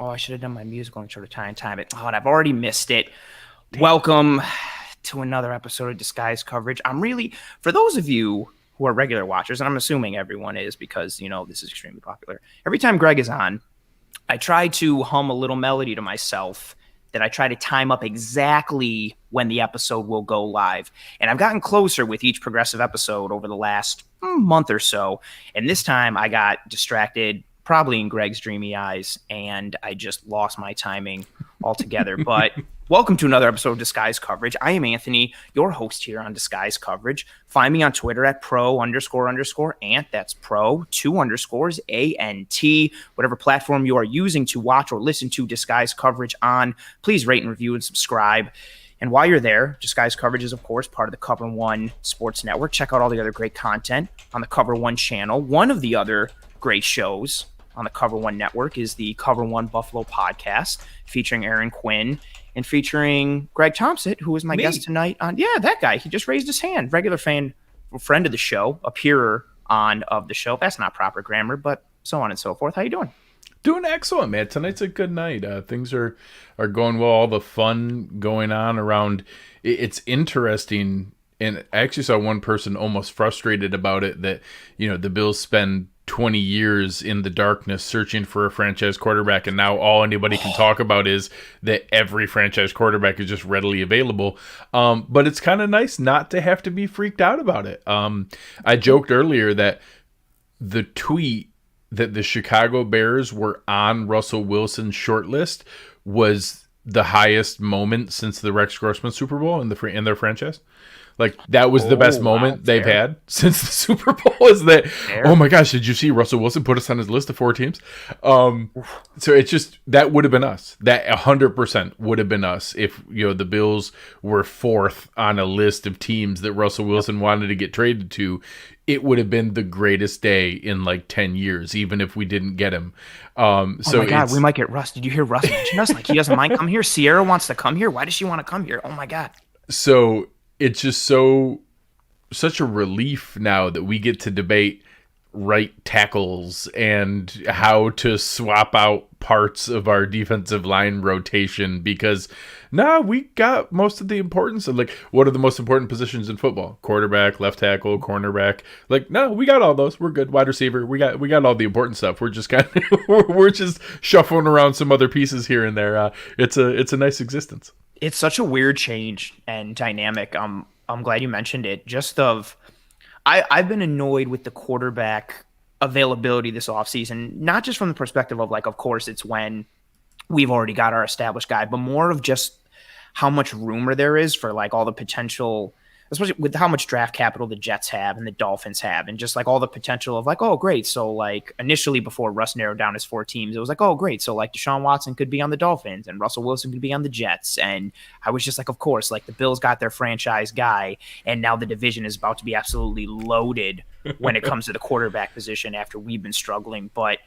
Oh, I should have done my musical intro to try and time it. Oh, and I've already missed it. Welcome to another episode of Disguise Coverage. For those of you who are regular watchers, and I'm assuming everyone is because, this is extremely popular. Every time Greg is on, I try to hum a little melody to myself that I try to time up exactly when the episode will go live. And I've gotten closer with each progressive episode over the last month or so. And this time I got distracted, probably in Greg's dreamy eyes, and I just lost my timing altogether. But welcome to another episode of Disguise Coverage. I am Anthony, your host here on Disguise Coverage. Find me on Twitter at pro__ant. That's pro2_ANT. Whatever platform you are using to watch or listen to Disguise Coverage on, please rate and review and subscribe. And while you're there, Disguise Coverage is, of course, part of the Cover One Sports Network. Check out all the other great content on the Cover One channel. One of the other great shows on the Cover One Network is the Cover One Buffalo podcast, featuring Aaron Quinn and featuring Greg Tompsett, who is my guest tonight on. Yeah, that guy. He just raised his hand. Regular fan, friend of the show, appearer on of the show. That's not proper grammar, but so on and so forth. How you doing? Doing excellent, man. Tonight's a good night. Things are going well. All the fun going on around. It's interesting, and I actually saw one person almost frustrated about it that, the Bills spend 20 years in the darkness searching for a franchise quarterback, and now all anybody can talk about is that every franchise quarterback is just readily available. But it's kind of nice not to have to be freaked out about it. I joked earlier that the tweet that the Chicago Bears were on Russell Wilson's short list was the highest moment since the Rex Grossman Super Bowl in their franchise. Like, that was the best moment they've had since the Super Bowl. Is that, oh my gosh, did you see Russell Wilson put us on his list of 4 teams? So it's just, that would have been us. That 100% would have been us if, the Bills were 4th on a list of teams that Russell Wilson wanted to get traded to. It would have been the greatest day in like 10 years, even if we didn't get him. Oh my God, we might get Russ. Did you hear Russ mention us? Like, he doesn't mind come here. Sierra wants to come here. Why does she want to come here? Oh my God. So it's just such a relief now that we get to debate right tackles and how to swap out parts of our defensive line rotation, because now we got most of the importance of, like, what are the most important positions in football? Quarterback, left tackle, cornerback. Like, no, we got all those. We're good. Wide receiver. We got all the important stuff. We're just we're just shuffling around some other pieces here and there. It's a nice existence. It's such a weird change and dynamic. I'm glad you mentioned it. I've been annoyed with the quarterback availability this offseason, not just from the perspective of, like, of course, it's when we've already got our established guy, but more of just how much rumor there is for, like, all the potential, especially with how much draft capital the Jets have and the Dolphins have, and just, like, all the potential of, like, oh, great. So, like, initially before Russ narrowed down his 4 teams, it was like, oh, great. So, like, Deshaun Watson could be on the Dolphins and Russell Wilson could be on the Jets. And I was just like, of course, like, the Bills got their franchise guy, and now the division is about to be absolutely loaded when it comes to the quarterback position after we've been struggling. But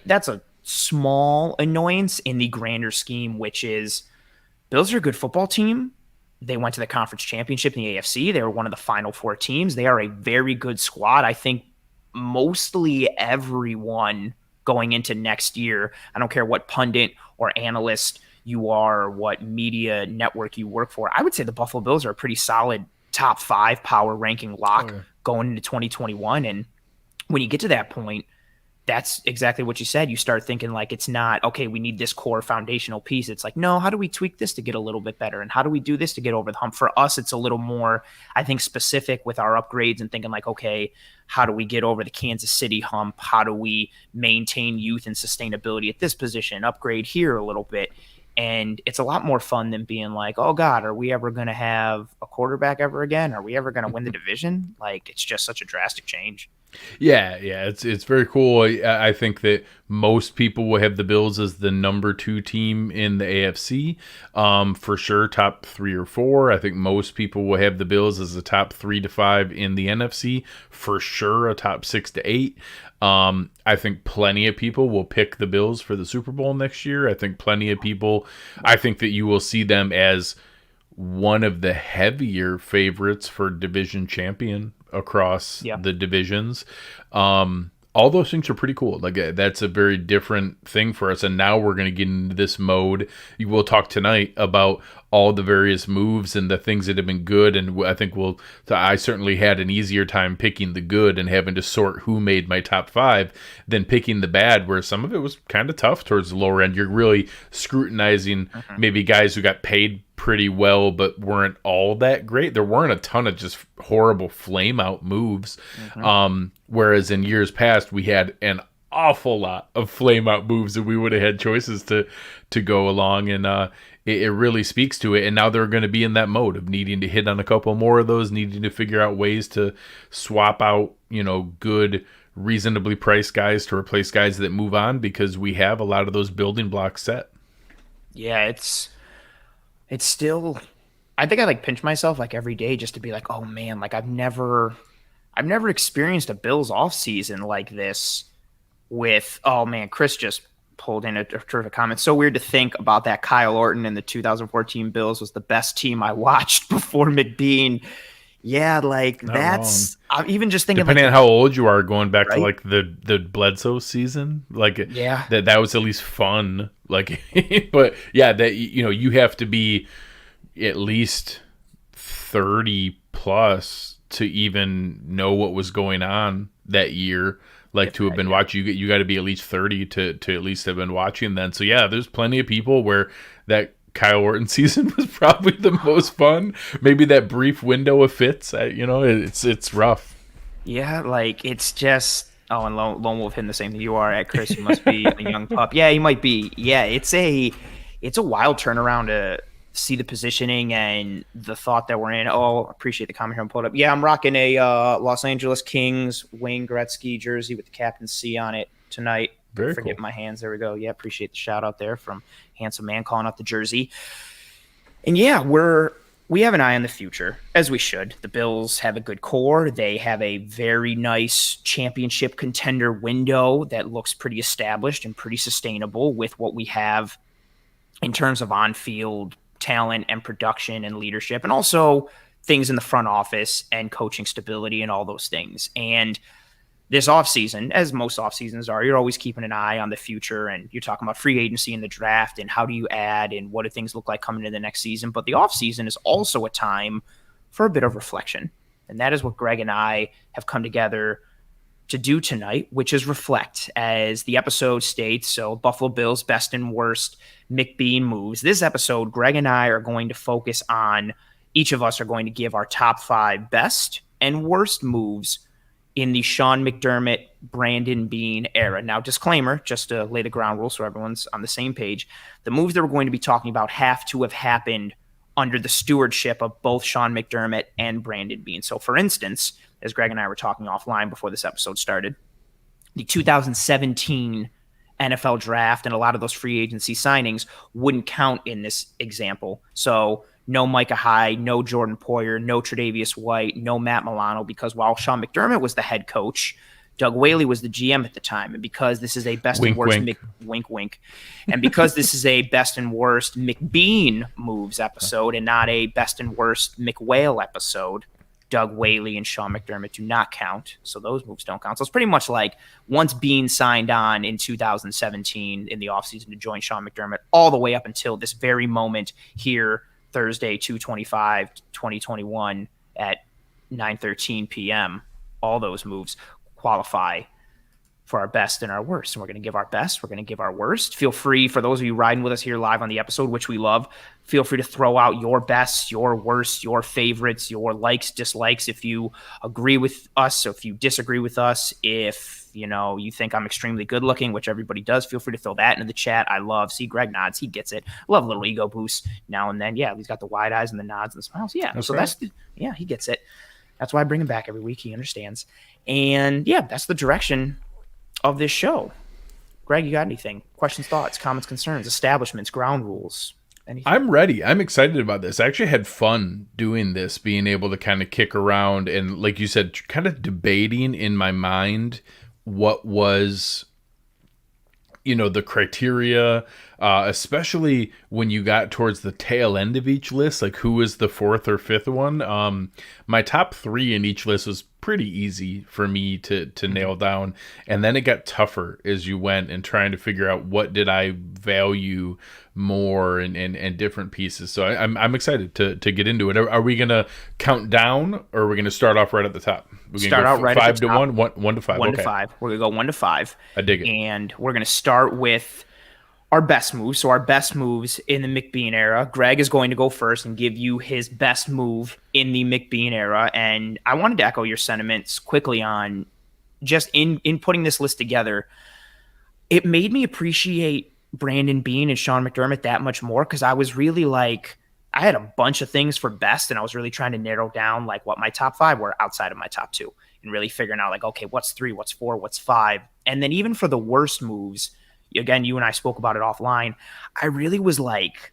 that's a small annoyance in the grander scheme, which is Bills are a good football team. They went to the conference championship in the AFC. They were one of the final 4 teams. They are a very good squad. I think mostly everyone going into next year, I don't care what pundit or analyst you are, or what media network you work for, I would say the Buffalo Bills are a pretty solid top 5 power ranking lock going into 2021. And when you get to that point, that's exactly what you said. You start thinking, like, it's not, okay, we need this core foundational piece. It's like, no, how do we tweak this to get a little bit better? And how do we do this to get over the hump? For us, it's a little more, I think, specific with our upgrades and thinking, like, okay, how do we get over the Kansas City hump? How do we maintain youth and sustainability at this position? Upgrade here a little bit. And it's a lot more fun than being like, oh God, are we ever going to have a quarterback ever again? Are we ever going to win the division? Like, it's just such a drastic change. Yeah, it's very cool. I think that most people will have the Bills as the number 2 team in the AFC, for sure, top 3 or 4. I think most people will have the Bills as the top 3 to 5 in the NFC, for sure, a top 6 to 8. I think plenty of people will pick the Bills for the Super Bowl next year. I think that you will see them as one of the heavier favorites for division champion across the divisions. all those things are pretty cool. Like that's a very different thing for us. And now we're going to get into this mode. We'll talk tonight about all the various moves and the things that have been good. And I think I certainly had an easier time picking the good and having to sort who made my top 5 than picking the bad, where some of it was kind of tough towards the lower end. You're really scrutinizing maybe guys who got paid pretty well but weren't all that great. There weren't a ton of just horrible flame out moves. Whereas in years past we had an awful lot of flame out moves that we would have had choices to go along, and it really speaks to it. And now they're going to be in that mode of needing to hit on a couple more of those, needing to figure out ways to swap out, good, reasonably priced guys to replace guys that move on, because we have a lot of those building blocks set. Yeah, it's still, I think I pinch myself every day just to be like, oh man, I've never experienced a Bills offseason like this with, oh man, Chris just pulled in a terrific comment. So weird to think about that Kyle Orton and the 2014 Bills was the best team I watched before McBeane. Yeah, that's wrong. I'm even just thinking, depending on how old you are, going back to the Bledsoe season, that was at least fun. But yeah, that you have to be at least 30 plus to even know what was going on that year. To have been watching, you got to be at least 30 to at least have been watching then. So yeah, there's plenty of people where that Kyle Orton season was probably the most fun. Maybe that brief window of fits, it's rough. Yeah, it's just, and Lone Wolf hitting the same thing you are at, Chris. You must be a young pup. Yeah, he might be. Yeah, it's a wild turnaround to see the positioning and the thought that we're in. Oh, appreciate the comment here. I'm pulled up. Yeah, I'm rocking a Los Angeles Kings Wayne Gretzky jersey with the Captain C on it tonight. Very Forget cool. my hands. There we go. Yeah, appreciate the shout out there from Handsome Man calling out the jersey. And yeah, we have an eye on the future, as we should. The Bills have a good core. They have a very nice championship contender window that looks pretty established and pretty sustainable with what we have in terms of on-field talent and production and leadership, and also things in the front office and coaching stability and all those things. And this offseason, as most offseasons are, you're always keeping an eye on the future, and you're talking about free agency and the draft and how do you add and what do things look like coming into the next season. But the offseason is also a time for a bit of reflection. And that is what Greg and I have come together to do tonight, which is reflect, as the episode states. So Buffalo Bills best and worst McBeane moves. This episode, Greg and I are going to focus on, each of us are going to give our top 5 best and worst moves in the Sean McDermott, Brandon Beane era. Now, disclaimer, just to lay the ground rules so everyone's on the same page, the moves that we're going to be talking about have to have happened under the stewardship of both Sean McDermott and Brandon Beane. So, for instance, as Greg and I were talking offline before this episode started, the 2017 NFL draft and a lot of those free agency signings wouldn't count in this example. So no Micah Hyde, no Jordan Poyer, no Tre'Davious White, no Matt Milano, because while Sean McDermott was the head coach, Doug Whaley was the GM at the time. And because this is a best wink, and worst wink. Wink, wink. And because this is a best and worst McBeane moves episode and not a best and worst McWhale episode, Doug Whaley and Sean McDermott do not count. So those moves don't count. So it's pretty much like once Beane signed on in 2017 in the offseason to join Sean McDermott, all the way up until this very moment here, Thursday, 2/25/2021 at 9:13 p.m., all those moves qualify for our best and our worst. And we're going to give our best. We're going to give our worst. Feel free, for those of you riding with us here live on the episode, which we love, feel free to throw out your best, your worst, your favorites, your likes, dislikes. If you agree with us, or if you disagree with us, if you think I'm extremely good looking, which everybody does, feel free to throw that into the chat. I love, see Greg nods. He gets it. Love a little ego boost now and then. Yeah, he's got the wide eyes and the nods and the smiles. Yeah, that's so right. He gets it. That's why I bring him back every week. He understands. And yeah, that's the direction of this show. Greg, you got anything? Questions, thoughts, comments, concerns, establishments, ground rules? Anything? I'm ready. I'm excited about this. I actually had fun doing this, being able to kind of kick around and, like you said, kind of debating in my mind what was, the criteria, especially when you got towards the tail end of each list, like who was the 4th or 5th one. My top 3 in each list was pretty easy for me to nail down, and then it got tougher as you went and trying to figure out what did I value more and different pieces. So I'm excited to get into it. Are we gonna count down, or are we gonna start off right at the top? We're gonna Start go out right at five the to top. one, one to five. One Okay. to five. We're gonna go 1 to 5. I dig it. And we're gonna start with our best moves. So our best moves in the McBeane era. Greg is going to go first and give you his best move in the McBeane era. And I wanted to echo your sentiments quickly on just in putting this list together. It made me appreciate Brandon Beane and Sean McDermott that much more, because I was really like, I had a bunch of things for best, and I was really trying to narrow down like what my top 5 were outside of my top 2, and really figuring out like, okay, what's 3, what's 4, what's 5. And then even for the worst moves, again, you and I spoke about it offline, I really was like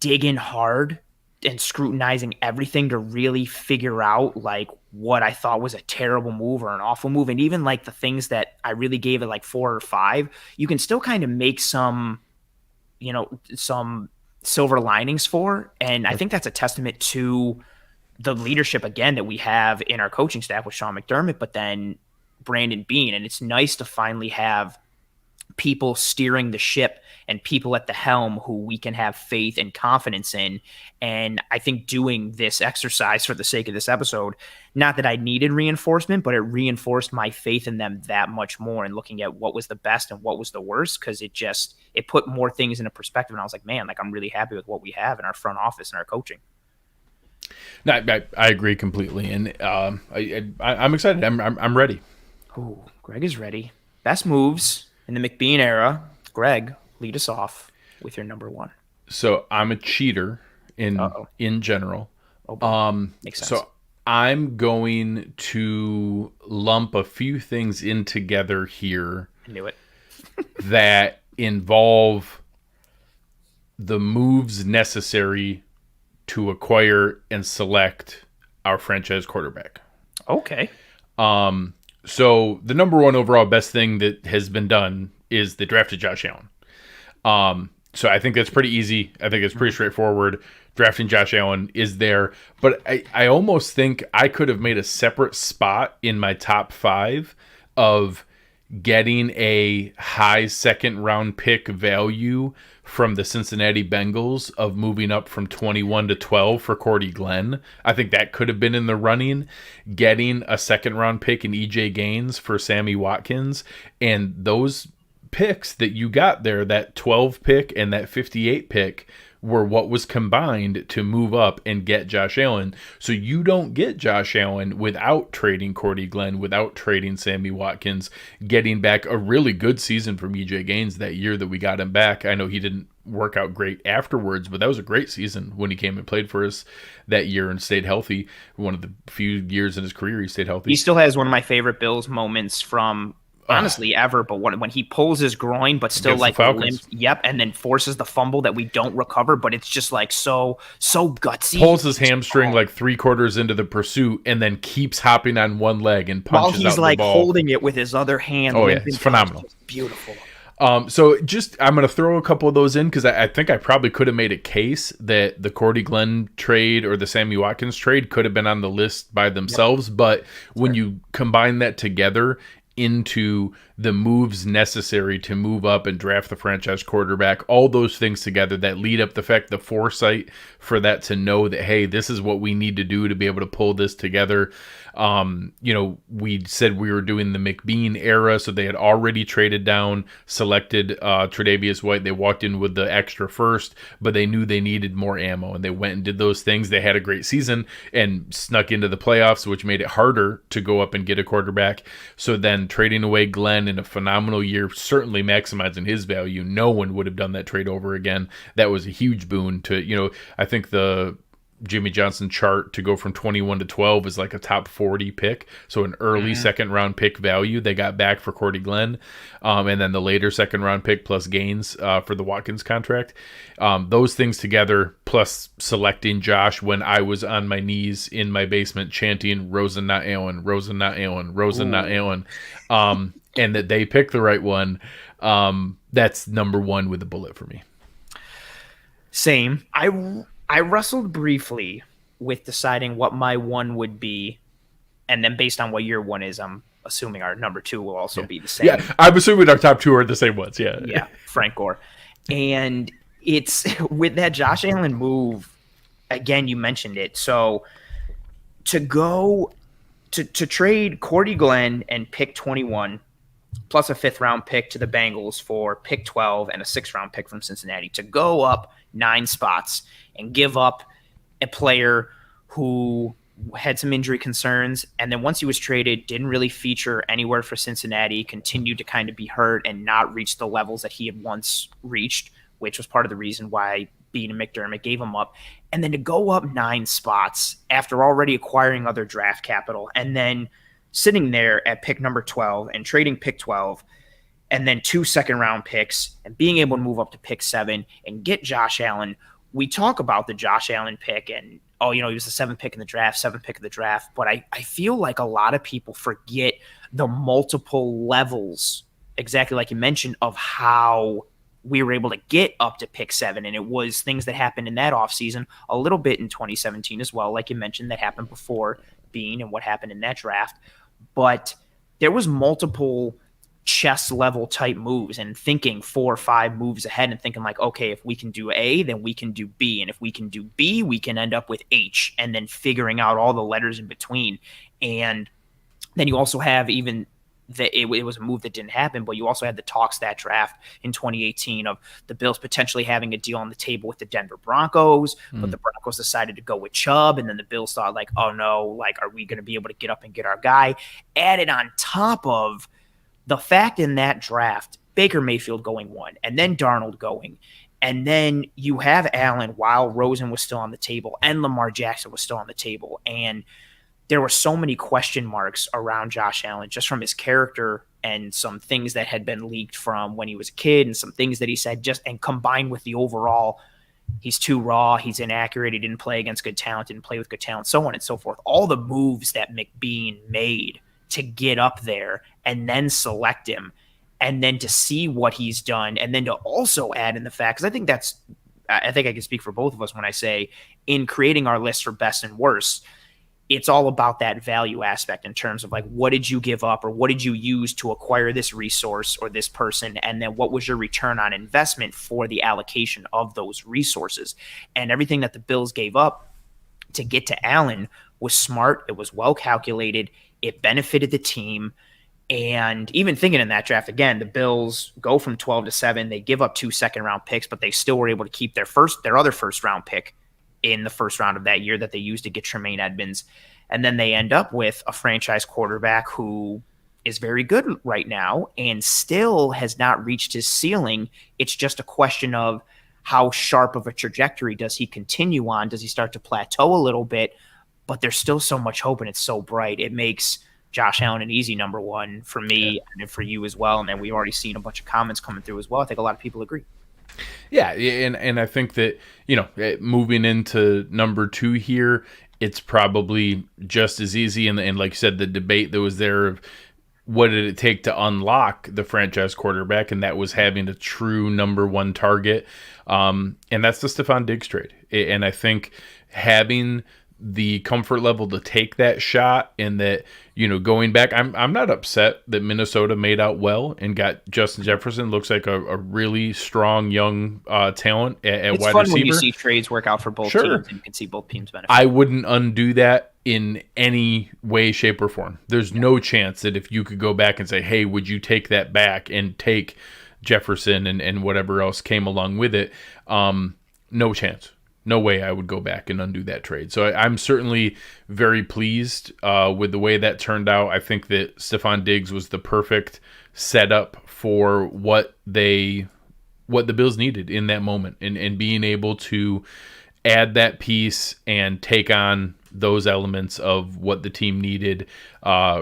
digging hard and scrutinizing everything to really figure out like what I thought was a terrible move or an awful move. And even like the things that I really gave it like 4 or 5, you can still kind of make some, some silver linings for. And I think that's a testament to the leadership, again, that we have in our coaching staff with Sean McDermott, but then Brandon Beane. And it's nice to finally have people steering the ship and people at the helm who we can have faith and confidence in. And I think doing this exercise for the sake of this episode, not that I needed reinforcement, but it reinforced my faith in them that much more, and looking at what was the best and what was the worst, because it put more things into perspective. And I was like, man, like I'm really happy with what we have in our front office and our coaching. No, I agree completely, and I'm excited. I'm ready. Ooh, Greg is ready. Best moves in the McBeane era. Greg, lead us off with your number 1. So I'm a cheater in general. Makes sense. So I'm going to lump a few things in together here. I knew it. that involve the moves necessary to acquire and select our franchise quarterback. Okay. So the number 1 overall best thing that has been done is they drafted Josh Allen. So I think that's pretty easy. I think it's pretty straightforward. Drafting Josh Allen is there. But I almost think I could have made a separate spot in my top 5 of getting a high second round pick value from the Cincinnati Bengals of moving up from 21 to 12 for Cordy Glenn. I think that could have been in the running. Getting a second round pick in EJ Gaines for Sammy Watkins, and those picks that you got there, that 12 pick and that 58 pick, were what was combined to move up and get Josh Allen. So you don't get Josh Allen without trading Cordy Glenn, without trading Sammy Watkins, getting back a really good season from EJ Gaines that year that we got him back. I know he didn't work out great afterwards, but that was a great season when he came and played for us that year and stayed healthy. One of the few years in his career he stayed healthy. He still has one of my favorite Bills moments from honestly ever, but when he pulls his groin but still like limps, and then forces the fumble that we don't recover, but it's just like so gutsy. Pulls his hamstring like 3/4 into the pursuit and then keeps hopping on one leg and punches while he's out like the ball. Holding it with his other hand. Oh yeah, it's phenomenal. It's beautiful. So just I'm going to throw a couple of those in because I think I probably could have made a case that the Cordy Glenn trade or the Sammy Watkins trade could have been on the list by themselves. Yep. But when you combine that together into the moves necessary to move up and draft the franchise quarterback, all those things together that lead up the foresight for that to know that, hey, this is what we need to do to be able to pull this together. We said we were doing the McBeane era, so they had already traded down, selected Tre'Davious White. They walked in with the extra first, but they knew they needed more ammo, and they went and did those things. They had a great season and snuck into the playoffs, which made it harder to go up and get a quarterback. So then trading away Glenn in a phenomenal year, certainly maximizing his value. No one would have done that trade over again. That was a huge boon to, I think the Jimmy Johnson chart to go from 21 to 12 is like a top 40 pick. So an early second round pick value they got back for Cordy Glenn. And then the later second round pick plus gains for the Watkins contract. Those things together, plus selecting Josh when I was on my knees in my basement chanting Rosen not Allen, Rosen not Allen, Rosen not Allen. And that they picked the right one. That's number 1 with a bullet for me. Same. I wrestled briefly with deciding what my 1 would be, And then based on what year one is, I'm assuming our number 2 will also be the same. Yeah, I'm assuming our top 2 are the same ones. Yeah. Yeah, Frank Gore. And it's with that Josh Allen move, again, you mentioned it. So to go to trade Cordy Glenn and pick 21 plus a 5th round pick to the Bengals for pick 12 and a 6th round pick from Cincinnati, to go up 9 spots and give up a player who had some injury concerns, and then once he was traded, didn't really feature anywhere for Cincinnati, continued to kind of be hurt and not reach the levels that he had once reached, which was part of the reason why Beane and McDermott gave him up. And then to go up 9 spots after already acquiring other draft capital, and then sitting there at pick number 12 and trading pick 12, and then 2 second-round picks, and being able to move up to pick 7 and get Josh Allen. We talk about the Josh Allen pick and, he was the 7th pick in the draft, 7th pick of the draft. But I feel like a lot of people forget the multiple levels, exactly like you mentioned, of how we were able to get up to pick 7. And it was things that happened in that offseason, a little bit in 2017 as well, like you mentioned, that happened before Beane and what happened in that draft. But there was multiple chess level type moves and thinking 4 or 5 moves ahead and thinking like, okay, if we can do A, then we can do B. And if we can do B, we can end up with H, and then figuring out all the letters in between. And then you also have even that it was a move that didn't happen, but you also had the talks that draft in 2018 of the Bills potentially having a deal on the table with the Denver Broncos, but the Broncos decided to go with Chubb. And then the Bills thought like, oh no, like, are we going to be able to get up and get our guy? Added on top of the fact in that draft, Baker Mayfield going 1, and then Darnold going, and then you have Allen while Rosen was still on the table and Lamar Jackson was still on the table. And there were so many question marks around Josh Allen just from his character and some things that had been leaked from when he was a kid and some things that he said, just and combined with the overall, he's too raw, he's inaccurate, he didn't play against good talent, didn't play with good talent, so on and so forth. All the moves that McBeane made to get up there and then select him, and then to see what he's done, and then to also add in the fact, because I think I can speak for both of us when I say in creating our list for best and worst, it's all about that value aspect in terms of like, what did you give up or what did you use to acquire this resource or this person? And then what was your return on investment for the allocation of those resources? And everything that the Bills gave up to get to Allen was smart. It was well calculated. It benefited the team. And even thinking in that draft, again, the Bills go from 12 to 7. They give up 2 second-round picks, but they still were able to keep their other first-round pick in the first round of that year that they used to get Tremaine Edmonds. And then they end up with a franchise quarterback who is very good right now and still has not reached his ceiling. It's just a question of how sharp of a trajectory does he continue on? Does he start to plateau a little bit? But there's still so much hope, and it's so bright. It makes Josh Allen an easy number 1 for me and for you as well. And then we've already seen a bunch of comments coming through as well. I think a lot of people agree. Yeah, and I think that, moving into number 2 here, it's probably just as easy. And like you said, the debate that was there of what did it take to unlock the franchise quarterback, and that was having a true number 1 target. And that's the Stephon Diggs trade. And I think having the comfort level to take that shot, and that, going back, I'm not upset that Minnesota made out well and got Justin Jefferson. Looks like a really strong young talent at wide receiver. It's fun when you see trades work out for both teams, and you can see both teams benefit. I wouldn't undo that in any way, shape, or form. There's no chance that if you could go back and say, hey, would you take that back and take Jefferson and whatever else came along with it, no chance. No way I would go back and undo that trade. So I'm certainly very pleased with the way that turned out. I think that Stephon Diggs was the perfect setup for what the Bills needed in that moment, and being able to add that piece and take on those elements of what the team needed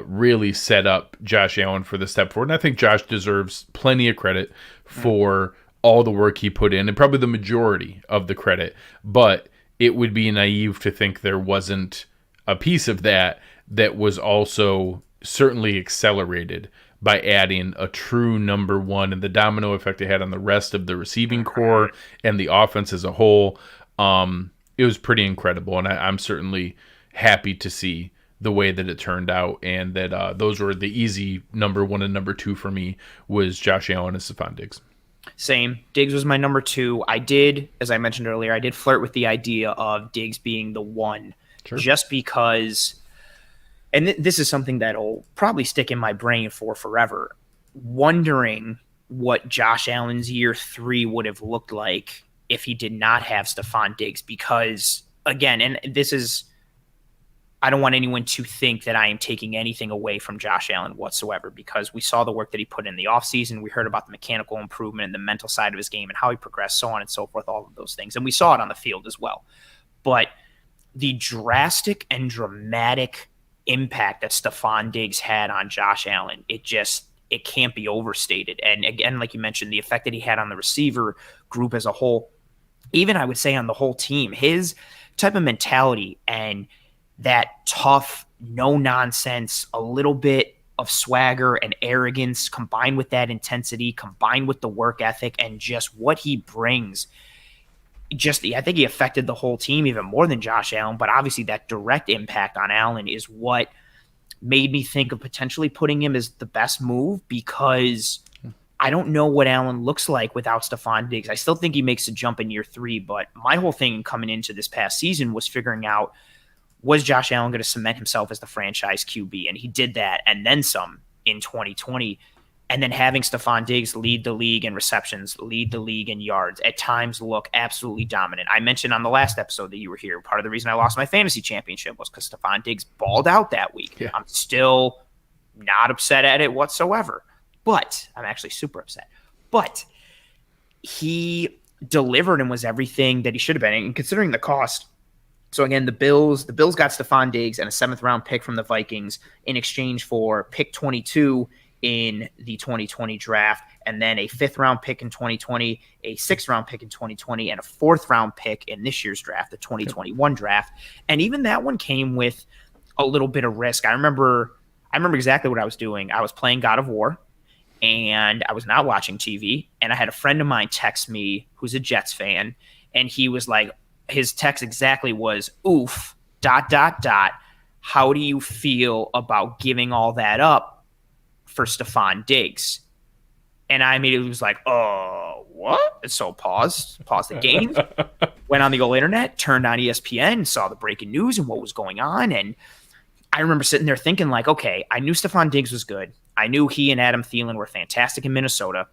really set up Josh Allen for the step forward. And I think Josh deserves plenty of credit for all the work he put in, and probably the majority of the credit, but it would be naive to think there wasn't a piece of that was also certainly accelerated by adding a true number 1, and the domino effect it had on the rest of the receiving core and the offense as a whole. It was pretty incredible, and I'm certainly happy to see the way that it turned out, and that those were the easy number 1 and number 2 for me was Josh Allen and Stephon Diggs. Same. Diggs was my number 2. I did, as I mentioned earlier, I did flirt with the idea of Diggs being the 1, Sure. just because, and this is something that'll probably stick in my brain for forever, wondering what Josh Allen's year 3 would have looked like if he did not have Stephon Diggs. Because, again, and this is, I don't want anyone to think that I am taking anything away from Josh Allen whatsoever, because we saw the work that he put in the offseason. We heard about the mechanical improvement and the mental side of his game and how he progressed, so on and so forth, all of those things. And we saw it on the field as well. But the drastic and dramatic impact that Stephon Diggs had on Josh Allen, it can't be overstated. And again, like you mentioned, the effect that he had on the receiver group as a whole, even I would say on the whole team, his type of mentality and that tough, no nonsense, a little bit of swagger and arrogance combined with that intensity, combined with the work ethic and just what he brings. I think he affected the whole team even more than Josh Allen, but obviously that direct impact on Allen is what made me think of potentially putting him as the best move, because I don't know what Allen looks like without Stephon Diggs. I still think he makes a jump in year 3, but my whole thing coming into this past season was figuring out, was Josh Allen going to cement himself as the franchise QB? And he did that and then some in 2020. And then having Stephon Diggs lead the league in receptions, lead the league in yards, at times look absolutely dominant. I mentioned on the last episode that you were here, part of the reason I lost my fantasy championship was because Stephon Diggs balled out that week. Yeah. I'm still not upset at it whatsoever, but I'm actually super upset. But he delivered and was everything that he should have been. And considering the cost, so again, the Bills got Stephon Diggs and a 7th-round pick from the Vikings in exchange for pick 22 in the 2020 draft, and then a 5th-round pick in 2020, a 6th-round pick in 2020, and a 4th-round pick in this year's draft, the 2021 draft. And even that one came with a little bit of risk. I remember exactly what I was doing. I was playing God of War, and I was not watching TV, and I had a friend of mine text me who's a Jets fan, and he was like, his text exactly was, oof, ... How do you feel about giving all that up for Stephon Diggs? And I immediately was like, oh, what? And so paused the game, went on the old internet, turned on ESPN, saw the breaking news and what was going on. And I remember sitting there thinking like, okay, I knew Stephon Diggs was good. I knew he and Adam Thielen were fantastic in Minnesota.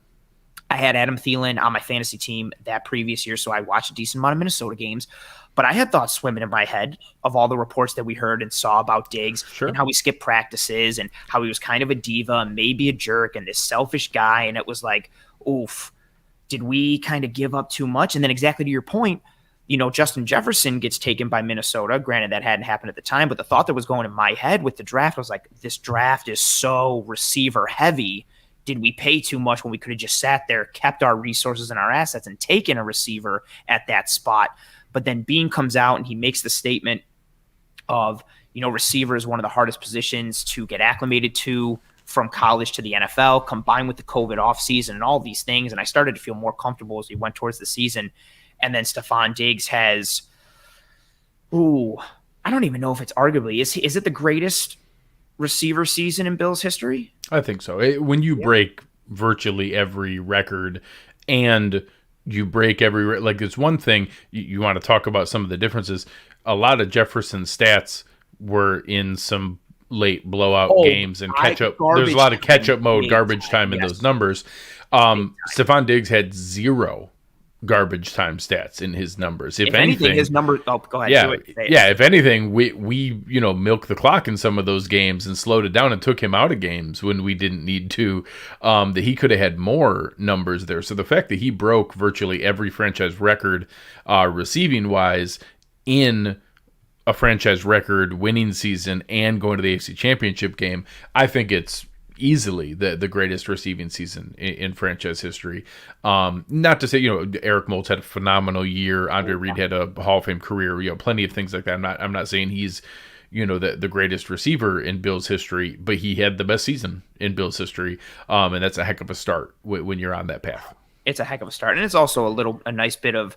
I had Adam Thielen on my fantasy team that previous year, so I watched a decent amount of Minnesota games. But I had thoughts swimming in my head of all the reports that we heard and saw about Diggs, sure, and how he skipped practices and how he was kind of a diva and maybe a jerk and this selfish guy. And it was like, oof, did we kind of give up too much? And then exactly to your point, Justin Jefferson gets taken by Minnesota. Granted, that hadn't happened at the time, but the thought that was going in my head with the draft was like, this draft is so receiver heavy. Did we pay too much when we could have just sat there, kept our resources and our assets and taken a receiver at that spot? But then Beane comes out and he makes the statement of, receiver is one of the hardest positions to get acclimated to from college to the NFL, combined with the COVID offseason and all these things. And I started to feel more comfortable as we went towards the season. And then Stephon Diggs has, I don't even know if it's arguably, is it the greatest receiver season in Bills history? I think so. When you break virtually every record and you break every, like, it's one thing you want to talk about some of the differences. A lot of Jefferson's stats were in some late blowout games and catch up. There's a lot of catch up mode, garbage time in those numbers. Stephon Diggs had 0 garbage time stats in his numbers. If anything, his numbers. Oh, go ahead. Yeah. If anything, we milked the clock in some of those games and slowed it down and took him out of games when we didn't need to. That he could have had more numbers there. So the fact that he broke virtually every franchise record, receiving wise, in a franchise record winning season and going to the AFC Championship game, I think it's easily the greatest receiving season in franchise history. Not to say, Eric Moulds had a phenomenal year. Andre Reed had a Hall of Fame career, plenty of things like that. I'm not saying he's, the greatest receiver in Bills history, but he had the best season in Bills history. And that's a heck of a start when you're on that path. It's a heck of a start. And it's also a nice bit of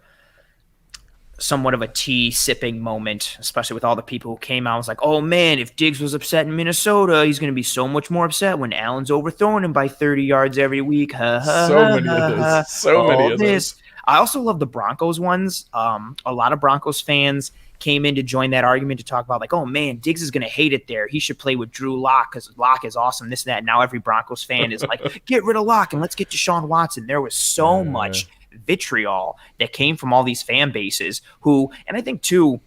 somewhat of a tea sipping moment, especially with all the people who came out. It was like, oh man, if Diggs was upset in Minnesota, he's going to be so much more upset when Allen's overthrowing him by 30 yards every week. Ha ha So ha many of ha those. ha. So many All of this. those. I also love the Broncos ones. A lot of Broncos fans came in to join that argument to talk about like, oh man, Diggs is going to hate it there. He should play with Drew Lock because Lock is awesome. This and that. And now every Broncos fan is like, get rid of Lock and let's get Deshaun Watson. There was so much vitriol that came from all these fan bases who, and I think too,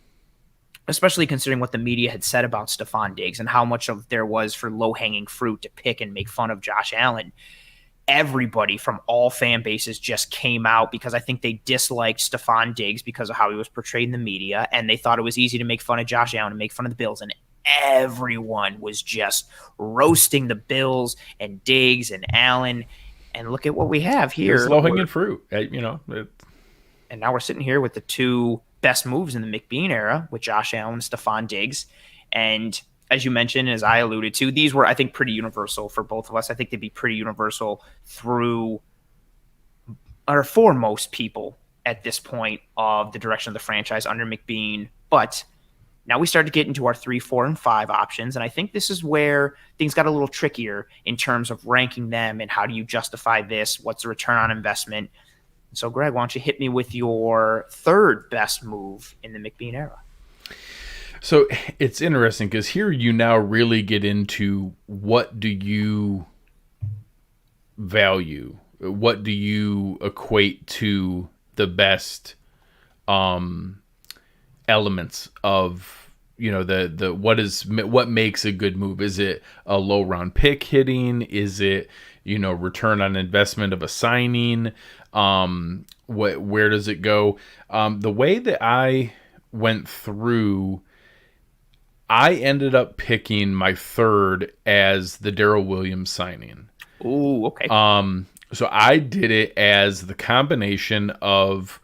especially considering what the media had said about Stephon Diggs and how much of there was for low-hanging fruit to pick and make fun of Josh Allen, everybody from all fan bases just came out because I think they disliked Stephon Diggs because of how he was portrayed in the media, and they thought it was easy to make fun of Josh Allen and make fun of the Bills, and everyone was just roasting the Bills and Diggs and Allen. And look at what we have here. It's low hanging fruit, And now we're sitting here with the two best moves in the McBeane era with Josh Allen and Stephon Diggs. And as you mentioned, as I alluded to, these were, I think, pretty universal for both of us. I think they'd be pretty universal through, or for most people at this point of the direction of the franchise under McBeane. But now we start to get into our 3, 4, and 5 options. And I think this is where things got a little trickier in terms of ranking them and how do you justify this? What's the return on investment? So, Greg, why don't you hit me with your third best move in the McBeane era? So it's interesting because here you now really get into what do you value? What do you equate to the best elements of what makes a good move? Is it a low round pick hitting? Is it return on investment of a signing? Where does it go? The way that I went through, I ended up picking my third as the Darrell Williams signing. Ooh, okay. So I did it as the combination of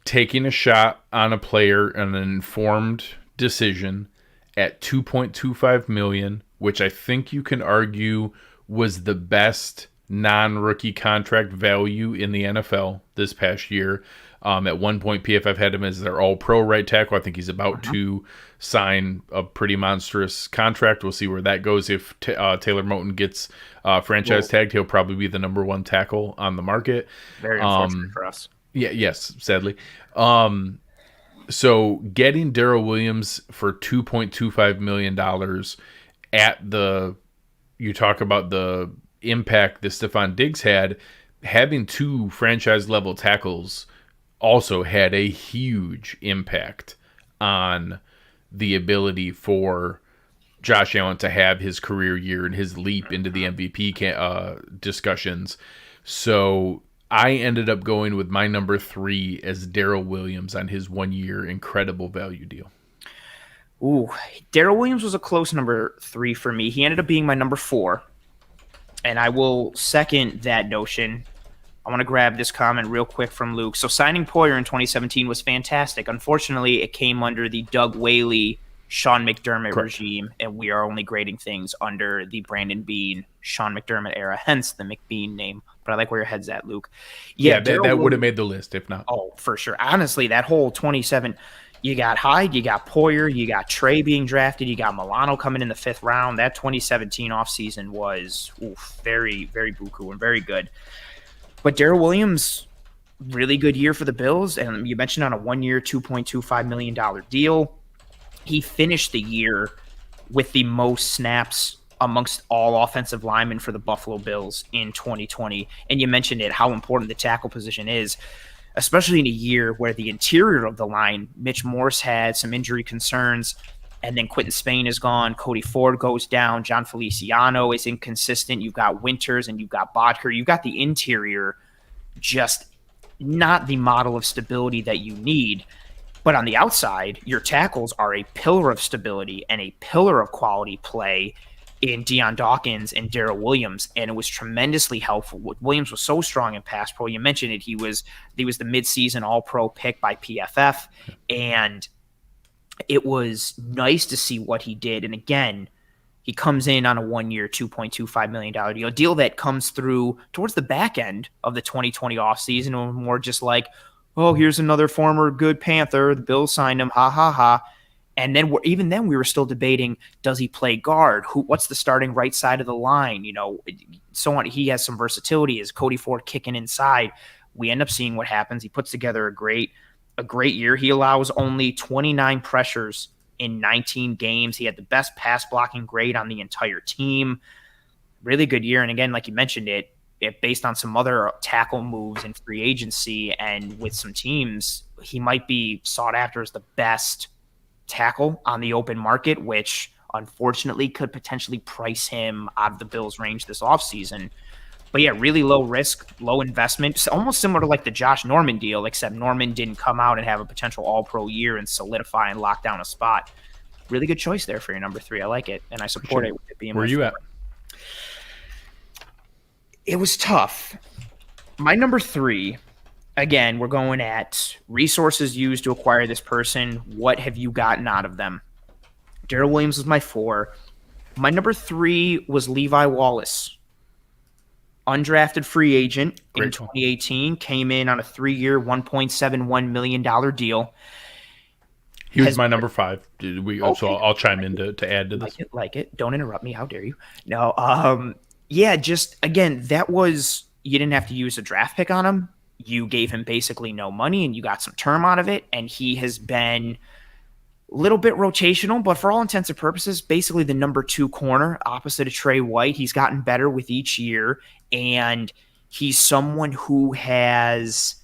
taking a shot on a player and an informed decision at $2.25 million, which I think you can argue was the best non-rookie contract value in the NFL this past year. At one point, PFF had him as their all-pro right tackle. I think he's about to sign a pretty monstrous contract. We'll see where that goes. If Taylor Moton gets franchise tagged, he'll probably be the number one tackle on the market. Very unfortunate for us. Yeah, yes, sadly. So getting Darrell Williams for $2.25 million you talk about the impact that Stephon Diggs had, having two franchise level tackles also had a huge impact on the ability for Josh Allen to have his career year and his leap into the MVP discussions. So I ended up going with my number 3 as Darrell Williams on his 1-year incredible value deal. Ooh, Darrell Williams was a close number 3 for me. He ended up being my number 4. And I will second that notion. I want to grab this comment real quick from Luke. So signing Poyer in 2017 was fantastic. Unfortunately, it came under the Doug Whaley, Sean McDermott regime, and we are only grading things under the Brandon Beane, Sean McDermott era, hence the McBeane name. But I like where your head's at, Luke. Yeah, that would have made the list if not. Oh, for sure. Honestly, that whole 27, you got Hyde, you got Poyer, you got Trey being drafted, you got Milano coming in the 5th round. That 2017 offseason was very, very buku and very good. But Darrell Williams, really good year for the Bills. And you mentioned on a 1-year, $2.25 million deal. He finished the year with the most snaps amongst all offensive linemen for the Buffalo Bills in 2020. And you mentioned it, how important the tackle position is, especially in a year where the interior of the line, Mitch Morse had some injury concerns, and then Quentin Spain is gone. Cody Ford goes down. John Feliciano is inconsistent. You've got Winters and you've got Bodker. You've got the interior just not the model of stability that you need. But on the outside, your tackles are a pillar of stability and a pillar of quality play in Deion Dawkins and Darrell Williams, and it was tremendously helpful. Williams was so strong in pass pro. You mentioned it. He was the midseason All-Pro pick by PFF, and it was nice to see what he did. And again, he comes in on a 1-year, $2.25 million deal, a deal that comes through towards the back end of the 2020 offseason, or more just like, oh, here's another former good Panther. The Bills signed him. Ha ha ha. And then even then we were still debating, does he play guard? What's the starting right side of the line? So on. He has some versatility. Is Cody Ford kicking inside? We end up seeing what happens. He puts together a great year. He allows only 29 pressures in 19 games. He had the best pass blocking grade on the entire team. Really good year. And again, like you mentioned, it based on some other tackle moves in free agency and with some teams, he might be sought after as the best tackle on the open market, which unfortunately could potentially price him out of the Bills' range this offseason. But yeah, really low risk, low investment, almost similar to like the Josh Norman deal, except Norman didn't come out and have a potential all-pro year and solidify and lock down a spot. Really good choice there for your number 3. I like it, and I support it with it being Where are you at? It was tough. My number 3, again, we're going at resources used to acquire this person. What have you gotten out of them? Darrell Williams was my 4. My number 3 was Levi Wallace. Undrafted free agent in 2018, came in on a 3-year, $1.71 million deal. He was my number 5. So I'll chime in to add to this. Like it. Don't interrupt me. How dare you? No. Yeah, just, again, that was, you didn't have to use a draft pick on him. You gave him basically no money, and you got some term out of it, and he has been a little bit rotational, but for all intents and purposes, basically the number 2 corner opposite of Trey White. He's gotten better with each year, and he's someone who has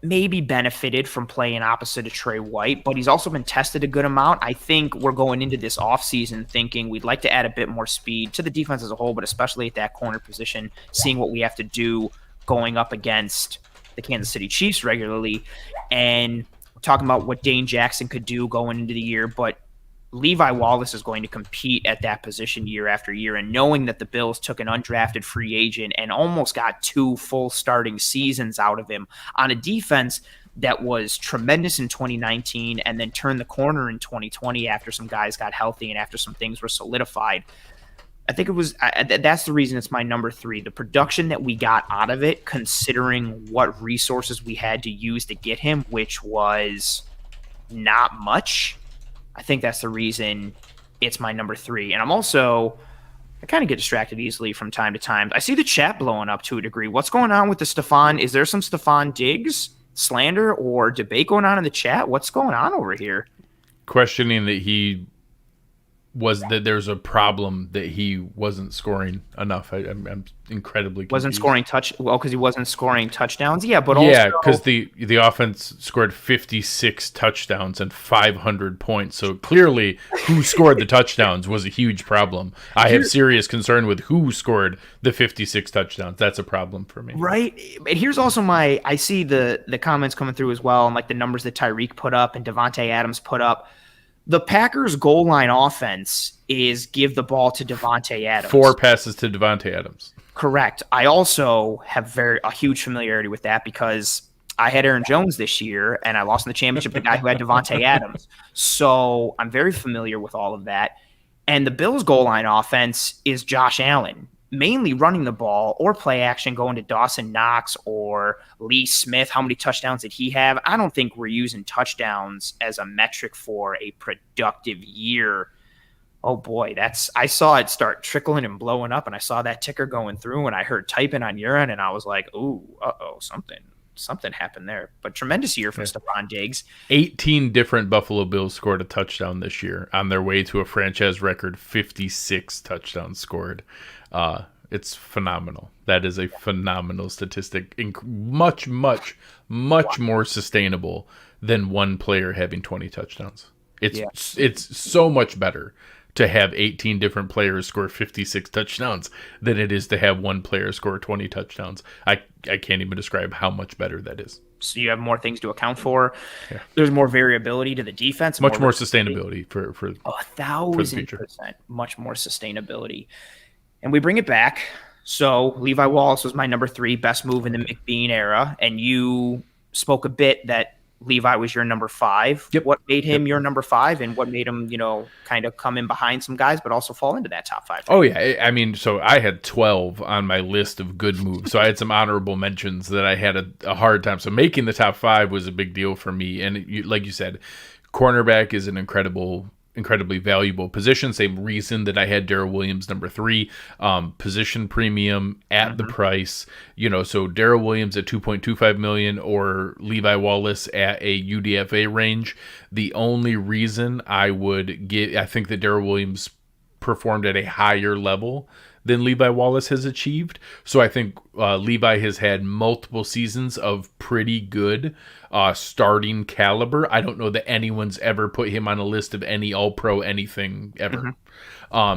maybe benefited from playing opposite of Trey White, but he's also been tested a good amount. I think we're going into this offseason thinking we'd like to add a bit more speed to the defense as a whole, but especially at that corner position, seeing what we have to do going up against the Kansas City Chiefs regularly. And we're talking about what Dane Jackson could do going into the year, but Levi Wallace is going to compete at that position year after year. And knowing that the Bills took an undrafted free agent and almost got 2 full starting seasons out of him on a defense that was tremendous in 2019 and then turned the corner in 2020 after some guys got healthy and after some things were solidified. I think it was that's the reason it's my number 3. The production that we got out of it, considering what resources we had to use to get him, which was not much. I think that's the reason it's my number 3. And I kind of get distracted easily from time to time. I see the chat blowing up to a degree. What's going on with the Stephon? Is there some Stephon Diggs slander or debate going on in the chat? What's going on over here? Questioning that there's a problem that he wasn't scoring enough. I'm incredibly confused. Because he wasn't scoring touchdowns. Yeah, but because the offense scored 56 touchdowns and 500 points. So clearly, who scored the touchdowns was a huge problem. I have serious concern with who scored the 56 touchdowns. That's a problem for me. Right. And here's also I see the comments coming through as well, and like the numbers that Tyreek put up and Davante Adams put up. The Packers' goal line offense is give the ball to Davante Adams. 4 passes to Davante Adams. Correct. I also have a huge familiarity with that because I had Aaron Jones this year, and I lost in the championship to the guy who had Davante Adams. So I'm very familiar with all of that. And the Bills' goal line offense is Josh Allen, mainly running the ball or play action, going to Dawson Knox or Lee Smith. How many touchdowns did he have? I don't think we're using touchdowns as a metric for a productive year. Oh boy, I saw it start trickling and blowing up, and I saw that ticker going through, and I heard typing on your end, and I was like, ooh, something happened there. But tremendous year from Stephon Diggs. 18 different Buffalo Bills scored a touchdown this year on their way to a franchise record 56 touchdowns scored. It's phenomenal. That is a phenomenal statistic. Much, much, much more sustainable than one player having 20 touchdowns. It's so much better to have 18 different players score 56 touchdowns than it is to have one player score 20 touchdowns. I can't even describe how much better that is. So you have more things to account for. Yeah. There's more variability to the defense. Much more sustainability for 1,000%. Much more sustainability. And we bring it back. So Levi Wallace was my number 3, best move in the McBeane era. And you spoke a bit that Levi was your number 5. Yep. What made him your number 5, and what made him, kind of come in behind some guys, but also fall into that top 5? Oh, yeah. I mean, so I had 12 on my list of good moves. So I had some honorable mentions that I had a hard time. So making the top 5 was a big deal for me. And like you said, cornerback is an incredibly valuable position. Same reason that I had Darrell Williams number 3, position premium at the price, so Darrell Williams at $2.25 million or Levi Wallace at a UDFA range. The only reason I think that Darrell Williams performed at a higher level than Levi Wallace has achieved. So I think Levi has had multiple seasons of pretty good starting caliber. I don't know that anyone's ever put him on a list of any All-Pro anything ever.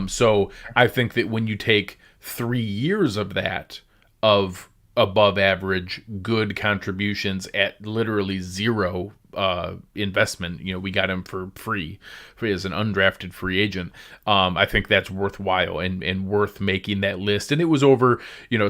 So I think that when you take 3 years of that, of above average good contributions at literally zero investment, we got him for free as an undrafted free agent. I think that's worthwhile and worth making that list. And it was over,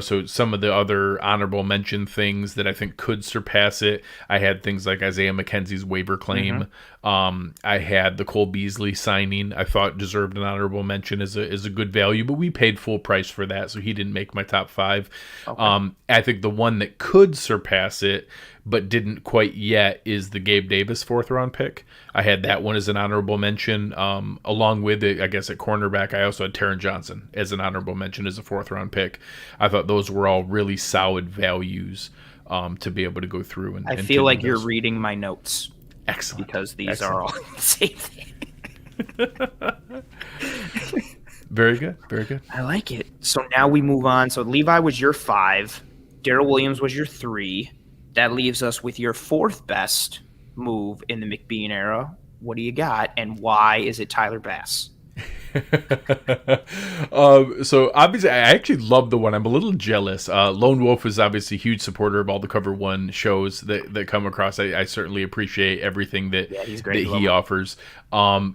so some of the other honorable mention things that I think could surpass it. I had things like Isaiah McKenzie's waiver claim. I had the Cole Beasley signing. I thought deserved an honorable mention as a good value, but we paid full price for that, so he didn't make my top 5. Okay. I think the one that could surpass it but didn't quite yet is the Gabe Davis 4th round pick. I had that one as an honorable mention. Along with it, I guess at cornerback, I also had Taron Johnson as an honorable mention as a 4th round pick. I thought those were all really solid values to be able to go through. I feel like you're reading my notes. Excellent. Because these are all the same thing. Very good. Very good. I like it. So now we move on. So Levi was your 5. Darrell Williams was your 3. That leaves us with your 4th best move in the McBeane era. What do you got, and why is it Tyler Bass? So obviously I actually love the one. I'm a little jealous. Lone Wolf is obviously a huge supporter of all the Cover One shows that come across. I certainly appreciate everything that he offers.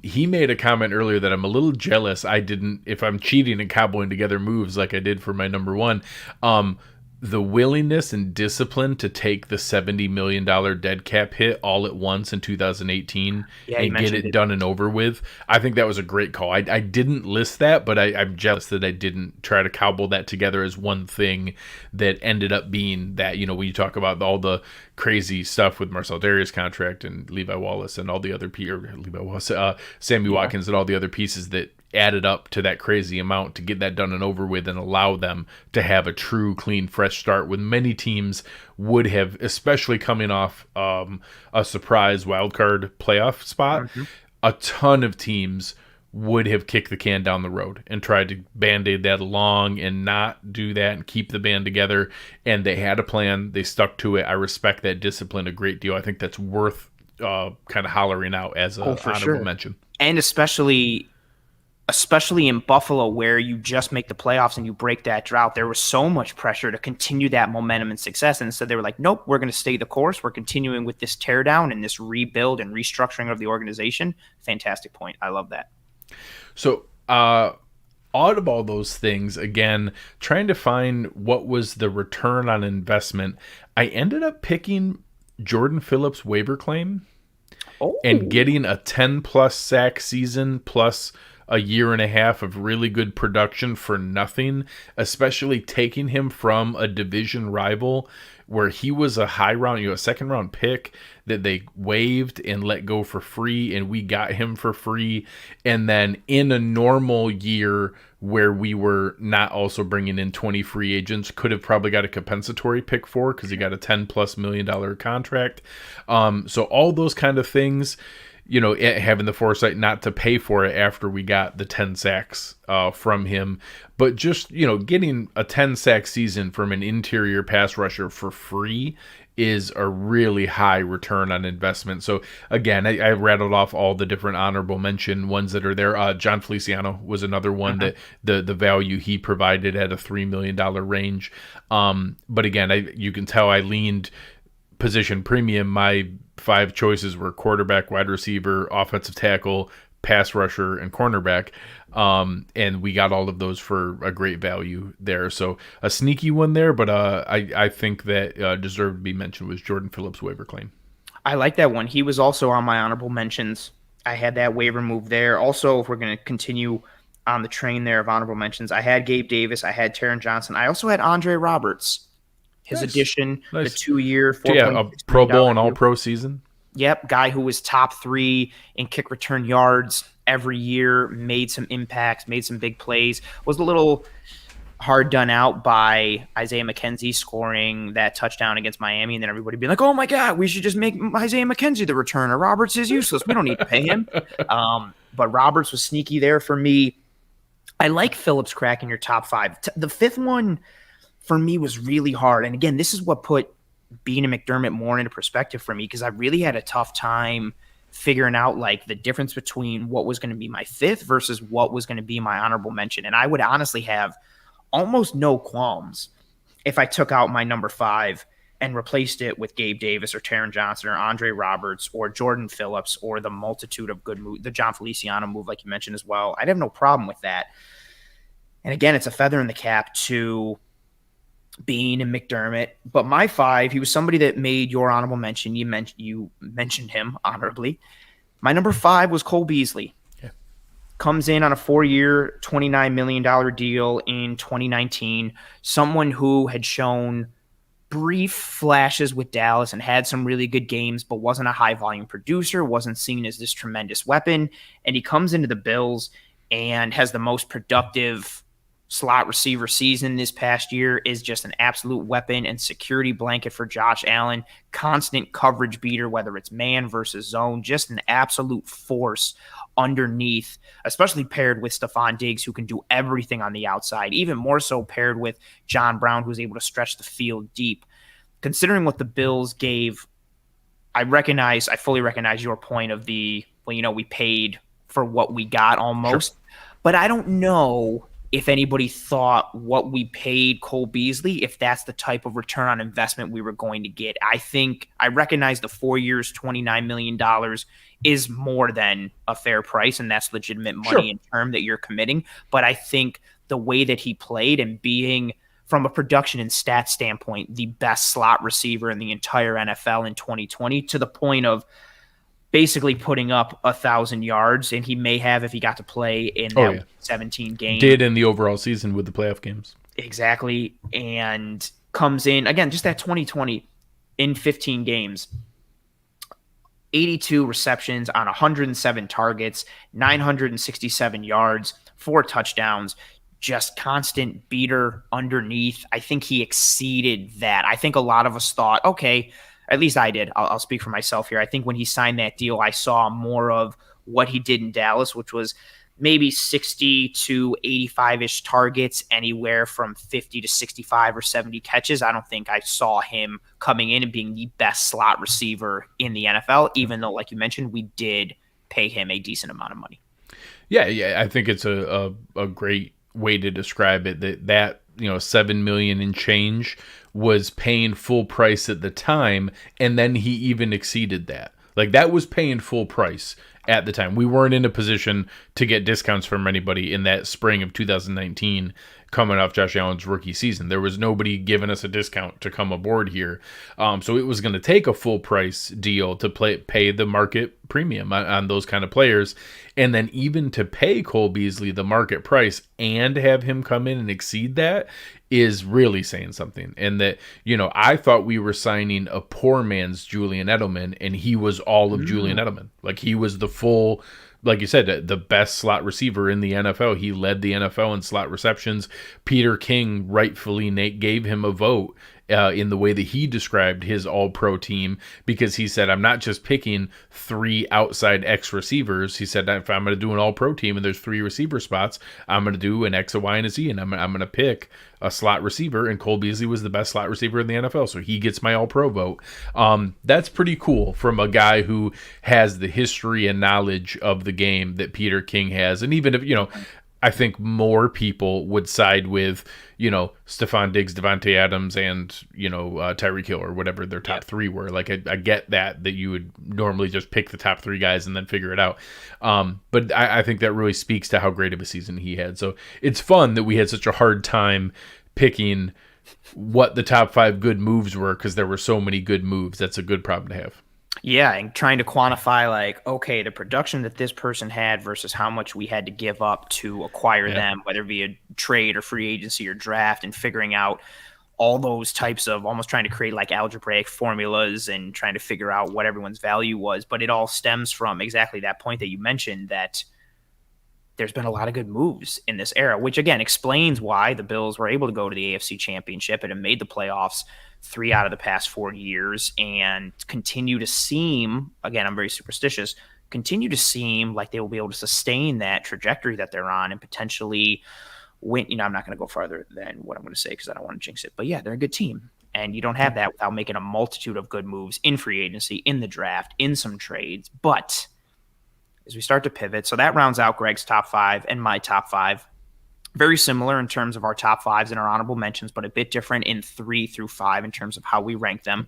He made a comment earlier that I'm a little jealous if I'm cheating and cobbling together moves like I did for my number 1, the willingness and discipline to take the $70 million dead cap hit all at once in 2018 and get it done and over with. I think that was a great call. I didn't list that, but I'm jealous that I didn't try to cobble that together as one thing that ended up being that, when you talk about all the crazy stuff with Marcel Darius' contract and Levi Wallace and all the other Sammy Watkins and all the other pieces that added up to that crazy amount to get that done and over with and allow them to have a true, clean, fresh start when many teams would have, especially coming off a surprise wildcard playoff spot, a ton of teams would have kicked the can down the road and tried to band-aid that along and not do that and keep the band together. And they had a plan. They stuck to it. I respect that discipline a great deal. I think that's worth kind of hollering out as a honorable mention. And especially in Buffalo, where you just make the playoffs and you break that drought, there was so much pressure to continue that momentum and success. And so they were like, nope, we're going to stay the course. We're continuing with this teardown and this rebuild and restructuring of the organization. Fantastic point. I love that. So, out of all those things, again, trying to find what was the return on investment, I ended up picking Jordan Phillips' waiver claim and getting a 10-plus sack season plus a year and a half of really good production for nothing, especially taking him from a division rival where he was a high round, a second round pick that they waived and let go for free, and we got him for free. And then in a normal year where we were not also bringing in 20 free agents, could have probably got a compensatory pick for because he got a $10+ million contract. So all those kind of things, having the foresight not to pay for it after we got the 10 sacks from him, but just, getting a 10 sack season from an interior pass rusher for free is a really high return on investment. So again, I rattled off all the different honorable mention ones that are there. John Feliciano was another one that the value he provided at a $3 million range. But again, you can tell I leaned position premium. My 5 choices were quarterback, wide receiver, offensive tackle, pass rusher, and cornerback. And we got all of those for a great value there. So a sneaky one there, but I think that deserved to be mentioned was Jordan Phillips' waiver claim. I like that one. He was also on my honorable mentions. I had that waiver move there. Also, if we're going to continue on the train there of honorable mentions, I had Gabe Davis. I had Taron Johnson. I also had Andre Roberts. His Nice. addition, the Nice. 2-year, Yeah, $4.6 a million Pro Bowl and deal. All-Pro season. Yep, guy who was top 3 in kick return yards every year, made some impacts, made some big plays, was a little hard done out by Isaiah McKenzie scoring that touchdown against Miami, and then everybody being like, oh my God, we should just make Isaiah McKenzie the returner. Roberts is useless. We don't need to pay him. But Roberts was sneaky there for me. I like Phillips cracking your top 5. The 5th one for me was really hard. And again, this is what put Beane and McDermott more into perspective for me, because I really had a tough time figuring out like the difference between what was going to be my 5th versus what was going to be my honorable mention. And I would honestly have almost no qualms if I took out my number 5 and replaced it with Gabe Davis or Taron Johnson or Andre Roberts or Jordan Phillips or the multitude of good moves, the John Feliciano move, like you mentioned as well. I'd have no problem with that. And again, it's a feather in the cap to Beane and McDermott. But my 5, he was somebody that made your honorable mention. You mentioned him honorably. My number 5 was Cole Beasley. Yeah. Comes in on a 4-year, $29 million deal in 2019. Someone who had shown brief flashes with Dallas and had some really good games, but wasn't a high-volume producer, wasn't seen as this tremendous weapon. And he comes into the Bills and has the most productive slot receiver season this past year, is just an absolute weapon and security blanket for Josh Allen, constant coverage beater, whether it's man versus zone, just an absolute force underneath, especially paired with Stephon Diggs, who can do everything on the outside, even more so paired with John Brown, who's able to stretch the field deep. Considering what the Bills gave, I fully recognize your point of we paid for what we got almost, sure. But I don't know if anybody thought what we paid Cole Beasley, if that's the type of return on investment we were going to get. I recognize the 4 years, $29 million is more than a fair price, and that's legitimate money, sure, in term that you're committing. But I think the way that he played and being, from a production and stat standpoint, the best slot receiver in the entire NFL in 2020, to the point of basically putting up 1,000 yards, and he may have if he got to play in that 17 game. Did in the overall season with the playoff games. Exactly. And comes in, again, just that 2020 in 15 games, 82 receptions on 107 targets, 967 yards, 4 touchdowns, just constant beater underneath. I think he exceeded that. I think a lot of us thought, okay, at least I did. I'll speak for myself here. I think when he signed that deal, I saw more of what he did in Dallas, which was maybe 60 to 85-ish targets, anywhere from 50 to 65 or 70 catches. I don't think I saw him coming in and being the best slot receiver in the NFL, even though, like you mentioned, we did pay him a decent amount of money. Yeah, I think it's a great way to describe it, that $7 million and change was paying full price at the time, and then he even exceeded that. Like, that was paying full price at the time. We weren't in a position to get discounts from anybody in that spring of 2019 coming off Josh Allen's rookie season. There was nobody giving us a discount to come aboard here. So it was going to take a full price deal to pay the market premium on those kind of players. And then even to pay Cole Beasley the market price and have him come in and exceed that is really saying something. And that, I thought we were signing a poor man's Julian Edelman, and he was all of Julian Edelman. Like, he was the full, like you said, the best slot receiver in the NFL. He led the NFL in slot receptions. Peter King rightfully gave him a vote in the way that he described his all-pro team, because he said, I'm not just picking 3 outside X receivers. He said, if I'm going to do an all-pro team and there's 3 receiver spots, I'm going to do an X, a Y, and a Z, and I'm going to pick a slot receiver, and Cole Beasley was the best slot receiver in the NFL, so he gets my all-pro vote. That's pretty cool from a guy who has the history and knowledge of the game that Peter King has. And even if, I think more people would side with, Stephon Diggs, Devontae Adams, and, Tyreek Hill, or whatever their top 3 were. Like, I get that you would normally just pick the top 3 guys and then figure it out. But I think that really speaks to how great of a season he had. So it's fun that we had such a hard time picking what the top 5 good moves were, because there were so many good moves. That's a good problem to have. Yeah, and trying to quantify like, okay, the production that this person had versus how much we had to give up to acquire Yeah. them, whether via trade or free agency or draft, and figuring out all those types of almost trying to create like algebraic formulas and trying to figure out what everyone's value was. But it all stems from exactly that point that you mentioned, that there's been a lot of good moves in this era, which again explains why the Bills were able to go to the AFC Championship and have made the playoffs 3 out of the past 4 years and continue to seem, again, I'm very superstitious, continue to seem like they will be able to sustain that trajectory that they're on and potentially win. I'm not going to go farther than what I'm going to say because I don't want to jinx it. But yeah, they're a good team. And you don't have that without making a multitude of good moves in free agency, in the draft, in some trades. But as we start to pivot, so that rounds out Greg's top 5 and my top 5. Very similar in terms of our top 5s and our honorable mentions, but a bit different in 3 through 5 in terms of how we rank them.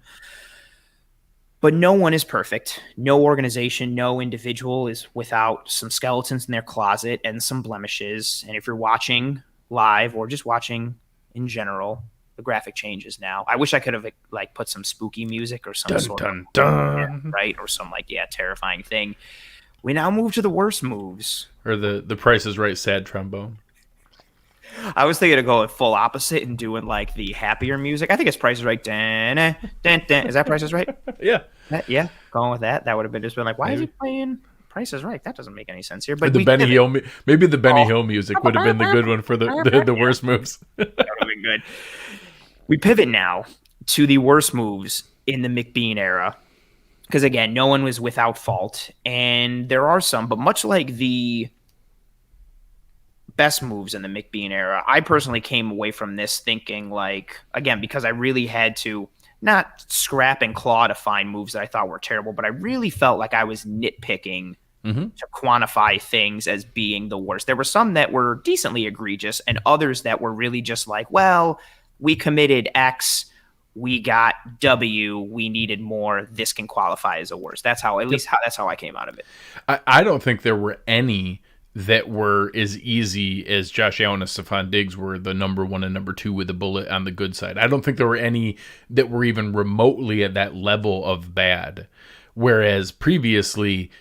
But no one is perfect. No organization, no individual is without some skeletons in their closet and some blemishes. And if you're watching live or just watching in general, the graphic changes now. I wish I could have like put some spooky music or some Dun, sort dun, of dun. right or some like terrifying thing. We now move to the worst moves. Or the Price is Right sad trombone. I was thinking of going full opposite and doing like the happier music. I think it's Price is Right. Dun, dun, dun. Is that Price is Right? Yeah. Yeah, going with that. That would have been just been like, why is he Maybe. playing Price is Right? That doesn't make any sense here. But The we Benny pivot. Hill, maybe the Benny Hill music would have been the good one for the worst moves. That would have been good. We pivot now to the worst moves in the McBeane era. Because again, no one was without fault. And there are some, but much like the best moves in the McBeane era, I personally came away from this thinking like, again, because I really had to not scrap and claw to find moves that I thought were terrible, but I really felt like I was nitpicking to quantify things as being the worst. There were some that were decently egregious and others that were really just like, well, we committed X, we got W, we needed more. This can qualify as a worst. That's how, at least that's how I came out of it. I don't think there were any that were as easy as Josh Allen and Stephon Diggs were the number 1 and number 2 with a bullet on the good side. I don't think there were any that were even remotely at that level of bad. Whereas previously,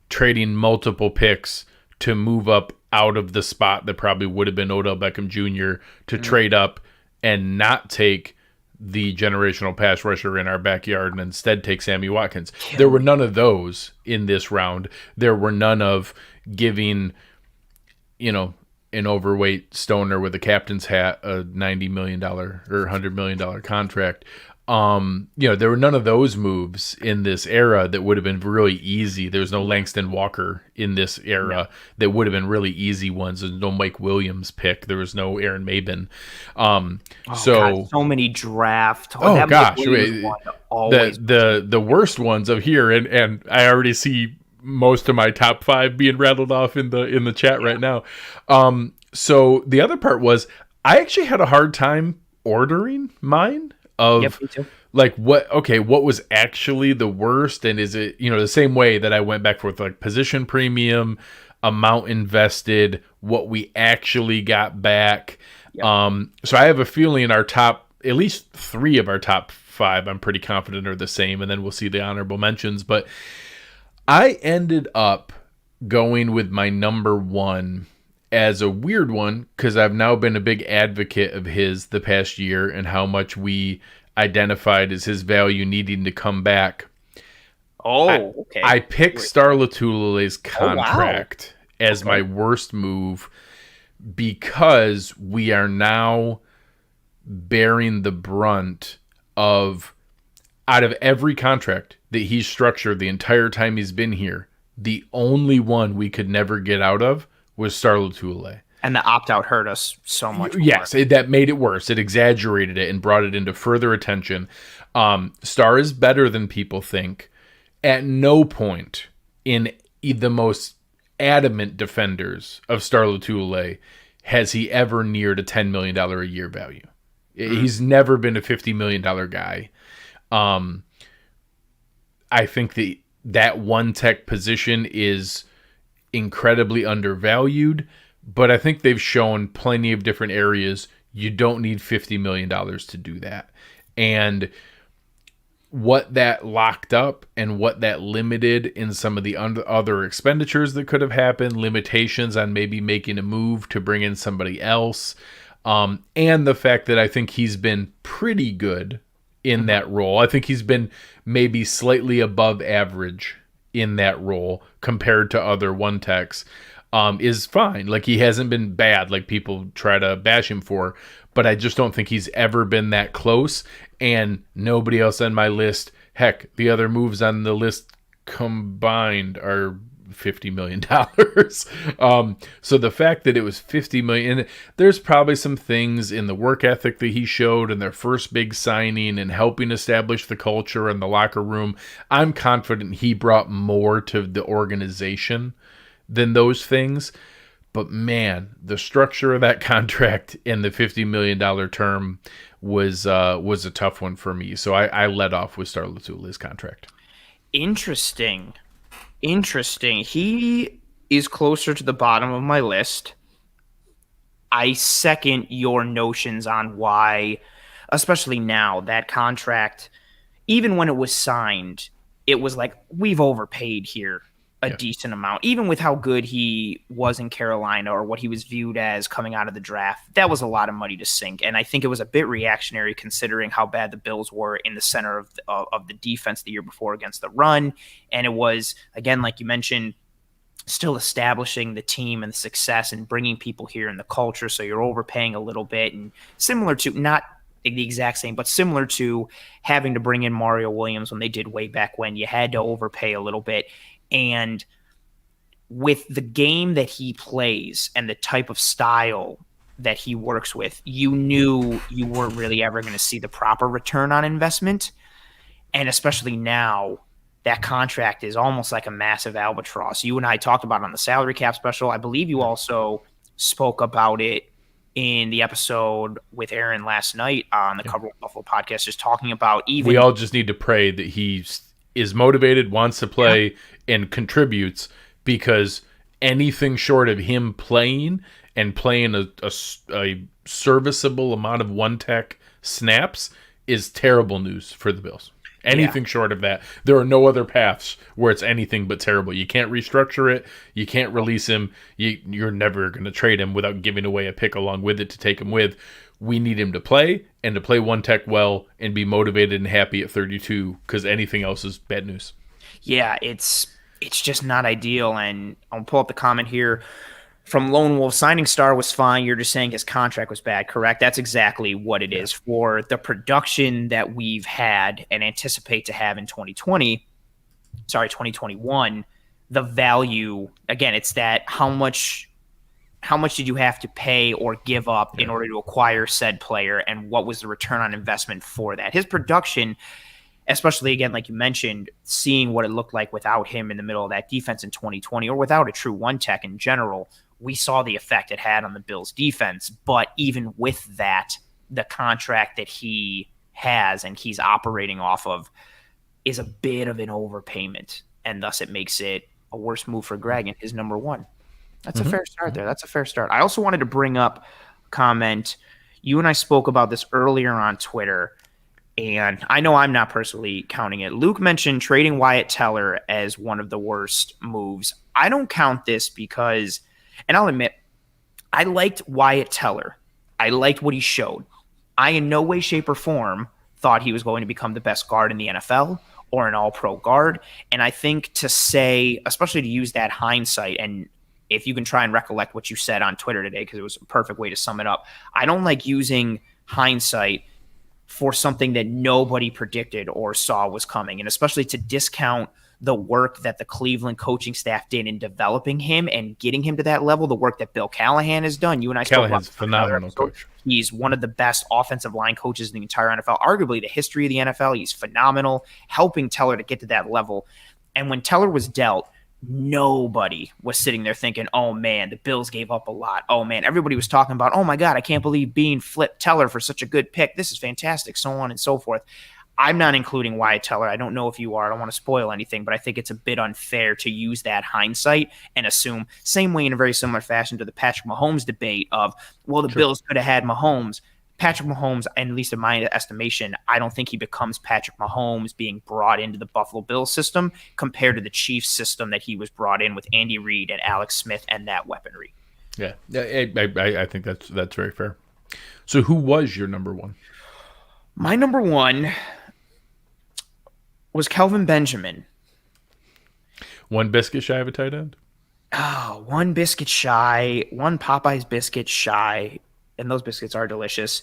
trading multiple picks to move up out of the spot that probably would have been Odell Beckham Jr. to trade up and not take the generational pass rusher in our backyard and instead take Sammy Watkins. There were none of those in this round. There were none of giving, an overweight stoner with a captain's hat a $90 million or $100 million contract. There were none of those moves in this era that would have been really easy. There was no Langston Walker in this era that would have been really easy ones. There's no Mike Williams pick. There was no Aaron Maben. So many draft. Oh gosh, Always the worst ones of here, and I already see most of my top 5 being rattled off in the chat right now. So the other part was I actually had a hard time ordering mine. Me too. Like what was actually the worst, and is it the same way that I went back with like position premium, amount invested, what we actually got back. So I have a feeling our top, at least 3 of our top 5, I'm pretty confident are the same, and then we'll see the honorable mentions. But I ended up going with my number 1 as a weird one, because I've now been a big advocate of his the past year and how much we identified as his value needing to come back. Okay. I picked Star Latuli's contract as my worst move because we are now bearing the brunt of, out of every contract that he's structured the entire time he's been here, the only one we could never get out of was Star Latuli. And the opt-out hurt us so much more. Yes, that made it worse. It exaggerated it and brought it into further attention. Star is better than people think. At no point in the most adamant defenders of Star Latuli has he ever neared a $10 million a year value. He's never been a $50 million guy. I think that one tech position is incredibly undervalued, but I think they've shown plenty of different areas you don't need $50 million to do that. And what that locked up and what that limited in some of the other expenditures that could have happened, limitations on maybe making a move to bring in somebody else, and the fact that I think he's been pretty good in that role. I think he's been maybe slightly above average in that role compared to other one techs, is fine. Like, he hasn't been bad like people try to bash him for, but I just don't think he's ever been that close. And nobody else on my list, heck, the other moves on the list combined are $50 million. So the fact that it was $50 million, and there's probably some things in the work ethic that he showed in their first big signing and helping establish the culture in the locker room. I'm confident he brought more to the organization than those things. But man, the structure of that contract and the $50 million term was a tough one for me. So I led off with Star Latuli's contract. Interesting. He is closer to the bottom of my list. I second your notions on why, especially now, that contract, even when it was signed, it was like, we've overpaid here a decent amount. Even with how good he was in Carolina or what he was viewed as coming out of the draft, that was a lot of money to sink. And I think it was a bit reactionary considering how bad the Bills were in the center of the defense the year before against the run. And it was, again, like you mentioned, still establishing the team and the success and bringing people here in the culture. So you're overpaying a little bit, and similar to, not the exact same, but similar to having to bring in Mario Williams when they did way back when. You had to overpay a little bit. And with the game that he plays and the type of style that he works with, you knew you weren't really ever going to see the proper return on investment. And especially now, that contract is almost like a massive albatross. You and I talked about it on the salary cap special. I believe you also spoke about it in the episode with Aaron last night on the Cover One Buffalo podcast, just talking about even... We all just need to pray that he is motivated, wants to play, and contributes, because anything short of him playing and playing a serviceable amount of one tech snaps is terrible news for the Bills. Anything short of that. There are no other paths where it's anything but terrible. You can't restructure it. You can't release him. You're never going to trade him without giving away a pick along with it to take him with. We need him to play, and to play one tech well and be motivated and happy at 32, because anything else is bad news. Yeah, it's just not ideal. And I'll pull up the comment here from Lone Wolf. Signing Star was fine. You're just saying his contract was bad, correct? That's exactly what it is. For the production that we've had and anticipate to have in 2021, the value, again, it's that how much did you have to pay or give up in order to acquire said player, and what was the return on investment for that? His production, especially, again, like you mentioned, seeing what it looked like without him in the middle of that defense in 2020, or without a true one tech in general, we saw the effect it had on the Bills defense. But even with that, the contract that he has and he's operating off of is a bit of an overpayment, and thus it makes it a worse move for Greg and his number one. That's a fair start there. That's a fair start. I also wanted to bring up a comment. You and I spoke about this earlier on Twitter, and I know I'm not personally counting it. Luke mentioned trading Wyatt Teller as one of the worst moves. I don't count this because, and I'll admit, I liked Wyatt Teller. I liked what he showed. I in no way, shape, or form thought he was going to become the best guard in the NFL or an all-pro guard. And I think to say, especially to use that hindsight, and if you can try and recollect what you said on Twitter today, because it was a perfect way to sum it up. I don't like using hindsight for something that nobody predicted or saw was coming, and especially to discount the work that the Cleveland coaching staff did in developing him and getting him to that level, the work that Bill Callahan has done. You and I spoke about phenomenal coach. He's one of the best offensive line coaches in the entire NFL, arguably the history of the NFL. He's phenomenal, helping Teller to get to that level. And when Teller was dealt, nobody was sitting there thinking, oh man, the Bills gave up a lot. Oh man, everybody was talking about, oh my God, I can't believe Beane flipped Teller for such a good pick. This is fantastic, so on and so forth. I'm not including Wyatt Teller. I don't know if you are. I don't want to spoil anything, but I think it's a bit unfair to use that hindsight and assume, same way in a very similar fashion to the Patrick Mahomes debate of, well, the Bills could have had Mahomes. Patrick Mahomes, and at least in my estimation, I don't think he becomes Patrick Mahomes being brought into the Buffalo Bills system compared to the Chiefs system that he was brought in with Andy Reid and Alex Smith and that weaponry. Yeah, I think that's very fair. So who was your number one? My number one was Kelvin Benjamin. One biscuit shy of a tight end? Oh, one biscuit shy, one Popeye's biscuit shy, and those biscuits are delicious.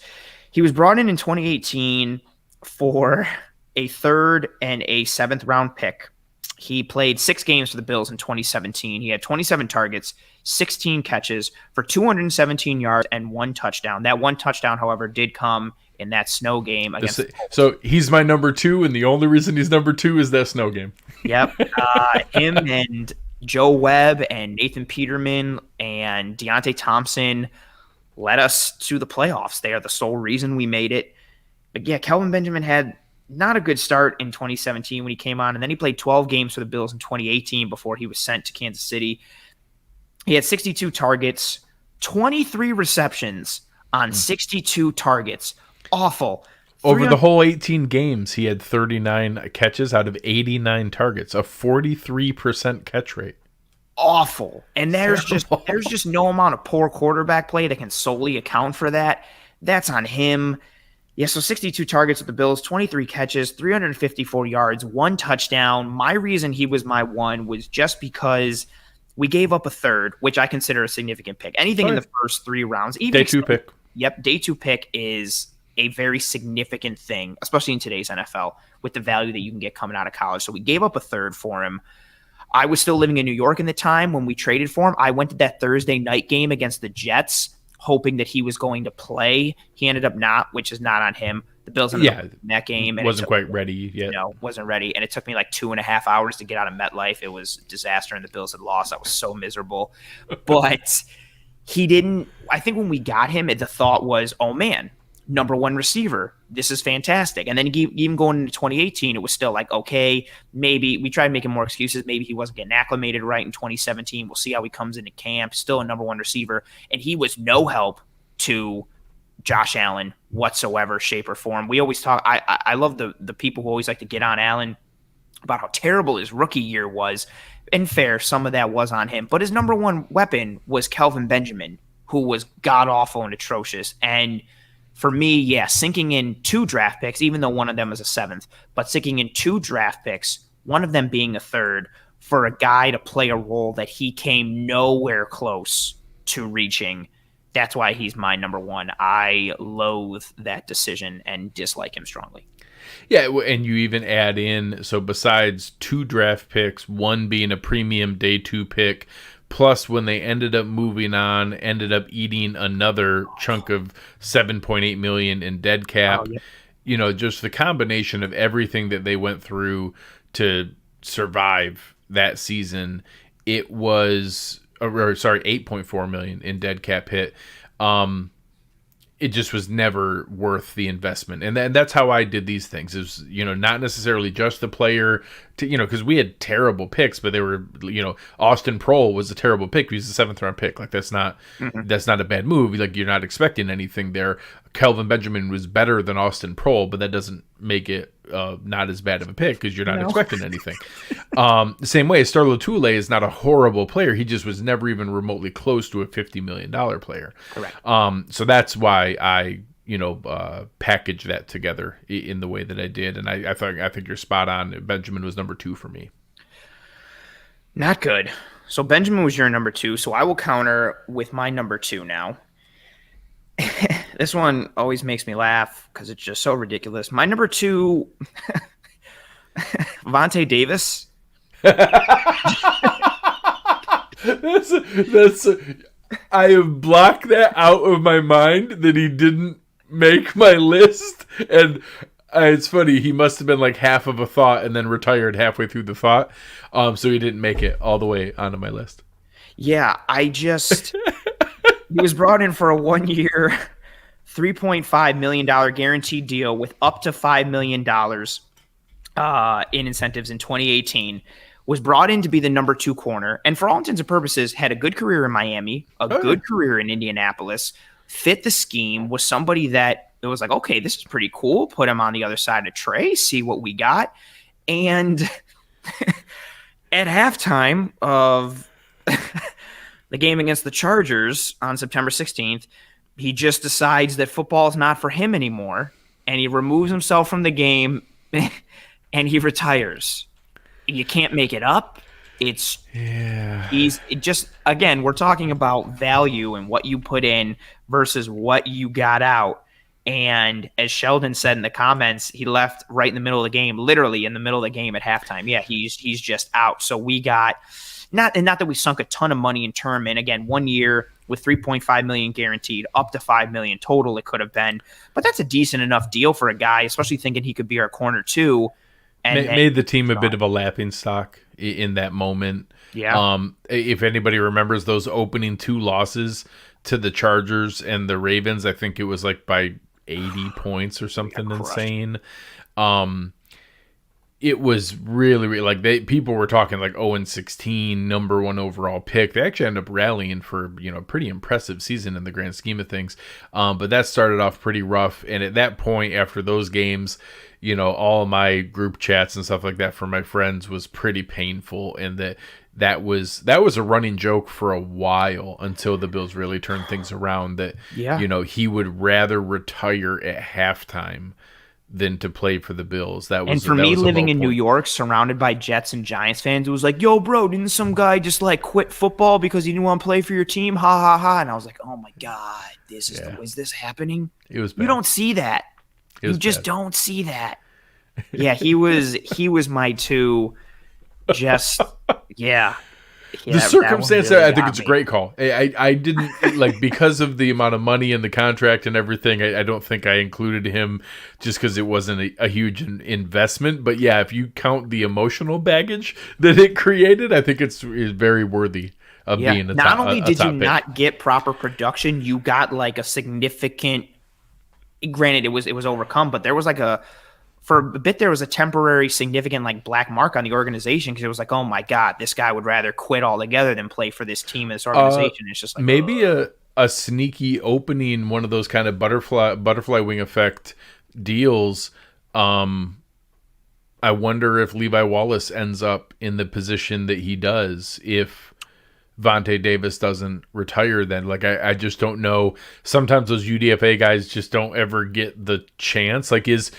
He was brought in 2018 for a 3rd and a 7th round pick. He played 6 games for the Bills in 2017. He had 27 targets, 16 catches for 217 yards and 1 touchdown. That 1 touchdown, however, did come in that snow game against. So he's my number 2, and the only reason he's number 2 is that snow game. Yep, him and Joe Webb and Nathan Peterman and Deontay Thompson led us to the playoffs. They are the sole reason we made it. But yeah, Kelvin Benjamin had not a good start in 2017 when he came on, and then he played 12 games for the Bills in 2018 before he was sent to Kansas City. He had 62 targets, 23 receptions on 62 targets. Awful. Over the whole 18 games, he had 39 catches out of 89 targets, a 43% catch rate. Awful. And there's just no amount of poor quarterback play that can solely account for that. That's on him. Yeah, so 62 targets with the Bills, 23 catches, 354 yards, 1 touchdown. My reason he was my one was just because we gave up a 3rd, which I consider a significant pick. Anything in the first 3 rounds. Even day 2 pick. Yep, day 2 pick is a very significant thing, especially in today's NFL, with the value that you can get coming out of college. So we gave up a 3rd for him. I was still living in New York in the time when we traded for him. I went to that Thursday night game against the Jets, hoping that he was going to play. He ended up not, which is not on him. The Bills ended up in that game. And wasn't quite ready yet. No, wasn't ready. And it took me like 2.5 hours to get out of MetLife. It was a disaster, and the Bills had lost. I was so miserable. But he didn't – I think when we got him, the thought was, oh, man, number 1 receiver. This is fantastic. And then even going into 2018, it was still like, okay, maybe we tried making more excuses. Maybe he wasn't getting acclimated right in 2017. We'll see how he comes into camp. Still a number 1 receiver. And he was no help to Josh Allen whatsoever, shape or form. We always talk. I love the people who always like to get on Allen about how terrible his rookie year was. And fair, some of that was on him. But his number 1 weapon was Kelvin Benjamin, who was god-awful and atrocious. And for me, yeah, sinking in 2 draft picks, even though one of them is a 7th, but sinking in 2 draft picks, one of them being a 3rd, for a guy to play a role that he came nowhere close to reaching, that's why he's my number 1. I loathe that decision and dislike him strongly. Yeah, and you even add in, so besides 2 draft picks, 1 being a premium day 2 pick, plus when they ended up moving on, ended up eating another chunk of $7.8 million in dead cap. Oh, yeah. You know, just the combination of everything that they went through to survive that season. It was, $8.4 million in dead cap hit. It just was never worth the investment. And that's how I did these things is, not necessarily just the player to, because we had terrible picks, but they were, Austin Prohl was a terrible pick. He was a 7th round pick. Like that's not a bad move. Like you're not expecting anything there. Kelvin Benjamin was better than Austin Prohl, but that doesn't make it not as bad of a pick because you're not expecting anything. The same way, Star Lotulelei is not a horrible player. He just was never even remotely close to a $50 million player. Correct. So that's why I package that together in the way that I did, and I think you're spot on. Benjamin was number 2 for me. Not good. So Benjamin was your number 2. So I will counter with my number 2 now. This one always makes me laugh because it's just so ridiculous. My number 2, Vontae Davis. I have blocked that out of my mind that he didn't make my list, and it's funny, he must have been like half of a thought and then retired halfway through the thought, so he didn't make it all the way onto my list. Yeah, he was brought in for a 1-year $3.5 million guaranteed deal with up to $5 million in incentives in 2018, was brought in to be the number 2 corner, and for all intents and purposes had a good career in Miami, good career in Indianapolis, fit the scheme, was somebody that it was like, okay, this is pretty cool. Put him on the other side of Trey, see what we got. And at halftime of the game against the Chargers on September 16th, he just decides that football is not for him anymore, and he removes himself from the game, and he retires. You can't make it up. He's just, again, we're talking about value and what you put in versus what you got out. And as Sheldon said in the comments, he left right in the middle of the game, literally in the middle of the game at halftime. Yeah, he's just out. So we got not that we sunk a ton of money in term. And again, 1 year with $3.5 million guaranteed, up to $5 million total it could have been. But that's a decent enough deal for a guy, especially thinking he could be our corner too. And made the team a bit of a laughing stock in that moment. Yeah. If anybody remembers those opening 2 losses to the Chargers and the Ravens, I think it was like by 80 points or something insane. It was really, really like people were talking like 0-16, number 1 overall pick. They actually ended up rallying for, a pretty impressive season in the grand scheme of things. But that started off pretty rough. And at that point, after those games, all of my group chats and stuff like that for my friends was pretty painful. And that was a running joke for a while until the Bills really turned things around. That, he would rather retire at halftime than to play for the Bills. And for me, living in New York, surrounded by Jets and Giants fans, it was like, yo, bro, didn't some guy just like quit football because he didn't want to play for your team? Ha ha ha. And I was like, oh my God, is this happening? It was bad. You don't see that. You just don't see that. Yeah, he was my 2. Just the circumstance, really I think it's a great call. I didn't like, because of the amount of money and the contract and everything, I don't think I included him just because it wasn't a huge investment. But yeah, if you count the emotional baggage that it created, I think it's very wortdy of being a top. Not only did you not get proper production, you got like a significant, granted it was overcome, but there was like for a bit, there was a temporary significant like black mark on the organization because it was like, oh my God, this guy would rather quit altogether than play for this team and this organization. It's just like maybe a sneaky opening, one of those kind of butterfly wing effect deals. I wonder if Levi Wallace ends up in the position that he does if Vontae Davis doesn't retire. Then, like, I just don't know. Sometimes those UDFA guys just don't ever get the chance. Like, is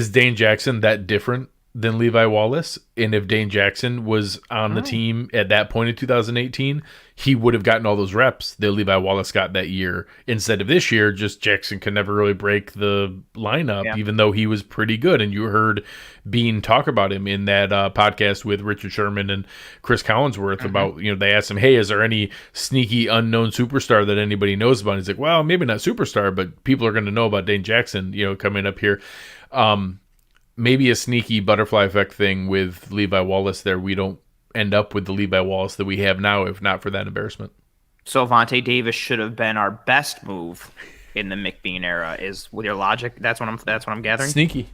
Dane Jackson that different than Levi Wallace? And if Dane Jackson was on the team at that point in 2018, he would have gotten all those reps that Levi Wallace got that year. Instead of this year, just Jackson could never really break the lineup, even though he was pretty good. And you heard Beane talk about him in that podcast with Richard Sherman and Chris Collinsworth about, they asked him, hey, is there any sneaky unknown superstar that anybody knows about? And he's like, well, maybe not superstar, but people are going to know about Dane Jackson, coming up here. Maybe a sneaky butterfly effect thing with Levi Wallace there. We don't end up with the Levi Wallace that we have now if not for that embarrassment. So Vontae Davis should have been our best move in the McBeane era, is with your logic. That's what I'm gathering. Sneaky.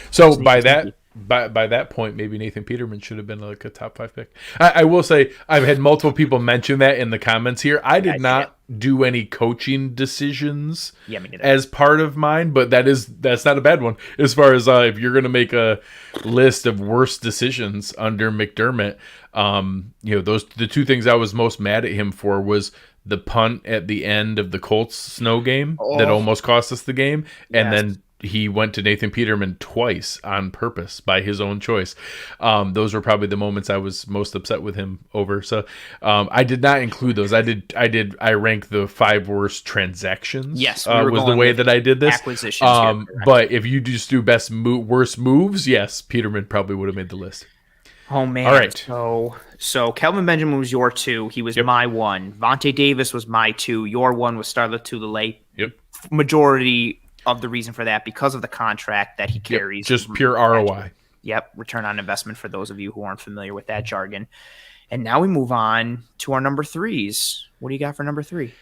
So by that point, maybe Nathan Peterman should have been like a top 5 pick. I will say I've had multiple people mention that in the comments here. I did not do any coaching decisions as part of mine, but that's not a bad one as far as if you're going to make a list of worst decisions under McDermott. The 2 things I was most mad at him for was the punt at the end of the Colts snow game that almost cost us the game, and then he went to Nathan Peterman twice on purpose by his own choice. Those were probably the moments I was most upset with him over. So I did not include those. I ranked the 5 worst transactions. Yes, was the way that I did this. Acquisitions. But if you just do worst moves, yes, Peterman probably would have made the list. Oh man! All right. So Kelvin Benjamin was your 2. He was my 1. Vontae Davis was my 2. Your 1 was Starla Tulele. Yep. Majority of the reason for that because of the contract that he carries. Just pure ROI. Yep. Return on investment for those of you who aren't familiar with that jargon. And now we move on to our number 3s. What do you got for number 3?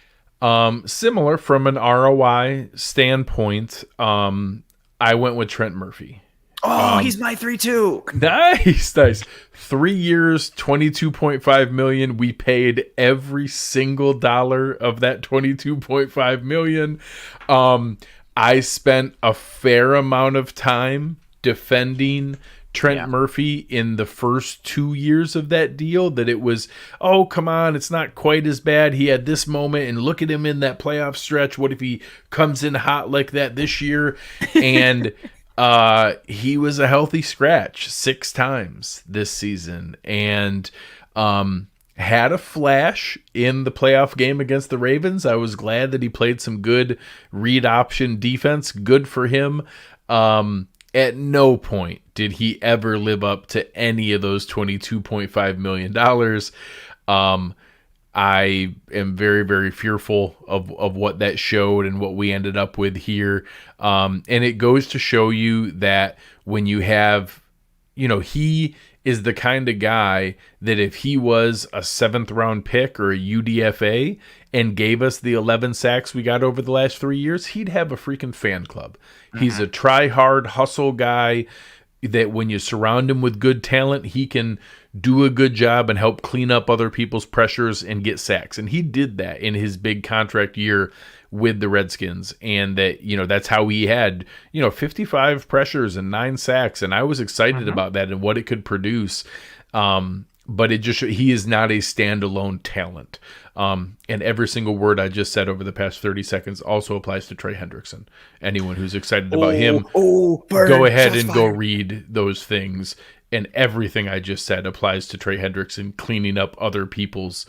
Similar from an ROI standpoint. I went with Trent Murphy. Oh, he's my 3 too. Nice. 3 years, $22.5 million. We paid every single dollar of that $22.5 million. I spent a fair amount of time defending Trent Yeah. Murphy in the first 2 years of that deal, that it was, oh, come on, it's not quite as bad. He had this moment, and look at him in that playoff stretch. What if he comes in hot like that this year? And he was a healthy scratch 6 times this season, and had a flash in the playoff game against the Ravens. I was glad that he played some good read option defense. Good for him. At no point did he ever live up to any of those $22.5 million. I am very, very fearful of what that showed and what we ended up with here. And it goes to show you that when you have, he is the kind of guy that if he was a 7th round pick or a UDFA and gave us the 11 sacks we got over the last 3 years, he'd have a freaking fan club. He's a try hard hustle guy that when you surround him with good talent, he can do a good job and help clean up other people's pressures and get sacks. And he did that in his big contract year with the Redskins. And that's how he had, 55 pressures and 9 sacks. And I was excited about that and what it could produce. But he is not a standalone talent. And every single word I just said over the past 30 seconds also applies to Trey Hendrickson. Anyone who's excited about him, go ahead and go read those things. And everything I just said applies to Trey Hendrickson cleaning up other people's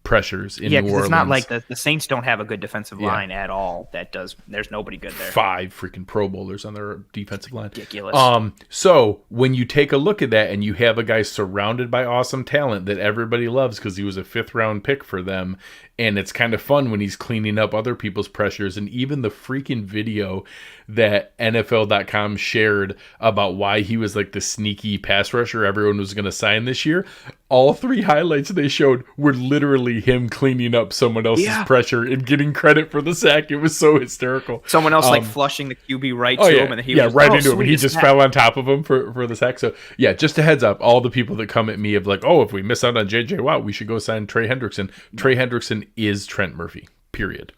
pressures in New Orleans. It's not like the Saints don't have a good defensive line at all. There's nobody good there. 5 freaking Pro Bowlers on their defensive line. Ridiculous. So when you take a look at that and you have a guy surrounded by awesome talent that everybody loves because he was a 5th round pick for them, and it's kind of fun when he's cleaning up other people's pressures, and even the freaking video that NFL.com shared about why he was like the sneaky pass rusher everyone was going to sign this year, all 3 highlights they showed were literally him cleaning up someone else's pressure and getting credit for the sack. It was so hysterical. Someone else flushing the QB right to him, and he was right into him, and he just fell on top of him for the sack. So yeah, just a heads up, all the people that come at me of like, oh, if we miss out on JJ Watt, we should go sign Trey Hendrickson. Trey Hendrickson is Trent Murphy, period.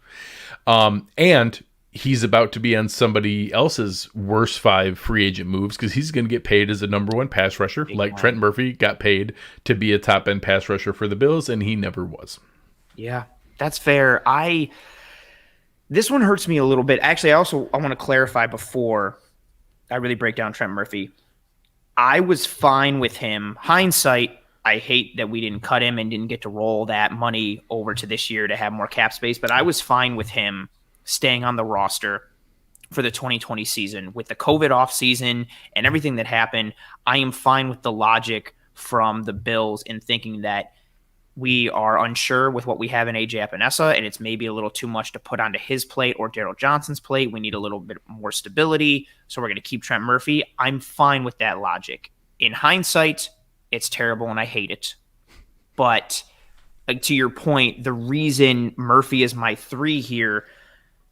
And he's about to be on somebody else's worst 5 free agent moves because he's going to get paid as a number 1 pass rusher, like Trent Murphy got paid to be a top end pass rusher for the Bills, and he never was. Yeah, that's fair. This one hurts me a little bit. Actually, I want to clarify before I really break down Trent Murphy. I was fine with him. Hindsight, I hate that we didn't cut him and didn't get to roll that money over to this year to have more cap space, but I was fine with him staying on the roster for the 2020 season. With the COVID offseason and everything that happened, I am fine with the logic from the Bills in thinking that we are unsure with what we have in AJ Epinesa, and it's maybe a little too much to put onto his plate or Darrell Johnson's plate. We need a little bit more stability, so we're going to keep Trent Murphy. I'm fine with that logic. In hindsight, it's terrible and I hate it. But to your point, the reason Murphy is my 3 here,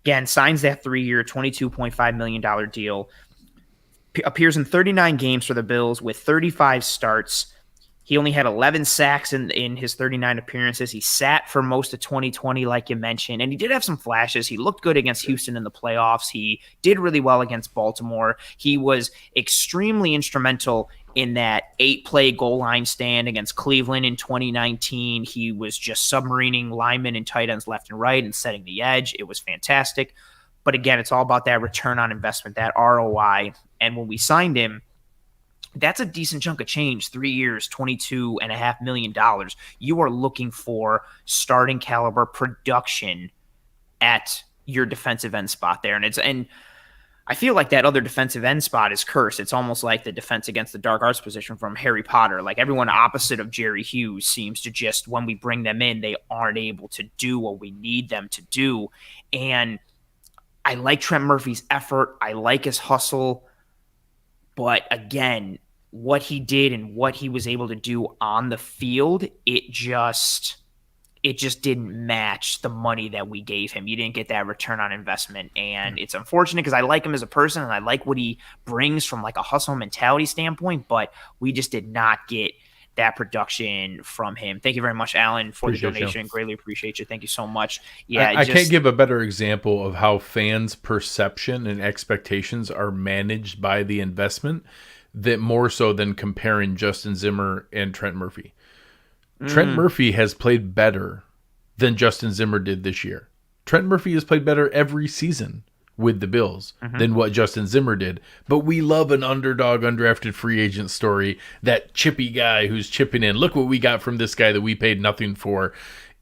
again, signs that 3-year, $22.5 million deal, appears in 39 games for the Bills with 35 starts. He only had 11 sacks in his 39 appearances. He sat for most of 2020, like you mentioned, and he did have some flashes. He looked good against Houston in the playoffs. He did really well against Baltimore. He was extremely instrumental in that 8-play goal line stand against Cleveland in 2019. He was just submarining linemen and tight ends left and right and setting the edge. It was fantastic. But again, it's all about that return on investment, that ROI. And when we signed him, that's a decent chunk of change. 3 years, $22.5 million. You are looking for starting caliber production at your defensive end spot there. And I feel like that other defensive end spot is cursed. It's almost like the defense against the dark arts position from Harry Potter. Like everyone opposite of Jerry Hughes seems to just, when we bring them in, they aren't able to do what we need them to do. And I like Trent Murphy's effort. I like his hustle. But again, what he did and what he was able to do on the field, it just didn't match the money that we gave him. You didn't get that return on investment. And it's unfortunate because I like him as a person and I like what he brings from like a hustle mentality standpoint, but we just did not get that production from him. Thank you very much, Alan, for the Appreciate you. donation. Greatly appreciate you. Thank you so much. I can't give a better example of how fans' perception and expectations are managed by the investment, that more so than comparing Justin Zimmer and Trent Murphy. Trent Murphy has played better than Justin Zimmer did this year. Trent Murphy has played better every season with the Bills than what Justin Zimmer did. But we love an underdog, undrafted free agent story, that chippy guy who's chipping in. Look what we got from this guy that we paid nothing for.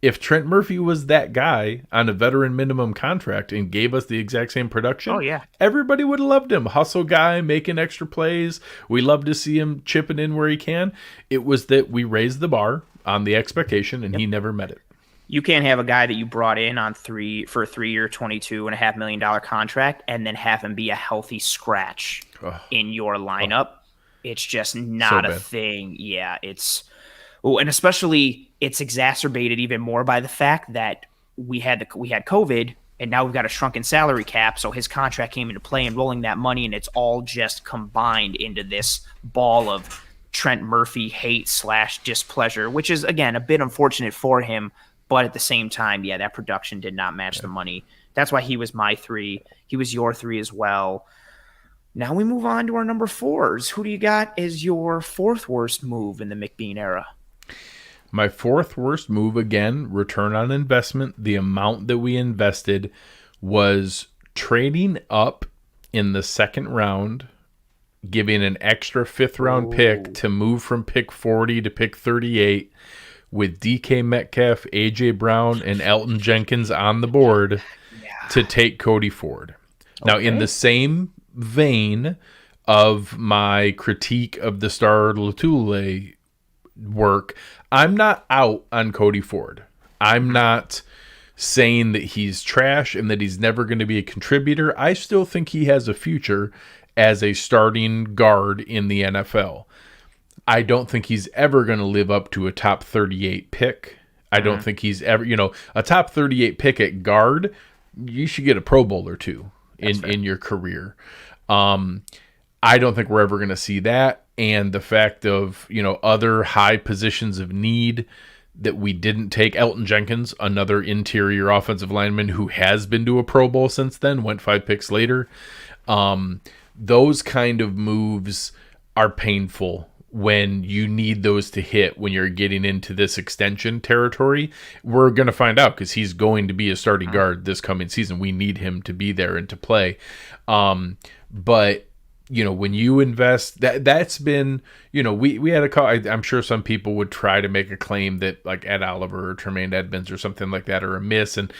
If Trent Murphy was that guy on a veteran minimum contract and gave us the exact same production, everybody would have loved him. Hustle guy, making extra plays. We love to see him chipping in where he can. It was that we raised the bar on the expectation, and he never met it. You can't have a guy that you brought in on for a 3-year, $22.5 million contract and then have him be a healthy scratch in your lineup. It's just not a thing. Yeah, it's and especially it's exacerbated even more by the fact that we had COVID, and now we've got a shrunken salary cap, so his contract came into play and rolling that money, and it's all just combined into this ball of Trent Murphy hate / displeasure, which is, again, a bit unfortunate for him. But at the same time, that production did not match the money. That's why he was my 3. He was your 3 as well. Now we move on to our number 4s. Who do you got as your 4th worst move in the McBeane era? My 4th worst move, again, return on investment. The amount that we invested was trading up in the 2nd round, giving an extra 5th round pick to move from pick 40 to pick 38, with DK Metcalf, AJ Brown, and Elton Jenkins on the board to take Cody Ford. Now, in the same vein of my critique of the Star Lotulelei work, I'm not out on Cody Ford. I'm not saying that he's trash and that he's never going to be a contributor. I still think he has a future as a starting guard in the NFL. I don't think he's ever going to live up to a top 38 pick. I don't think he's ever, a top 38 pick at guard, you should get a Pro Bowl or 2 in your career. I don't think we're ever going to see that. And the fact of, other high positions of need that we didn't take. Elton Jenkins, another interior offensive lineman who has been to a Pro Bowl since then, went 5 picks later. Those kind of moves are painful when you need those to hit when you're getting into this extension territory. We're going to find out because he's going to be a starting guard this coming season. We need him to be there and to play. But when you invest, that's been, we had a call. I'm sure some people would try to make a claim that like Ed Oliver or Tremaine Edmonds or something like that are a miss. And,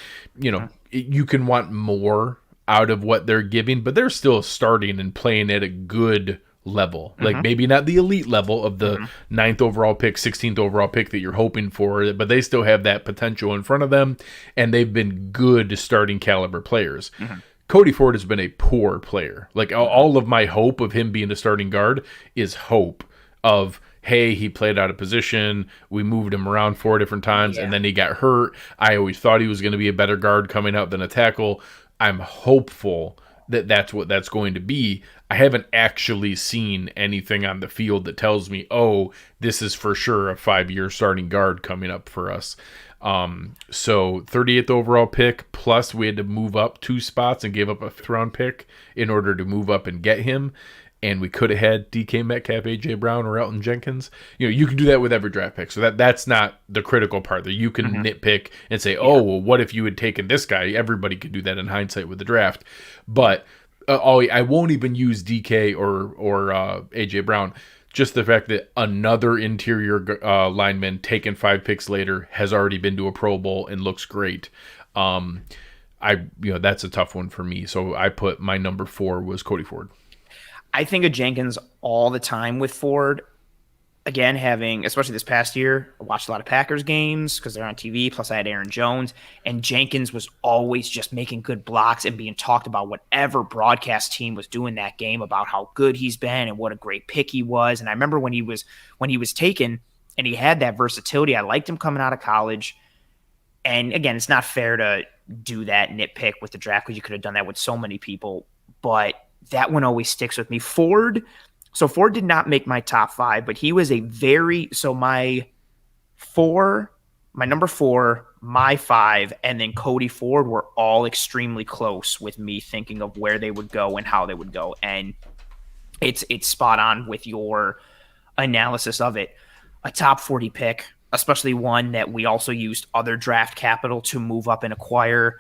you can want more out of what they're giving, but they're still starting and playing at a good level. Like maybe not the elite level of the 9th overall pick, 16th overall pick that you're hoping for, but they still have that potential in front of them, and they've been good starting caliber players. Cody Ford has been a poor player. Like all of my hope of him being a starting guard is hope of, hey, he played out of position. We moved him around 4 different times, and then he got hurt. I always thought he was going to be a better guard coming out than a tackle. I'm hopeful that that's what that's going to be. I haven't actually seen anything on the field that tells me, oh, this is for sure a 5-year starting guard coming up for us. So 38th overall pick, plus we had to move up 2 spots and gave up a 5th round pick in order to move up and get him. And we could have had DK Metcalf, AJ Brown, or Elton Jenkins. You can do that with every draft pick. So that's not the critical part. That you can nitpick and say, oh, well, what if you had taken this guy? Everybody could do that in hindsight with the draft. But I won't even use DK or AJ Brown. Just the fact that another interior lineman taken 5 picks later has already been to a Pro Bowl and looks great. That's a tough one for me. So I put my number 4 was Cody Ford. I think of Jenkins all the time with Ford. Again, especially this past year, I watched a lot of Packers games because they're on TV, plus I had Aaron Jones, and Jenkins was always just making good blocks and being talked about whatever broadcast team was doing that game about how good he's been and what a great pick he was. And I remember when he was taken and he had that versatility, I liked him coming out of college. And again, it's not fair to do that nitpick with the draft because you could have done that with so many people, but that one always sticks with me. Ford So Ford did not make my top 5, but he was my number 4, my 5, and then Cody Ford were all extremely close with me thinking of where they would go and how they would go. And it's spot on with your analysis of it. A top 40 pick, especially one that we also used other draft capital to move up and acquire.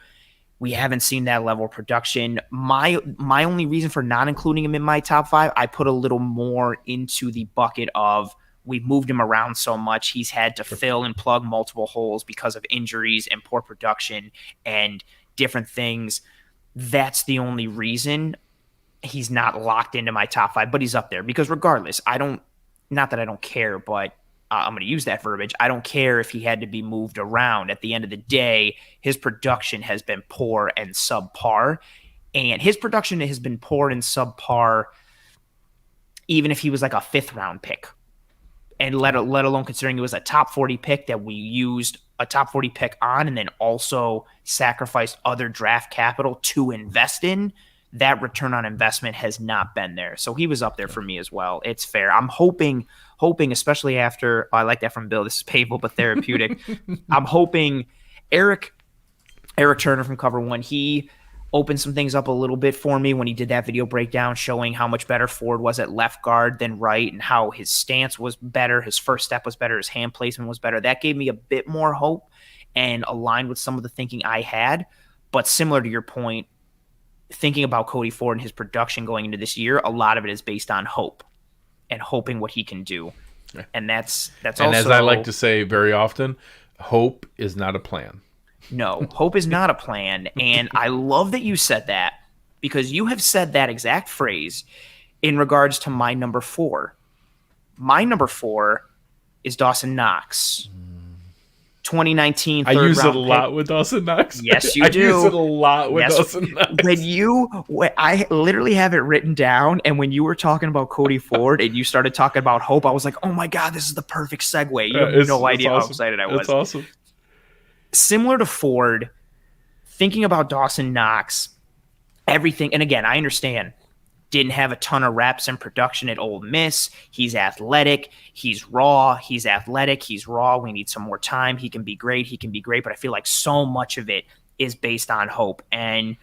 We haven't seen that level of production. My only reason for not including him in my top 5, I put a little more into the bucket of we've moved him around so much. He's had to fill and plug multiple holes because of injuries and poor production and different things. That's the only reason he's not locked into my top 5, but he's up there because regardless, not that I don't care, but I'm going to use that verbiage. I don't care if he had to be moved around. At the end of the day, his production has been poor and subpar. And his production has been poor and subpar even if he was like a 5th round pick. And let alone considering it was a top 40 pick that we used a top 40 pick on and then also sacrificed other draft capital to invest in, that return on investment has not been there. So he was up there for me as well. It's fair. I'm hoping, especially after, I like that from Bill, this is painful but therapeutic. I'm hoping Eric Turner from Cover One, he opened some things up a little bit for me when he did that video breakdown showing how much better Ford was at left guard than right and how his stance was better, his first step was better, his hand placement was better. That gave me a bit more hope and aligned with some of the thinking I had. But similar to your point, thinking about Cody Ford and his production going into this year, a lot of it is based on hope and hoping what he can do. And that's and also, as I like to say very often, hope is not a plan. No, hope is not a plan. And I love that you said that because you have said that exact phrase in regards to my number 4. My number 4 is Dawson Knox. 2019 I use it a pick. lot with Dawson Knox. Yes, you do. I use it a lot with Dawson Knox. I literally have it written down, and when you were talking about Cody Ford and you started talking about hope, I was like, oh my God, this is the perfect segue. You have no idea awesome. how excited I was. It's awesome. Similar to Ford, thinking about Dawson Knox, everything, and again, I understand, didn't have a ton of reps and production at Ole Miss. He's athletic. He's raw. He's athletic. He's raw. We need some more time. He can be great. But I feel like so much of it is based on hope. And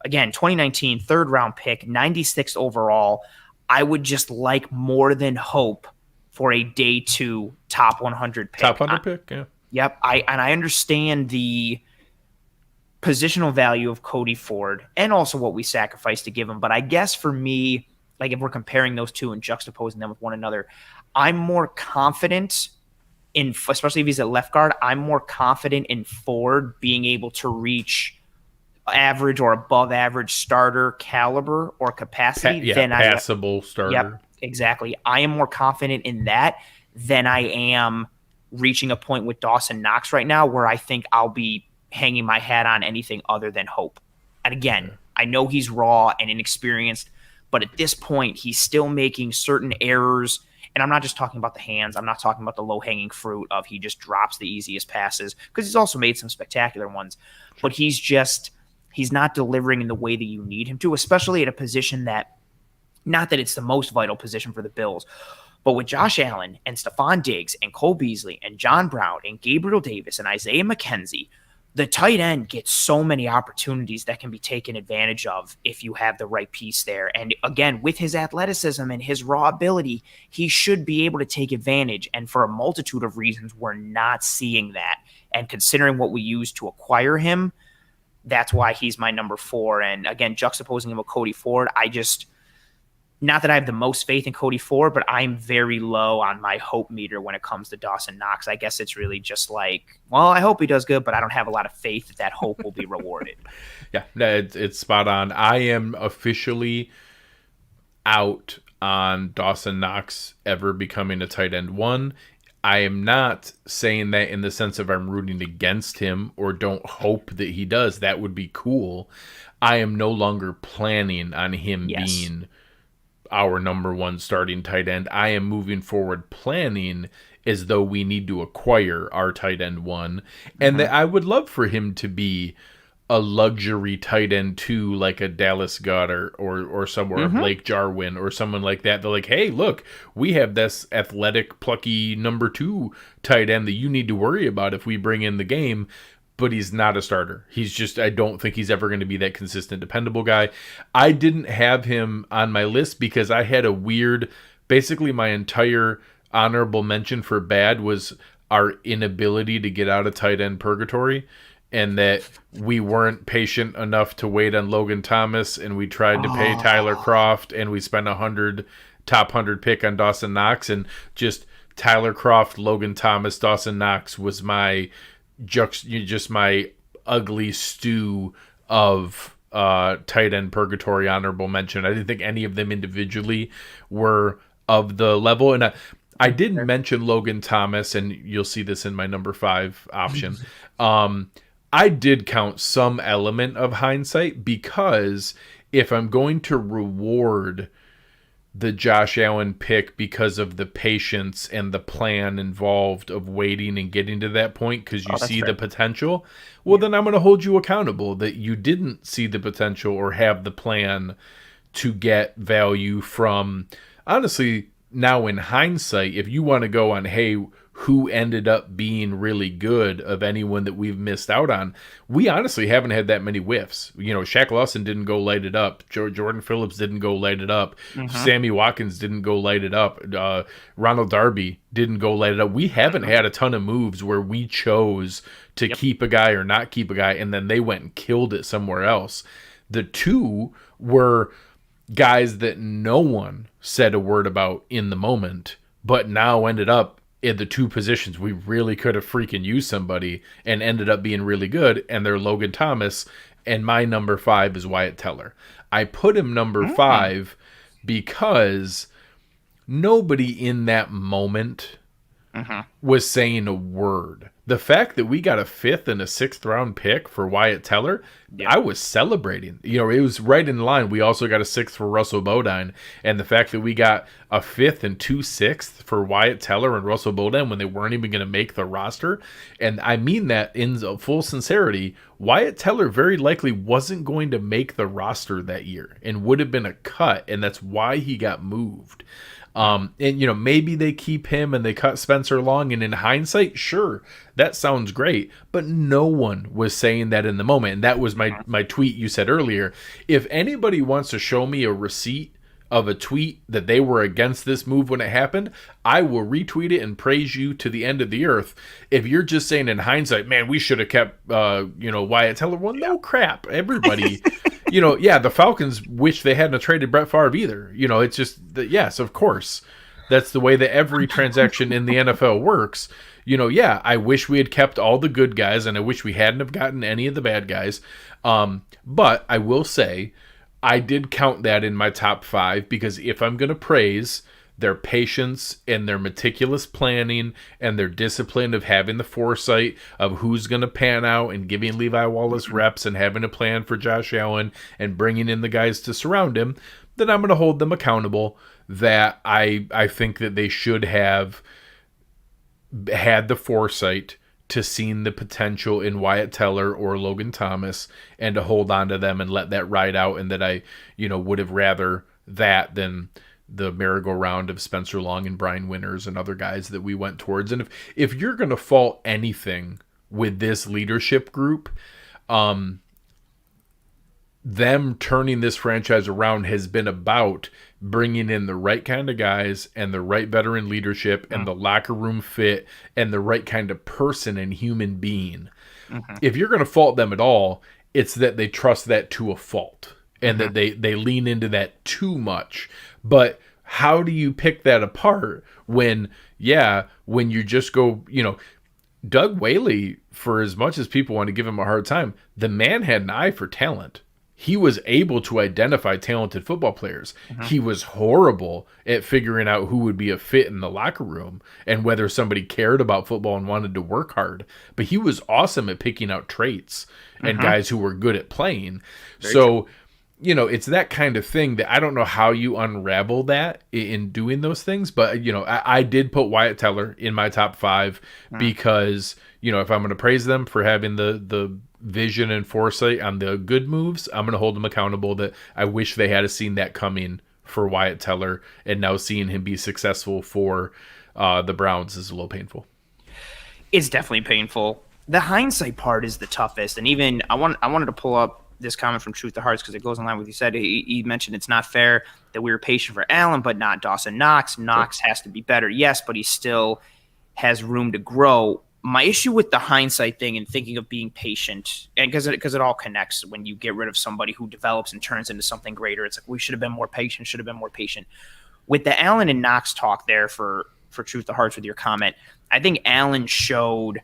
again, 2019, 3rd round pick, 96th overall. I would just like more than hope for a day 2 top 100 pick. Top 100 pick, yeah. Yep. I understand the positional value of Cody Ford and also what we sacrificed to give him. But I guess for me, like if we're comparing those two and juxtaposing them with one another, I'm more confident in, especially if he's at left guard, I'm more confident in Ford being able to reach average or above average starter caliber or capacity than passable starter. Yep, exactly. I am more confident in that than I am reaching a point with Dawson Knox right now where I think I'll be hanging my hat on anything other than hope. And again, I know he's raw and inexperienced, but at this point, he's still making certain errors. And I'm not just talking about the hands. I'm not talking about the low-hanging fruit of he just drops the easiest passes, because he's also made some spectacular ones. But he's not delivering in the way that you need him to, especially at a position that, not that it's the most vital position for the Bills, but with Josh Allen and Stephon Diggs and Cole Beasley and John Brown and Gabriel Davis and Isaiah McKenzie, the tight end gets so many opportunities that can be taken advantage of if you have the right piece there. And again, with his athleticism and his raw ability, he should be able to take advantage. And for a multitude of reasons, we're not seeing that. And considering what we used to acquire him, that's why he's my number 4. And again, juxtaposing him with Cody Ford, not that I have the most faith in Cody Ford, but I'm very low on my hope meter when it comes to Dawson Knox. I guess it's really just like, well, I hope he does good, but I don't have a lot of faith that hope will be rewarded. Yeah, it's spot on. I am officially out on Dawson Knox ever becoming a tight end 1. I am not saying that in the sense of I'm rooting against him or don't hope that he does. That would be cool. I am no longer planning on him being our number 1 starting tight end. I am moving forward planning as though we need to acquire our tight end 1. And that I would love for him to be a luxury tight end too, like a Dallas Goedert or somewhere, Blake Jarwin or someone like that. They're like, hey, look, we have this athletic, plucky number 2 tight end that you need to worry about if we bring in the game. But he's not a starter. He's just, I don't think he's ever going to be that consistent, dependable guy. I didn't have him on my list because I had a weird, basically my entire honorable mention for bad was our inability to get out of tight end purgatory, and that we weren't patient enough to wait on Logan Thomas, and we tried to pay Tyler Kroft, and we spent top 100 pick on Dawson Knox, and just Tyler Kroft, Logan Thomas, Dawson Knox was my my ugly stew of tight end purgatory honorable mention. I didn't think any of them individually were of the level, and I didn't mention Logan Thomas, and you'll see this in my number 5 option. I did count some element of hindsight, because if I'm going to reward the Josh Allen pick because of the patience and the plan involved of waiting and getting to that point, because you see the potential, well, then I'm going to hold you accountable that you didn't see the potential or have the plan to get value from, honestly, now in hindsight, if you want to go on, hey, who ended up being really good of anyone that we've missed out on, we honestly haven't had that many whiffs. You know, Shaq Lawson didn't go light it up. Jordan Phillips didn't go light it up. Sammy Watkins didn't go light it up. Ronald Darby didn't go light it up. We haven't had a ton of moves where we chose to keep a guy or not keep a guy, and then they went and killed it somewhere else. The 2 were guys that no one said a word about in the moment, but now ended up in the 2 positions we really could have freaking used somebody and ended up being really good, and they're Logan Thomas, and my number 5 is Wyatt Teller. I put him number 5 because nobody in that moment was saying a word. The fact that we got a 5th and a 6th round pick for Wyatt Teller, I was celebrating. You know, it was right in line. We also got a 6th for Russell Bodine, and the fact that we got a 5th and 2 6ths for Wyatt Teller and Russell Bodine when they weren't even going to make the roster, and I mean that in full sincerity, Wyatt Teller very likely wasn't going to make the roster that year and would have been a cut, and that's why he got moved. And, you know, maybe they keep him and they cut Spencer Long, and in hindsight, sure, that sounds great, but no one was saying that in the moment. And that was my tweet you said earlier. If anybody wants to show me a receipt of a tweet that they were against this move when it happened, I will retweet it and praise you to the end of the earth. If you're just saying in hindsight, man, we should have kept, Wyatt Teller, well, no crap. Everybody, the Falcons wish they hadn't traded Brett Favre either. You know, it's just, yes, of course. That's the way that every transaction in the NFL works. I wish we had kept all the good guys, and I wish we hadn't have gotten any of the bad guys. But I will say, I did count that in my top 5, because if I'm going to praise their patience and their meticulous planning and their discipline of having the foresight of who's going to pan out and giving Levi Wallace reps and having a plan for Josh Allen and bringing in the guys to surround him, then I'm going to hold them accountable that I think that they should have had the foresight to seen the potential in Wyatt Teller or Logan Thomas and to hold on to them and let that ride out, and that I, would have rather that than the merry-go-round of Spencer Long and Brian Winters and other guys that we went towards. And if you're going to fault anything with this leadership group, them turning this franchise around has been about bringing in the right kind of guys and the right veteran leadership and the locker room fit and the right kind of person and human being. If you're going to fault them at all, it's that they trust that to a fault and that they lean into that too much. But how do you pick that apart when you just go, Doug Whaley, for as much as people want to give him a hard time, the man had an eye for talent. He was able to identify talented football players. He was horrible at figuring out who would be a fit in the locker room and whether somebody cared about football and wanted to work hard. But he was awesome at picking out traits and guys who were good at playing. Very true. it's that kind of thing that I don't know how you unravel that in doing those things. But, I did put Wyatt Teller in my top 5 because, if I'm going to praise them for having the vision and foresight on the good moves, I'm going to hold them accountable that I wish they had seen that coming for Wyatt Teller, and now seeing him be successful for the Browns is a little painful. It's definitely painful. The hindsight part is the toughest. And even I wanted to pull up this comment from Truth to Hearts because it goes in line with what you said. He mentioned it's not fair that we were patient for Elam, but not Dawson Knox. Knox has to be better, yes, but he still has room to grow. My issue with the hindsight thing and thinking of being patient, and because it all connects when you get rid of somebody who develops and turns into something greater, it's like we should have been more patient, With the Allen and Knox talk there for Truth to Hearts with your comment, I think Allen showed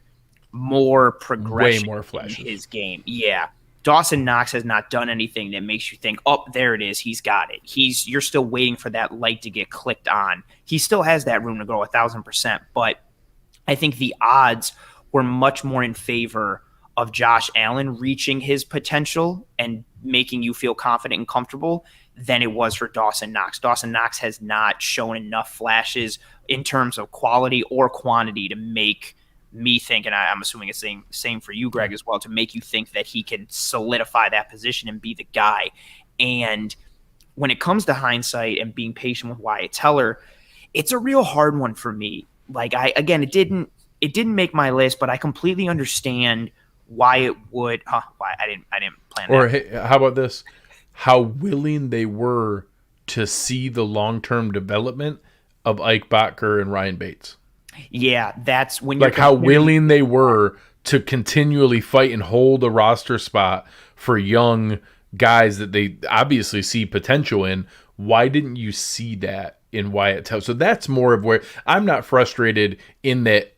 more progression, way more flashes in his game. Yeah. Dawson Knox has not done anything that makes you think, oh, there it is. He's got it. You're still waiting for that light to get clicked on. He still has that room to grow 1,000%, but I think the odds were much more in favor of Josh Allen reaching his potential and making you feel confident and comfortable than it was for Dawson Knox. Dawson Knox has not shown enough flashes in terms of quality or quantity to make me think, and I'm assuming it's the same for you, Greg, as well, to make you think that he can solidify that position and be the guy. And when it comes to hindsight and being patient with Wyatt Teller, it's a real hard one for me. Like it didn't make my list, but I completely understand why it would. Why I didn't plan that. Or hey, how about this? How willing they were to see the long-term development of Ike Bottker and Ryan Bates. Yeah, that's when you're how willing they were to continually fight and hold a roster spot for young guys that they obviously see potential in. Why didn't you see that in Wyatt Teller? So that's more of where I'm not frustrated in that,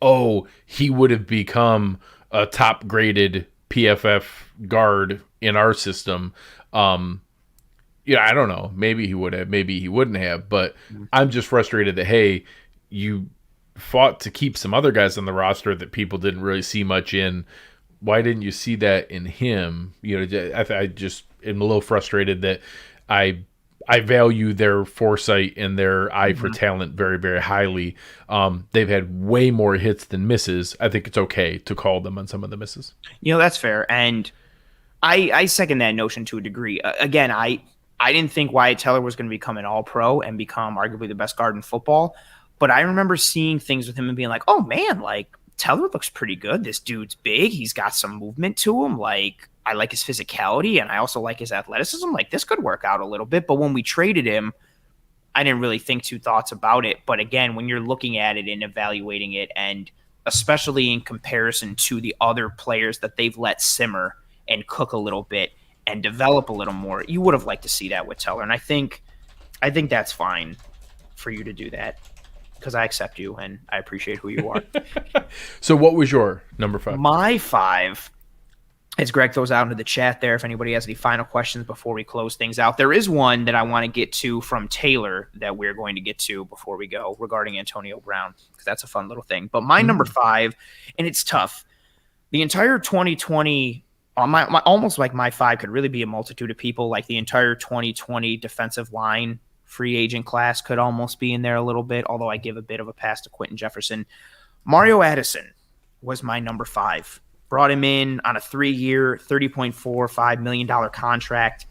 he would have become a top graded PFF guard in our system. I don't know. Maybe he would have, maybe he wouldn't have, but I'm just frustrated that, hey, you fought to keep some other guys on the roster that people didn't really see much in. Why didn't you see that in him? I just am a little frustrated that I value their foresight and their eye for talent very, very highly. They've had way more hits than misses. I think it's okay to call them on some of the misses. That's fair. And I second that notion to a degree. Again, I didn't think Wyatt Teller was going to become an all-pro and become arguably the best guard in football. But I remember seeing things with him and being like, oh, man, like, Teller looks pretty good. This dude's big. He's got some movement to him. Like, I like his physicality, and I also like his athleticism. Like, this could work out a little bit. But when we traded him, I didn't really think two thoughts about it. But again, when you're looking at it and evaluating it, and especially in comparison to the other players that they've let simmer and cook a little bit and develop a little more, you would have liked to see that with Teller. And I think that's fine for you to do that, because I accept you and I appreciate who you are. So what was your number 5? My 5, as Greg throws out into the chat there, if anybody has any final questions before we close things out, there is one that I want to get to from Taylor that we're going to get to before we go regarding Antonio Brown, because that's a fun little thing. But my number 5, and it's tough, the entire 2020, my almost like my 5 could really be a multitude of people, like the entire 2020 defensive line free agent class could almost be in there a little bit, although I give a bit of a pass to Quentin Jefferson. Mario Addison was my number 5. Brought him in on a 3-year, $30.45 million contract,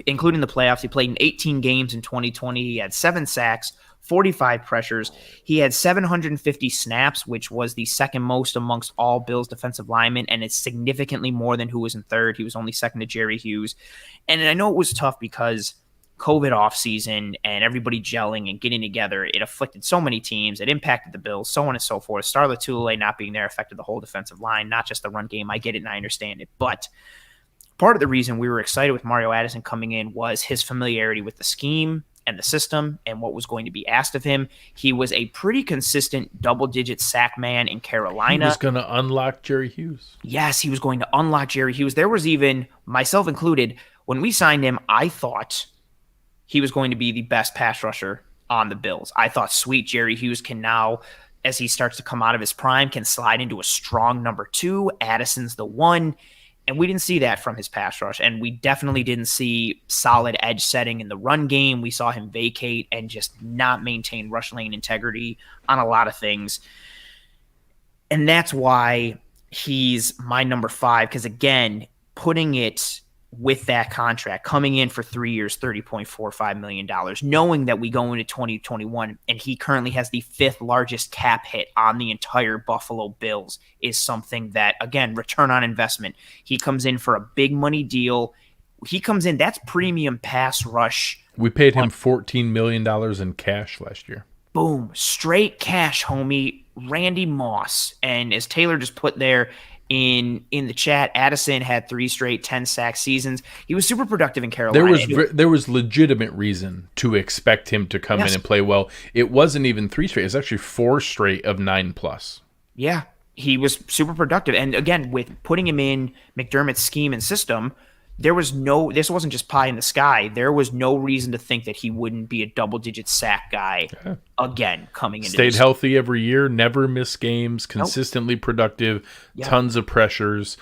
including the playoffs. He played in 18 games in 2020. He had 7 sacks, 45 pressures. He had 750 snaps, which was the second most amongst all Bills defensive linemen, and it's significantly more than who was in third. He was only second to Jerry Hughes. And I know it was tough because COVID offseason and everybody gelling and getting together, it afflicted so many teams. It impacted the Bills, so on and so forth. Star Lotulelei not being there affected the whole defensive line, not just the run game. I get it and I understand it. But part of the reason we were excited with Mario Addison coming in was his familiarity with the scheme and the system and what was going to be asked of him. He was a pretty consistent double-digit sack man in Carolina. He was going to unlock Jerry Hughes. Yes, he was going to unlock Jerry Hughes. There was even, myself included, when we signed him, I thought he was going to be the best pass rusher on the Bills. I thought sweet Jerry Hughes can now, as he starts to come out of his prime, can slide into a strong number 2. Addison's the 1. And we didn't see that from his pass rush. And we definitely didn't see solid edge setting in the run game. We saw him vacate and just not maintain rush lane integrity on a lot of things. And that's why he's my number 5. Because again, putting it with that contract, coming in for 3 years, $30.45 million, knowing that we go into 2021 and he currently has the 5th largest cap hit on the entire Buffalo Bills, is something that, again, return on investment. He comes in for a big money deal. He comes in, that's premium pass rush. We paid him $14 million in cash last year. Boom. Straight cash, homie. Randy Moss. And as Taylor just put there, in the chat, Addison had 3 straight 10-sack seasons. He was super productive in Carolina. There was legitimate reason to expect him to come in and play well. It wasn't even 3 straight. It's actually 4 straight of 9+. Yeah, he was super productive. And again, with putting him in McDermott's scheme and system, this wasn't just pie in the sky. There was no reason to think that he wouldn't be a double-digit sack guy again coming into Stayed healthy every year, never missed games, consistently productive, tons of pressures,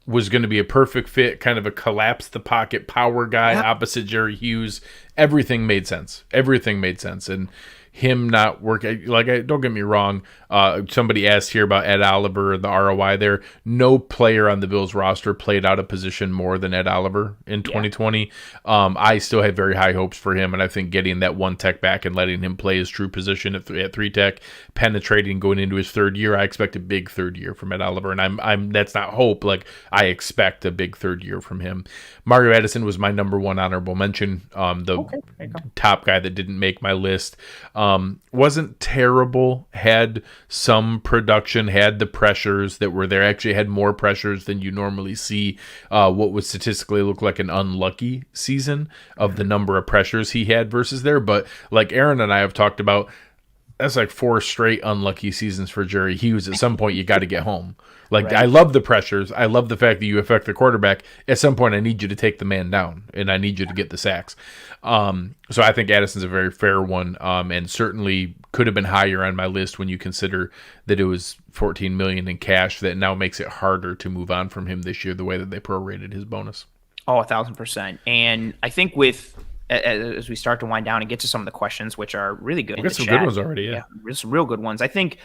was going to be a perfect fit, kind of a collapse the pocket power guy opposite Jerry Hughes. Everything made sense. And him not working, don't get me wrong, somebody asked here about Ed Oliver, the ROI there. No player on the Bills roster played out of position more than Ed Oliver in 2020. I still had very high hopes for him, and I think getting that 1 tech back and letting him play his true position at 3 tech, penetrating going into his 3rd year, I expect a big 3rd year from Ed Oliver, and I'm that's not hope, I expect a big 3rd year from him. Mario Addison was my number 1 honorable mention, top guy that didn't make my list. Wasn't terrible, had some production, had the pressures that were there, actually had more pressures than you normally see, what would statistically look like an unlucky season of the number of pressures he had versus there. But like Aaron and I have talked about, that's like 4 straight unlucky seasons for Jerry Hughes. At some point, you got to get home. I love the pressures. I love the fact that you affect the quarterback. At some point, I need you to take the man down, and I need you to get the sacks. So I think Addison's a very fair one, and certainly could have been higher on my list when you consider that it was $14 million in cash. That now makes it harder to move on from him this year, the way that they prorated his bonus. Oh, 1,000%. And I think as we start to wind down and get to some of the questions, which are really good. We got some good ones already, yeah. Some real good ones. I think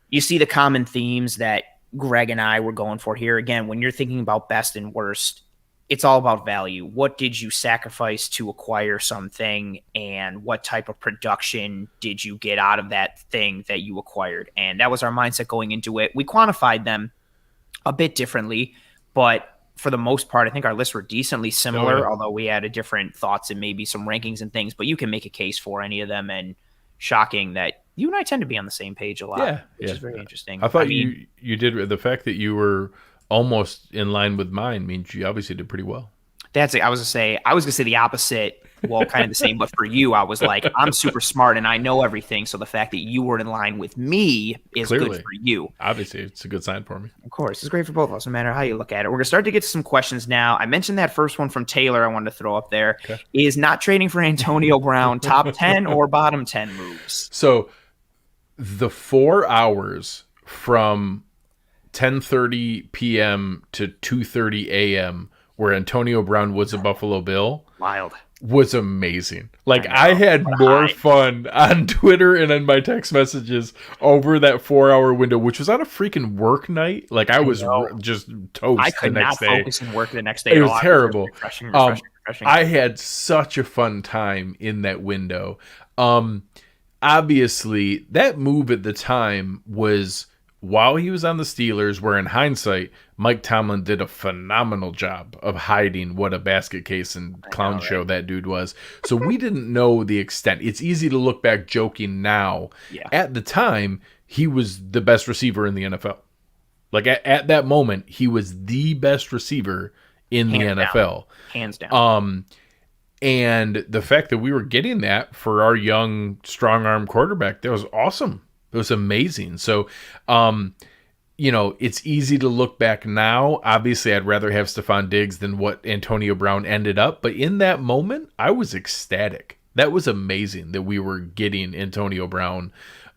you see the common themes that Greg and I were going for here. Again, when you're thinking about best and worst, it's all about value. What did you sacrifice to acquire something, and what type of production did you get out of that thing that you acquired? And that was our mindset going into it. We quantified them a bit differently, but for the most part, I think our lists were decently similar, although we had different thoughts and maybe some rankings and things, but you can make a case for any of them. And shocking that you and I tend to be on the same page a lot, which is very interesting. I thought you did, the fact that you were almost in line with mine means you obviously did pretty well. That's it. I was gonna say the opposite. Well, kind of the same, but for you, I was like, I'm super smart and I know everything. So the fact that you were in line with me is Clearly. good for you. Obviously, it's a good sign for me. Of course, it's great for both of us, no matter how you look at it. We're gonna start to get to some questions now. I mentioned that first one from Taylor. I wanted to throw up there. Okay. Is not trading for Antonio Brown top 10 or bottom 10 moves? So the 4 hours from 10:30 p.m. to 2:30 a.m. where Antonio Brown was a Buffalo Bill, was amazing. I had more fun on Twitter and in my text messages over that 4-hour window, which was on a freaking work night. I was just toast. I could the next not day. Focus and work the next day. It was terrible. Refreshing. I had such a fun time in that window. Obviously, that move at the time was while he was on the Steelers, where in hindsight, Mike Tomlin did a phenomenal job of hiding what a basket case and clown show that dude was. So we didn't know the extent. It's easy to look back joking now. Yeah. At the time, he was the best receiver in the NFL. At that moment, he was the best receiver in the NFL. Hands down. And the fact that we were getting that for our young, strong-arm quarterback, that was awesome. It was amazing. So, it's easy to look back now. Obviously, I'd rather have Stephon Diggs than what Antonio Brown ended up. But in that moment, I was ecstatic. That was amazing that we were getting Antonio Brown.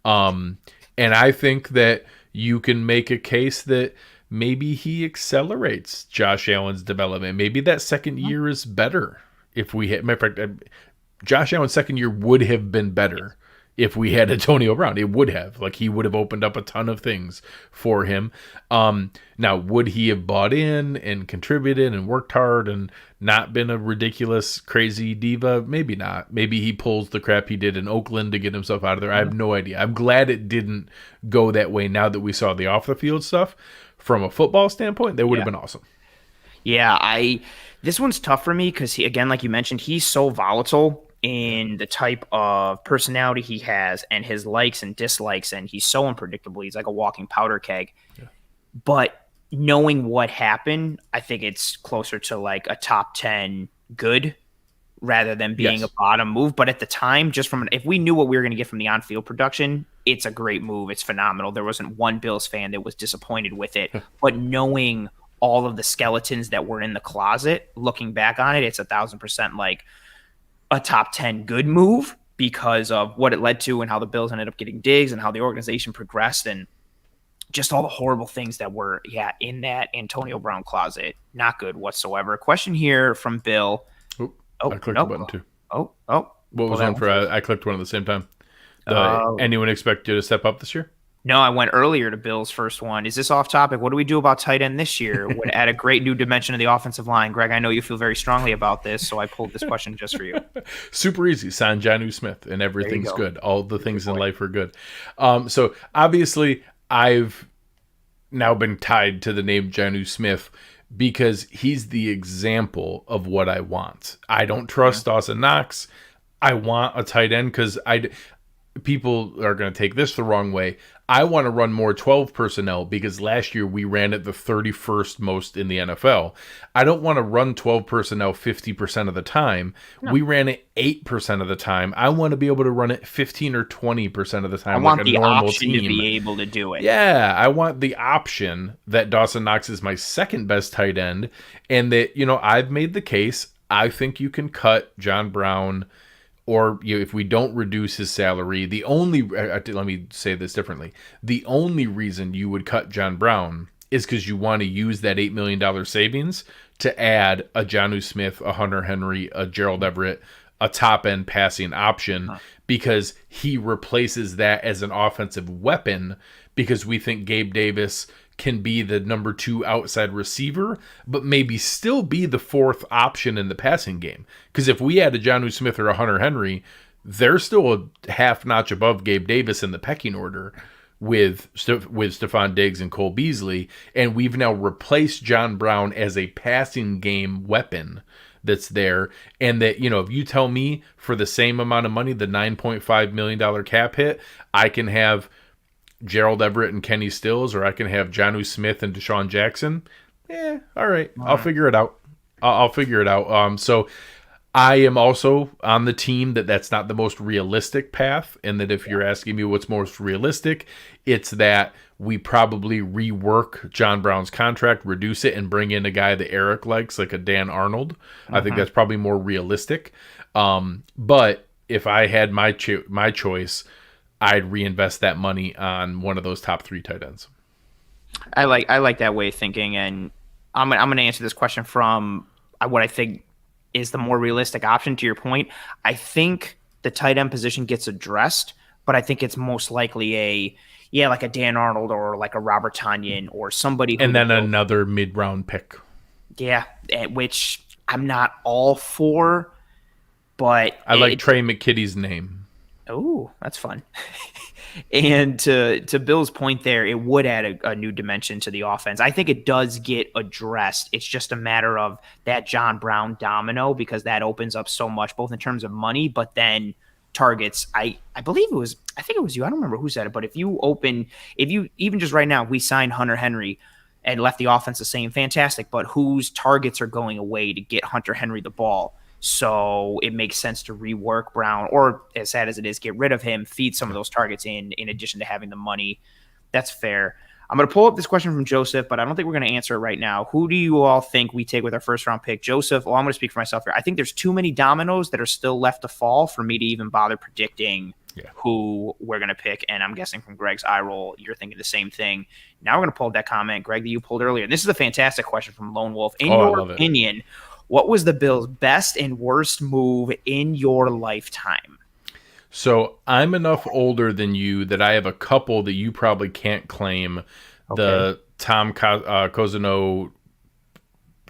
And I think that you can make a case that maybe he accelerates Josh Allen's development. Maybe that second year is better if we had. Matter of fact, Josh Allen's second year would have been better if we had Antonio Brown. It would have. Like, he would have opened up a ton of things for him. Now, would he have bought in and contributed and worked hard and not been a ridiculous, crazy diva? Maybe not. Maybe he pulls the crap he did in Oakland to get himself out of there. I have no idea. I'm glad it didn't go that way now that we saw the off-the-field stuff. From a football standpoint, that would have been awesome. Yeah, this one's tough for me because, again, like you mentioned, he's so volatile in the type of personality he has and his likes and dislikes, and he's so unpredictable. He's like a walking powder keg. Yeah. But knowing what happened, I think it's closer to like a top 10 good rather than being a bottom move. But at the time, if we knew what we were going to get from the on-field production, it's a great move. It's phenomenal. There wasn't one Bills fan that was disappointed with it. But knowing all of the skeletons that were in the closet, looking back on it, it's 1,000% like a top 10 good move because of what it led to and how the Bills ended up getting Diggs and how the organization progressed and just all the horrible things that were, in that Antonio Brown closet. Not good whatsoever. Question here from Bill. I clicked the button too. What was on for? I clicked one at the same time. Anyone expect you to step up this year? No, I went earlier to Bill's first one. Is this off topic? What do we do about tight end this year? Would add a great new dimension to the offensive line. Greg, I know you feel very strongly about this, so I pulled this question just for you. Super easy. Sign Jonnu Smith, and everything's good. All the things in life are good. So obviously, I've now been tied to the name Jonnu Smith because he's the example of what I want. I don't trust Dawson Knox. I want a tight end because people are going to take this the wrong way. I want to run more 12 personnel because last year we ran it the 31st most in the NFL. I don't want to run 12 personnel 50% of the time. No. We ran it 8% of the time. I want to be able to run it 15 or 20% of the time. I want the option to be able to do it. Yeah, I want the option that Dawson Knox is my second best tight end and that, I've made the case. I think you can cut John Brown or if we don't reduce his salary, let me say this differently. The only reason you would cut John Brown is because you want to use that $8 million savings to add a Jonnu Smith, a Hunter Henry, a Gerald Everett, a top-end passing option because he replaces that as an offensive weapon because we think Gabe Davis can be the number 2 outside receiver, but maybe still be the 4th option in the passing game. Because if we add a Jonnu Smith or a Hunter Henry, they're still a half notch above Gabe Davis in the pecking order with Stephon Diggs and Cole Beasley, and we've now replaced John Brown as a passing game weapon that's there. And that, if you tell me for the same amount of money, the $9.5 million cap hit, I can have Gerald Everett and Kenny Stills, or I can have Jonnu Smith and Deshaun Jackson. All right. I'll figure it out. I'll figure it out. So I am also on the team that's not the most realistic path, and that if you're asking me what's most realistic, it's that we probably rework John Brown's contract, reduce it, and bring in a guy that Eric likes, like a Dan Arnold. I think that's probably more realistic. But if I had my choice, I'd reinvest that money on one of those top 3 tight ends. I like that way of thinking, and I'm going to answer this question from what I think is the more realistic option. To your point, I think the tight end position gets addressed, but I think it's most likely like a Dan Arnold or like a Robert Tonyan or somebody. And then another mid-round pick. Yeah, which I'm not all for, but I like Trey McKitty's name. Oh, that's fun. And to Bill's point there, it would add a new dimension to the offense. I think it does get addressed. It's just a matter of that John Brown domino because that opens up so much, both in terms of money, but then targets. I think it was you. I don't remember who said it, but if you even just right now, we signed Hunter Henry and left the offense the same, fantastic, but whose targets are going away to get Hunter Henry the ball? So it makes sense to rework Brown, or as sad as it is, get rid of him, feed some of those targets in addition to having the money. That's fair. I'm going to pull up this question from Joseph, but I don't think we're going to answer it right now. Who do you all think we take with our first round pick? Joseph, I'm going to speak for myself here. I think there's too many dominoes that are still left to fall for me to even bother predicting Yeah. who we're going to pick. And I'm guessing from Greg's eye roll, you're thinking the same thing. Now we're going to pull up that comment, Greg, that you pulled earlier. And this is a fantastic question from Lone Wolf. In Oh, I your love it. opinion, what was the Bills' best and worst move in your lifetime? So I'm enough older than you that I have a couple that you probably can't claim. Okay. The Tom Cousino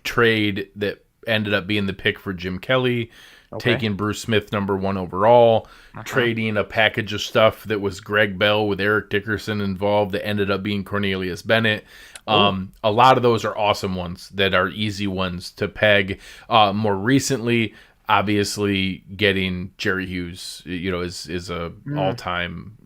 trade that ended up being the pick for Jim Kelly, taking Bruce Smith #1 overall, trading a package of stuff that was Greg Bell with Eric Dickerson involved that ended up being Cornelius Bennett. A lot of those are awesome ones that are easy ones to peg. More recently, obviously getting Jerry Hughes, is a all-time,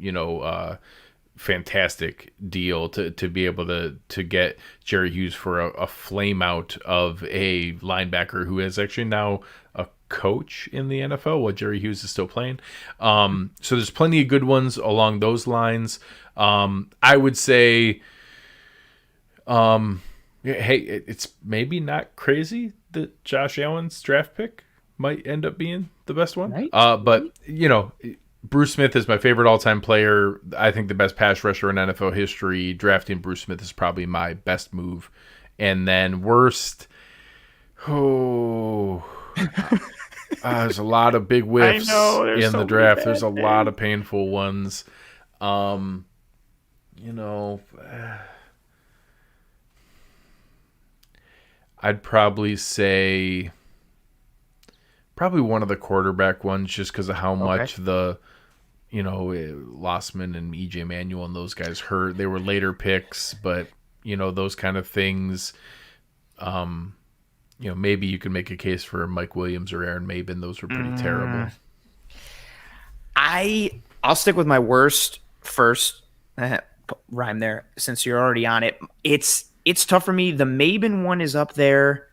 fantastic deal to be able to get Jerry Hughes for a flame out of a linebacker who is actually now a coach in the NFL while Jerry Hughes is still playing. So there's plenty of good ones along those lines. I would say, hey, it's maybe not crazy that Josh Allen's draft pick might end up being the best one. Right. But, Bruce Smith is my favorite all-time player. I think the best pass rusher in NFL history. Drafting Bruce Smith is probably my best move. And then worst, there's a lot of big whiffs in the draft. There's a lot of painful ones. I'd probably say one of the quarterback ones just because of how much the Lossman and E.J. Manuel and those guys hurt. They were later picks, but those kind of things. Maybe you could make a case for Mike Williams or Aaron Maben. Those were pretty terrible. I'll stick with my worst first. Rhyme there, since you're already on it. It's tough for me. The Maben one is up there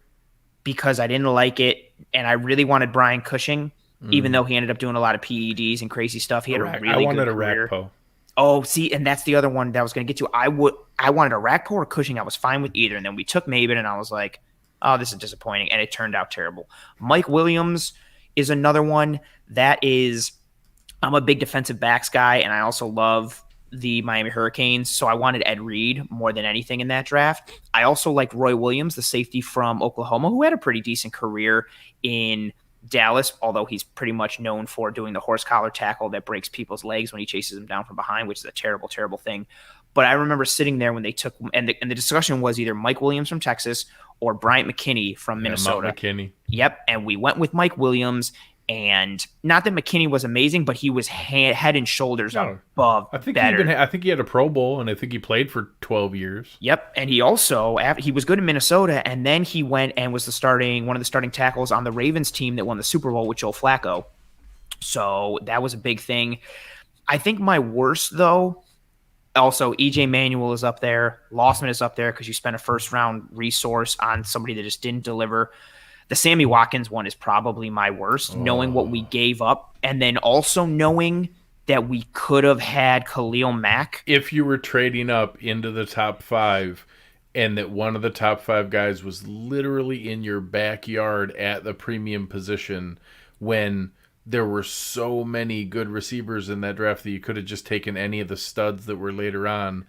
because I didn't like it, and I really wanted Brian Cushing. Even though he ended up doing a lot of PEDs and crazy stuff, he had a really good career. Rakpo. Oh, see, and that's the other one that I was going to get to. I wanted a Rakpo or Cushing. I was fine with either, and then we took Maben, and I was like, oh, this is disappointing, and it turned out terrible. Mike Williams is another one that is – I'm a big defensive backs guy, and I also love the Miami Hurricanes, so I wanted Ed Reed more than anything in that draft. I also like Roy Williams, the safety from Oklahoma, who had a pretty decent career in – Dallas, although he's pretty much known for doing the horse collar tackle that breaks people's legs when he chases them down from behind, which is a terrible, terrible thing. But I remember sitting there when they took – and the discussion was either Mike Williams from Texas or Bryant McKinney from Minnesota. Mount McKinney. Yep, and we went with Mike Williams, and not that McKinney was amazing, but he was head and shoulders above better. I think he had a Pro Bowl, and I think he played for 12 years. Yep, and he also he was good in Minnesota, and then he went and was one of the starting tackles on the Ravens team that won the Super Bowl with Joe Flacco. So that was a big thing. I think my worst, though, also E.J. Manuel is up there. Lossman is up there because you spent a first-round resource on somebody that just didn't deliver. The Sammy Watkins one is probably my worst, knowing what we gave up, and then also knowing that we could have had Khalil Mack. If you were trading up into the top 5 and that one of the top 5 guys was literally in your backyard at the premium position when there were so many good receivers in that draft that you could have just taken any of the studs that were later on,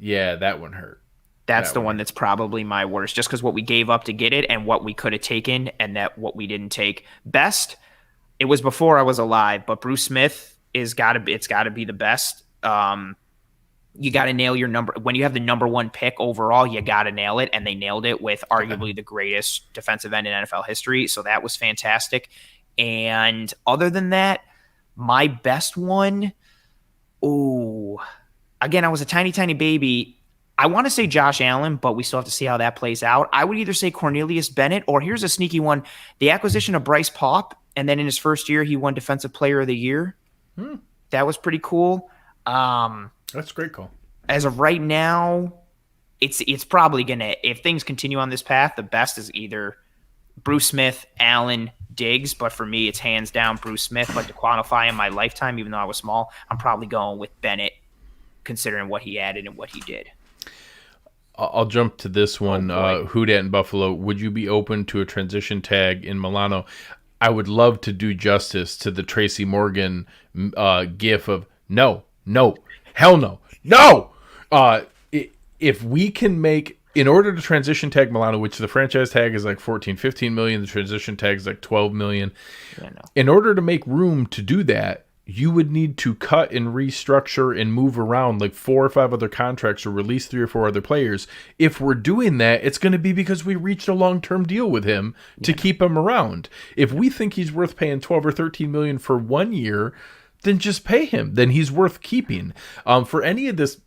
yeah, that one hurt. That's the one that's probably my worst, just because what we gave up to get it and what we could have taken and that what we didn't take. Best, it was before I was alive, but Bruce Smith it's got to be the best. You got to nail your number. When you have the #1 pick overall, you got to nail it, and they nailed it with arguably the greatest defensive end in NFL history, so that was fantastic. And other than that, my best one, again, I was a tiny, tiny baby. I want to say Josh Allen, but we still have to see how that plays out. I would either say Cornelius Bennett, or here's a sneaky one, the acquisition of Bryce Paup, and then in his first year, he won Defensive Player of the Year. That was pretty cool. That's a great call. As of right now, it's probably going to, if things continue on this path, the best is either Bruce Smith, Allen, Diggs, but for me, it's hands down Bruce Smith. But to quantify in my lifetime, even though I was small, I'm probably going with Bennett, considering what he added and what he did. I'll jump to this one. Who Dat in Buffalo. Would you be open to a transition tag in Milano? I would love to do justice to the Tracy Morgan gif of no, no, hell no, no. If we can make, in order to transition tag Milano, which the franchise tag is like 14, 15 million, the transition tag is like 12 million. Yeah, no. In order to make room to do that, you would need to cut and restructure and move around like 4 or 5 other contracts or release 3 or 4 other players. If we're doing that, it's going to be because we reached a long-term deal with him to keep him around. If we think he's worth paying 12 or 13 million for 1 year, then just pay him. Then he's worth keeping. For any of this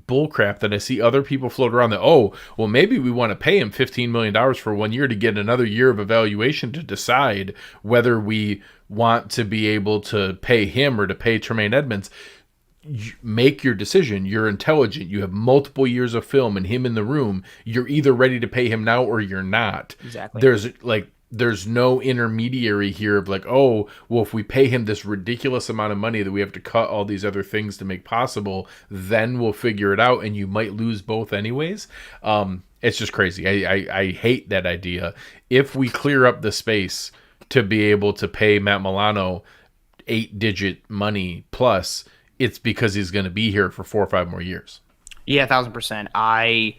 bullcrap that I see other people float around that, oh, well, maybe we want to pay him $15 million for 1 year to get another year of evaluation to decide whether we want to be able to pay him or to pay Tremaine Edmonds. You make your decision. You're intelligent. You have multiple years of film and him in the room. You're either ready to pay him now or you're not. Exactly. There's no intermediary here of like, oh, well, if we pay him this ridiculous amount of money that we have to cut all these other things to make possible, then we'll figure it out, and you might lose both anyways. It's just crazy. I hate that idea. If we clear up the space to be able to pay Matt Milano 8-digit money plus, it's because he's going to be here for 4 or 5 more years. Yeah, 1,000%.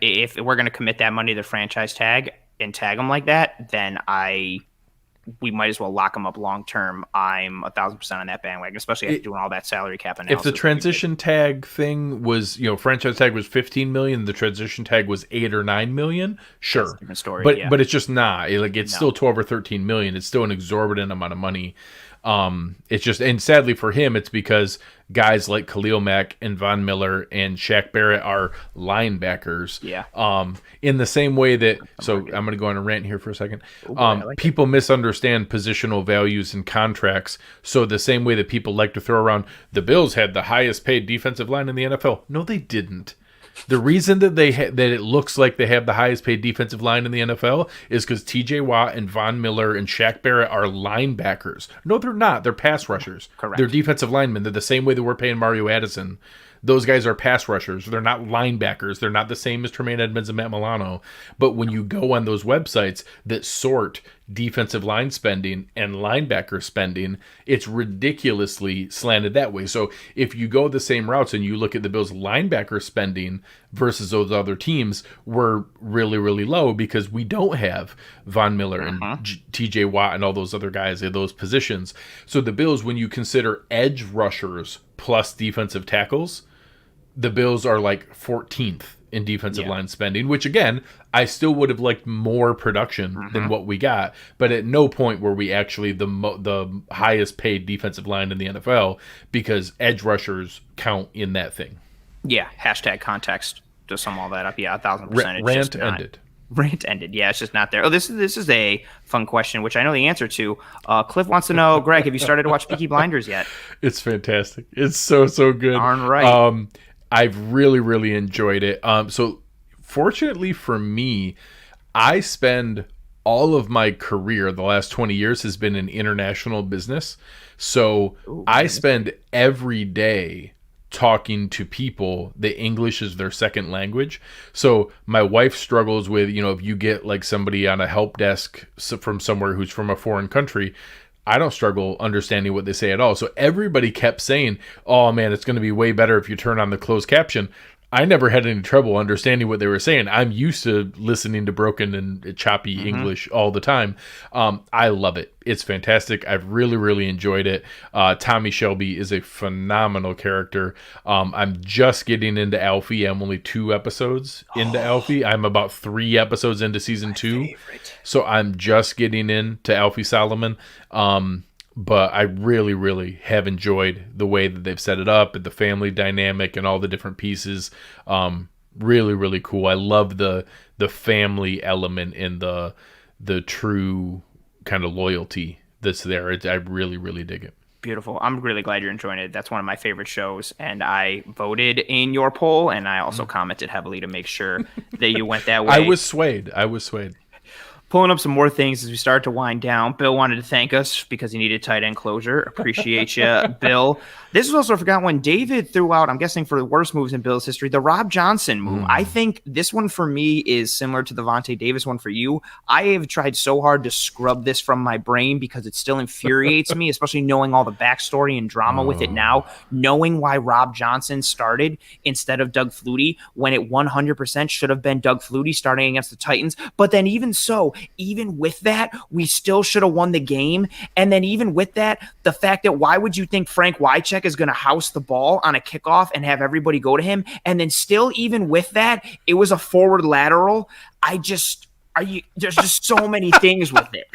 If we're going to commit that money to the franchise tag and tag him like that, then we might as well lock him up long term. I'm 1,000% on that bandwagon, especially after doing all that salary cap analysis. If the transition tag thing was, franchise tag was 15 million, the transition tag was 8 or 9 million, sure. That's a different story, but it's just not. It's still 12 or 13 million. It's still an exorbitant amount of money. It's just, and sadly for him, it's because guys like Khalil Mack and Von Miller and Shaq Barrett are linebackers. Yeah. In the same way that, so I'm going to go on a rant here for a second. People misunderstand positional values in contracts. So the same way that people like to throw around, the Bills had the highest paid defensive line in the NFL. No, they didn't. The reason that that it looks like they have the highest paid defensive line in the NFL is because T.J. Watt and Von Miller and Shaq Barrett are linebackers. No, they're not. They're pass rushers. Correct. They're defensive linemen. They're the same way that we're paying Mario Addison. Those guys are pass rushers. They're not linebackers. They're not the same as Tremaine Edmonds and Matt Milano. But when you go on those websites that sort defensive line spending and linebacker spending, it's ridiculously slanted that way. So if you go the same routes and you look at the Bills' linebacker spending versus those other teams, we're really, really low because we don't have Von Miller and TJ Watt and all those other guys at those positions. So the Bills, when you consider edge rushers plus defensive tackles, the Bills are like 14th in defensive line spending, which again, I still would have liked more production than what we got, but at no point were we actually the highest paid defensive line in the NFL because edge rushers count in that thing. Yeah, hashtag context to sum all that up. Yeah, 1,000%. Rant ended. Rant ended. Yeah, it's just not there. Oh, this is a fun question, which I know the answer to. Cliff wants to know, Greg, have you started to watch Peaky Blinders yet? It's fantastic. It's so good. Darn right. I've really, really enjoyed it. So fortunately for me, I spend all of my career, the last 20 years has been in international business. So I spend every day talking to people that English is their second language. So my wife struggles with, if you get like somebody on a help desk from somewhere who's from a foreign country, I don't struggle understanding what they say at all. So everybody kept saying, oh man, it's going to be way better if you turn on the closed caption. I never had any trouble understanding what they were saying. I'm used to listening to broken and choppy English all the time. I love it. It's fantastic. I've really, really enjoyed it. Tommy Shelby is a phenomenal character. I'm just getting into Alfie. I'm only 2 episodes into Alfie. I'm about 3 episodes into season 2. Favorite. So I'm just getting into Alfie Solomon. But I really, really have enjoyed the way that they've set it up and the family dynamic and all the different pieces. Really, really cool. I love the family element and the true kind of loyalty that's there. I really, really dig it. Beautiful. I'm really glad you're enjoying it. That's one of my favorite shows, and I voted in your poll, and I also commented heavily to make sure that you went that way. I was swayed. Pulling up some more things as we start to wind down. Bill wanted to thank us because he needed tight end closure. Appreciate you, Bill. This was also, I forgot, when David threw out, I'm guessing for the worst moves in Bill's history, the Rob Johnson move. I think this one for me is similar to the Vontae Davis one for you. I have tried so hard to scrub this from my brain because it still infuriates me, especially knowing all the backstory and drama with it now, knowing why Rob Johnson started instead of Doug Flutie when it 100% should have been Doug Flutie starting against the Titans. But then even so, even with that, we still should have won the game. And then even with that, the fact that why would you think Frank Wycheck is going to house the ball on a kickoff and have everybody go to him? And then still, even with that, it was a forward lateral. There's just so many things with it.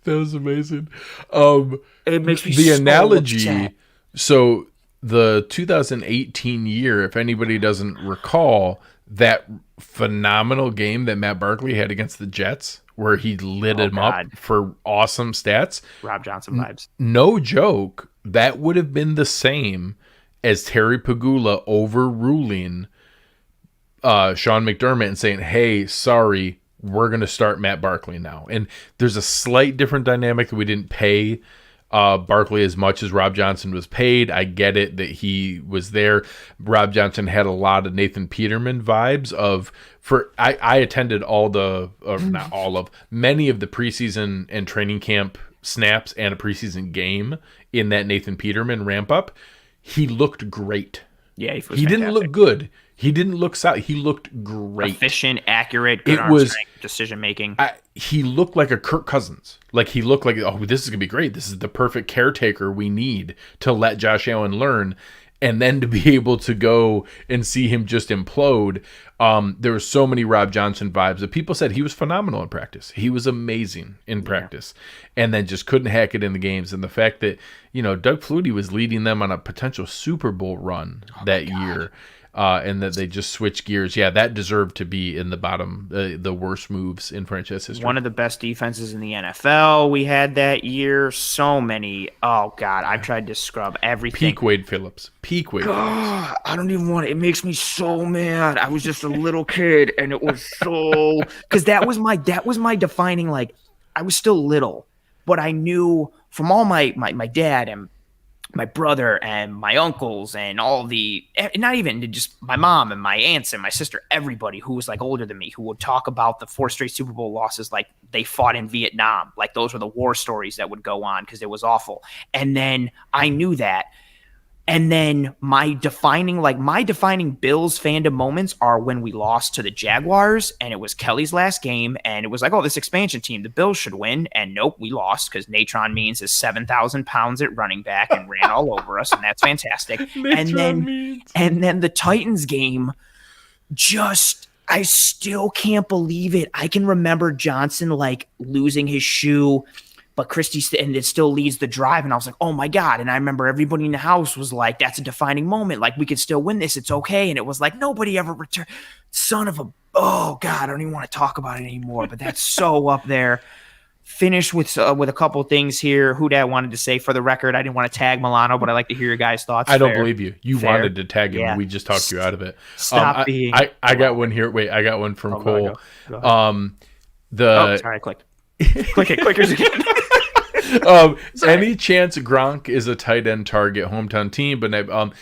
That was amazing. It makes me the so analogy. upset. So the 2018 year, if anybody doesn't recall, that phenomenal game that Matt Barkley had against the Jets, where he lit him up for awesome stats. Rob Johnson vibes. No joke. That would have been the same as Terry Pagula overruling Sean McDermott and saying, hey, sorry, we're going to start Matt Barkley now. And there's a slight different dynamic that we didn't pay Barkley as much as Rob Johnson was paid. I get it that he was there. Rob Johnson had a lot of Nathan Peterman vibes I attended many of the preseason and training camp snaps and a preseason game in that Nathan Peterman ramp up. He looked great. Yeah, he didn't look good. He didn't look solid. He looked great. Efficient, accurate, good arm strength, decision making. He looked like a Kirk Cousins. Like he looked like, oh, this is going to be great. This is the perfect caretaker we need to let Josh Allen learn. And then to be able to go and see him just implode. There were so many Rob Johnson vibes that people said he was phenomenal in practice. He was amazing in practice. And then just couldn't hack it in the games. And the fact that, Doug Flutie was leading them on a potential Super Bowl run that year. And that they just switched gears. Yeah, that deserved to be in the bottom, the worst moves in franchise history. One of the best defenses in the NFL we had that year. So many. Oh, God, I've tried to scrub everything. Peak Wade Phillips. I don't even want it. It makes me so mad. I was just a little kid, and it was so – because that was my defining, like, I was still little, but I knew from all my dad and my brother and my uncles and all not even just my mom and my aunts and my sister, everybody who was like older than me, who would talk about the 4 straight Super Bowl losses like they fought in Vietnam. Like those were the war stories that would go on because it was awful. And then I knew that. And then my defining Bills fandom moments are when we lost to the Jaguars and it was Kelly's last game and it was like, oh, this expansion team, the Bills should win. And nope, we lost because Natron Means is 7,000 pounds at running back and ran all over us. And that's fantastic. and then the Titans game, I still can't believe it. I can remember Johnson like losing his shoe, but Christie, and it still leads the drive. And I was like, oh my God. And I remember everybody in the house was like, that's a defining moment. Like we could still win this. It's okay. And it was like, nobody ever returned. Oh God, I don't even want to talk about it anymore, but that's so up there. Finish with a couple things here. Who that wanted to say for the record, I didn't want to tag Milano, but I'd like to hear your guys' thoughts. I don't believe you. You wanted to tag him. Yeah. We just talked you out of it. Stop being. I got one here. Wait, I got one from Cole. Go ahead. Sorry, I clicked. Click it. Clickers again. Any chance Gronk is a tight end target, hometown team, but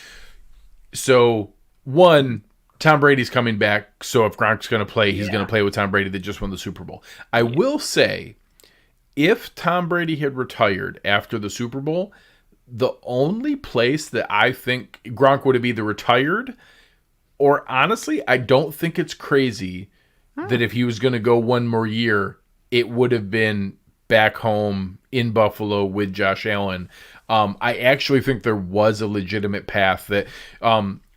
so one, Tom Brady's coming back, so if Gronk's going to play, he's going to play with Tom Brady that just won the Super Bowl. I will say, if Tom Brady had retired after the Super Bowl, the only place that I think Gronk would have either retired, or honestly, I don't think it's crazy that if he was going to go one more year, it would have been back home in Buffalo with Josh Allen. I actually think there was a legitimate path that,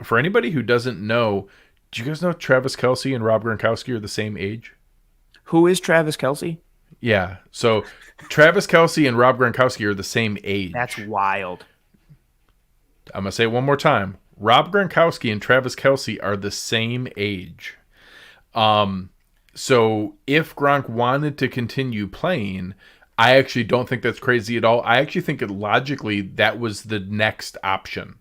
for anybody who doesn't know, do you guys know Travis Kelce and Rob Gronkowski are the same age? Who is Travis Kelce? Yeah. So Travis Kelce and Rob Gronkowski are the same age. That's wild. I'm going to say it one more time. Rob Gronkowski and Travis Kelce are the same age. So if Gronk wanted to continue playing, I actually don't think that's crazy at all. I actually think logically that was the next option.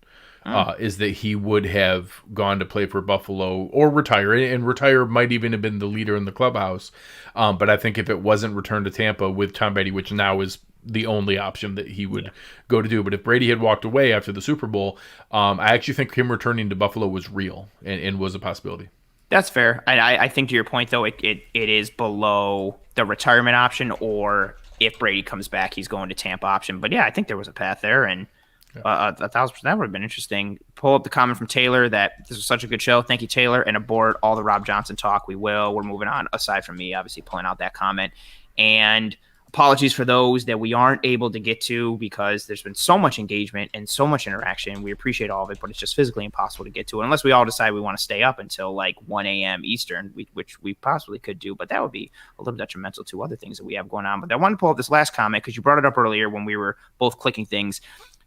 is that he would have gone to play for Buffalo or retire, and retire might even have been the leader in the clubhouse. But I think if it wasn't returned to Tampa with Tom Brady, which now is the only option that he would go to do. But if Brady had walked away after the Super Bowl, I actually think him returning to Buffalo was real and was a possibility. That's fair. I think to your point, though, it is below the retirement option, or if Brady comes back, he's going to Tampa option. But yeah, I think there was a path there, and 1,000%, that would have been interesting. Pull up the comment from Taylor that this was such a good show. Thank you, Taylor, and abort all the Rob Johnson talk. We will. We're moving on, aside from me, obviously, pulling out that comment. And apologies for those that we aren't able to get to because there's been so much engagement and so much interaction. We appreciate all of it, but it's just physically impossible to get to it unless we all decide we want to stay up until like 1 a.m. Eastern, which we possibly could do, but that would be a little detrimental to other things that we have going on. But I wanted to pull up this last comment because you brought it up earlier when we were both clicking things.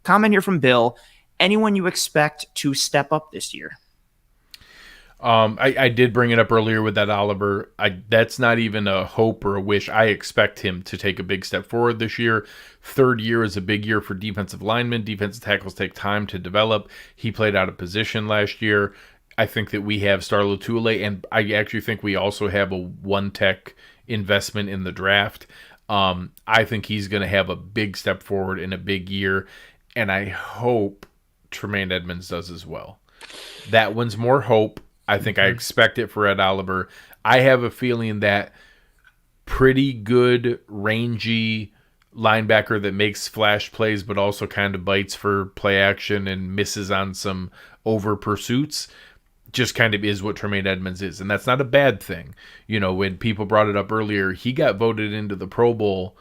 Comment here from Bill. Anyone you expect to step up this year? I did bring it up earlier with that Oliver. That's not even a hope or a wish. I expect him to take a big step forward this year. Third year is a big year for defensive linemen. Defensive tackles take time to develop. He played out of position last year. I think that we have Star Lotulelei, and I actually think we also have a one-tech investment in the draft. I think he's going to have a big step forward in a big year, and I hope Tremaine Edmonds does as well. That one's more hope. I think I expect it for Ed Oliver. I have a feeling that pretty good, rangy linebacker that makes flash plays but also kind of bites for play action and misses on some over pursuits just kind of is what Tremaine Edmonds is. And that's not a bad thing. You know, when people brought it up earlier, he got voted into the Pro Bowl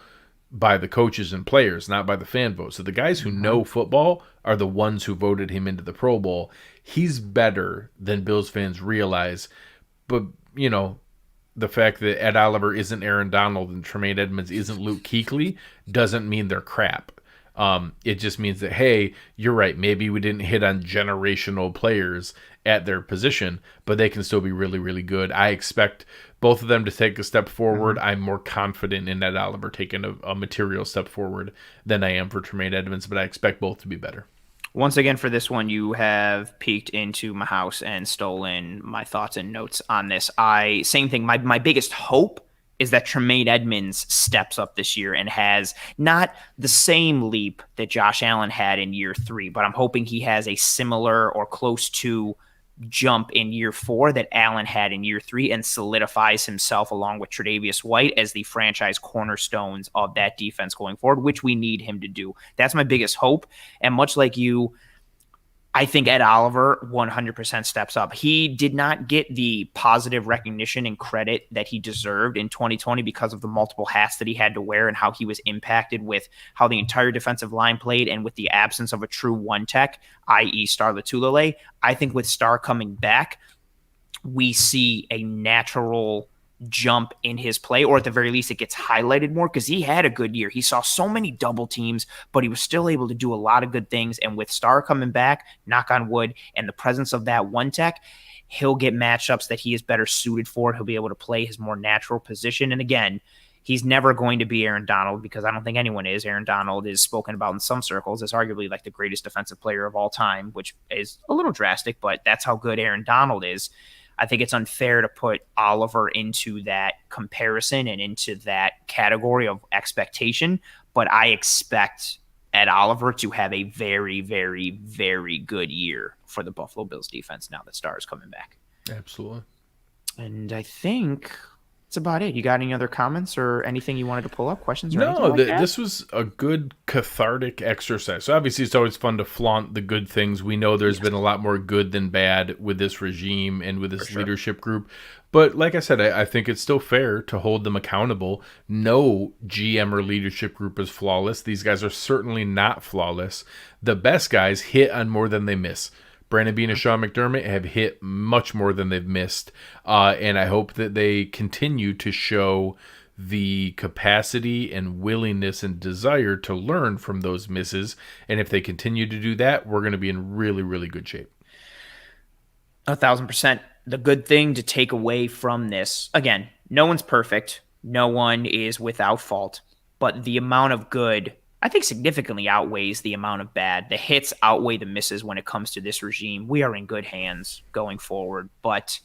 by the coaches and players, not by the fan vote. So the guys who know football are the ones who voted him into the Pro Bowl. He's better than Bills fans realize. But, you know, the fact that Ed Oliver isn't Aaron Donald and Tremaine Edmonds isn't Luke Kuechly doesn't mean they're crap. It just means that, hey, you're right. Maybe we didn't hit on generational players at their position, but they can still be really, really good. I expect both of them to take a step forward. I'm more confident in Ed Oliver taking a material step forward than I am for Tremaine Edmonds, but I expect both to be better. Once again, for this one, you have peeked into my house and stolen my thoughts and notes on this. Same thing. My biggest hope is that Tremaine Edmonds steps up this year and has not the same leap that Josh Allen had in year 3, but I'm hoping he has a similar or close to jump in year 4 that Allen had in year 3 and solidifies himself along with Tre'Davious White as the franchise cornerstones of that defense going forward, which we need him to do. That's my biggest hope. And much like you, I think Ed Oliver 100% steps up. He did not get the positive recognition and credit that he deserved in 2020 because of the multiple hats that he had to wear and how he was impacted with how the entire defensive line played and with the absence of a true one tech, i.e. Star Lotulelei. I think with Star coming back, we see a natural jump in his play, or at the very least it gets highlighted more because he had a good year. He saw so many double teams, but he was still able to do a lot of good things. And with Star coming back, knock on wood, and the presence of that one tech, he'll get matchups that he is better suited for. He'll be able to play his more natural position. And again, he's never going to be Aaron Donald because I don't think anyone is. Aaron Donald is spoken about in some circles as arguably like the greatest defensive player of all time, which is a little drastic, but that's how good Aaron Donald is. I think it's unfair to put Oliver into that comparison and into that category of expectation, but I expect Ed Oliver to have a very, very, very good year for the Buffalo Bills defense now that Star is coming back. Absolutely. And I think that's about it. You got any other comments or anything you wanted to pull up? Questions or anything like that? This was a good cathartic exercise. So obviously, it's always fun to flaunt the good things. We know there's been a lot more good than bad with this regime and with this leadership group. But like I said, I think it's still fair to hold them accountable. No GM or leadership group is flawless. These guys are certainly not flawless. The best guys hit on more than they miss. Brandon Beane and Sean McDermott have hit much more than they've missed. And I hope that they continue to show the capacity and willingness and desire to learn from those misses. And if they continue to do that, we're going to be in really, really good shape. 1,000%. The good thing to take away from this, again, no one's perfect. No one is without fault. But the amount of good, I think significantly outweighs the amount of bad. The hits outweigh the misses when it comes to this regime. We are in good hands going forward, but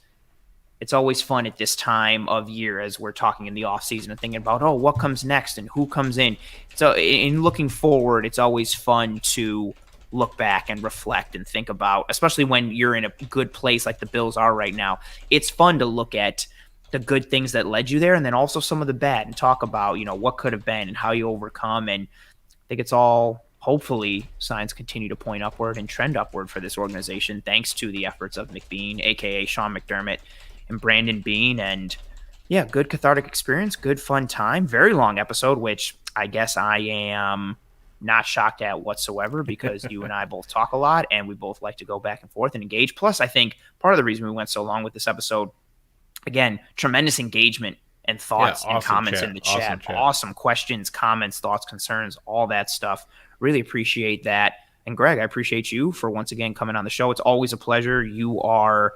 it's always fun at this time of year as we're talking in the offseason and thinking about, oh, what comes next and who comes in. So in looking forward, it's always fun to look back and reflect and think about, especially when you're in a good place like the Bills are right now. It's fun to look at the good things that led you there and then also some of the bad and talk about, what could have been and how you overcome. And I think it's all, hopefully, signs continue to point upward and trend upward for this organization, thanks to the efforts of McBeane, a.k.a. Sean McDermott, and Brandon Beane. And yeah, good cathartic experience, good fun time, very long episode, which I guess I am not shocked at whatsoever because you and I both talk a lot and we both like to go back and forth and engage. Plus, I think part of the reason we went so long with this episode, again, tremendous engagement and thoughts and comments in the chat. Awesome questions, comments, thoughts, concerns, all that stuff. Really appreciate that. And Greg, I appreciate you for once again coming on the show. It's always a pleasure. You are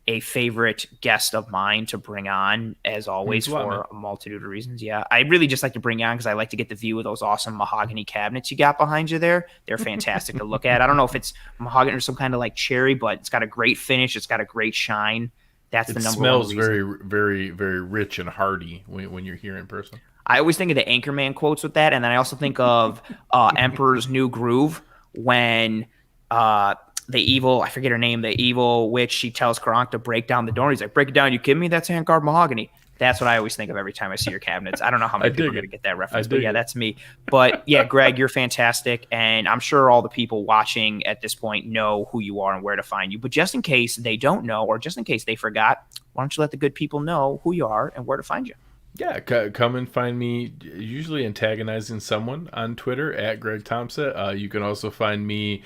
a favorite guest of mine to bring on, as always, for a multitude of reasons. Yeah, I really just like to bring you on because I like to get the view of those awesome mahogany cabinets you got behind you there. They're fantastic to look at. I don't know if it's mahogany or some kind of like cherry, but it's got a great finish. It's got a great shine. That's the number one reason. It smells very, very rich and hearty when you're here in person. I always think of the Anchorman quotes with that, and then I also think of Emperor's New Groove when the evil, I forget her name, the evil witch, she tells Kronk to break down the door. He's like, break it down, you kidding me? That's hand-carved mahogany. That's what I always think of every time I see your cabinets. I don't know how many people are going to get that reference, but yeah, that's me. But yeah, Greg, you're fantastic, and I'm sure all the people watching at this point know who you are and where to find you. But just in case they don't know, or just in case they forgot, why don't you let the good people know who you are and where to find you? Yeah, come and find me, usually antagonizing someone on Twitter at Greg Tompsett. You can also find me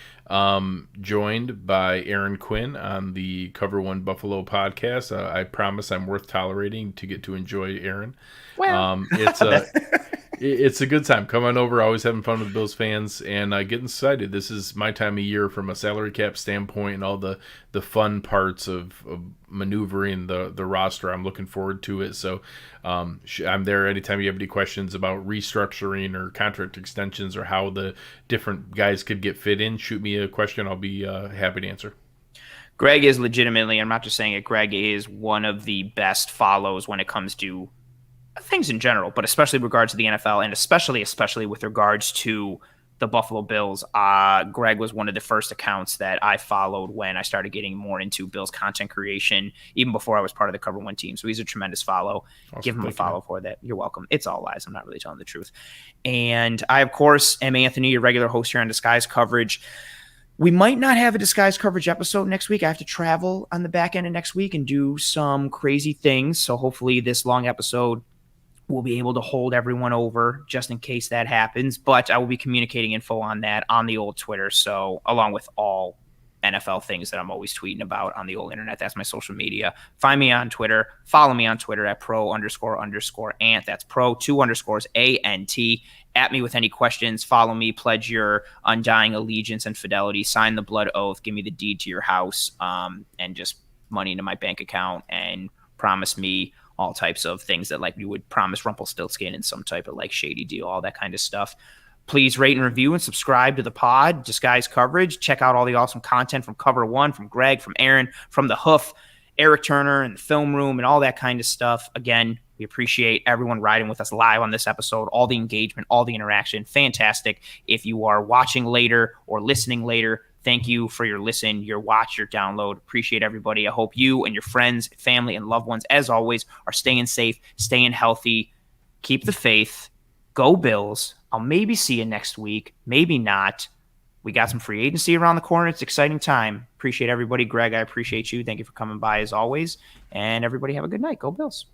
joined by Aaron Quinn on the Cover One Buffalo podcast. I promise I'm worth tolerating to get to enjoy Aaron. Well, it's a good time. Come on over. Always having fun with Bills fans and getting excited. This is my time of year from a salary cap standpoint and all the fun parts of maneuvering the roster. I'm looking forward to it. So I'm there anytime you have any questions about restructuring or contract extensions or how the different guys could get fit in. Shoot me a question. I'll be happy to answer. Greg is legitimately, I'm not just saying it, Greg is one of the best follows when it comes to things in general, but especially with regards to the NFL and especially with regards to the Buffalo Bills. Greg was one of the first accounts that I followed when I started getting more into Bills content creation, even before I was part of the Cover One team. So he's a tremendous follow. Awesome. Give him a follow for that. You're welcome. It's all lies. I'm not really telling the truth. And I, of course, am Anthony, your regular host here on Disguise Coverage. We might not have a Disguise Coverage episode next week. I have to travel on the back end of next week and do some crazy things. So hopefully this long episode we'll be able to hold everyone over just in case that happens, but I will be communicating info on that on the old Twitter. So along with all NFL things that I'm always tweeting about on the old internet, that's my social media. Find me on Twitter. Follow me on Twitter at pro__ant. That's pro2_ANT. At me with any questions. Follow me. Pledge your undying allegiance and fidelity. Sign the blood oath. Give me the deed to your house, and just money into my bank account, and promise me all types of things that like we would promise Rumpelstiltskin in some type of like shady deal, all that kind of stuff. Please rate and review and subscribe to the pod, Disguise Coverage. Check out all the awesome content from Cover One, from Greg, from Aaron, from The Hoof, Eric Turner, and the Film Room, and all that kind of stuff. Again, we appreciate everyone riding with us live on this episode, all the engagement, all the interaction. Fantastic. If you are watching later or listening later, thank you for your listen, your watch, your download. Appreciate everybody. I hope you and your friends, family, and loved ones, as always, are staying safe, staying healthy. Keep the faith. Go Bills. I'll maybe see you next week. Maybe not. We got some free agency around the corner. It's an exciting time. Appreciate everybody. Greg, I appreciate you. Thank you for coming by as always. And everybody have a good night. Go Bills.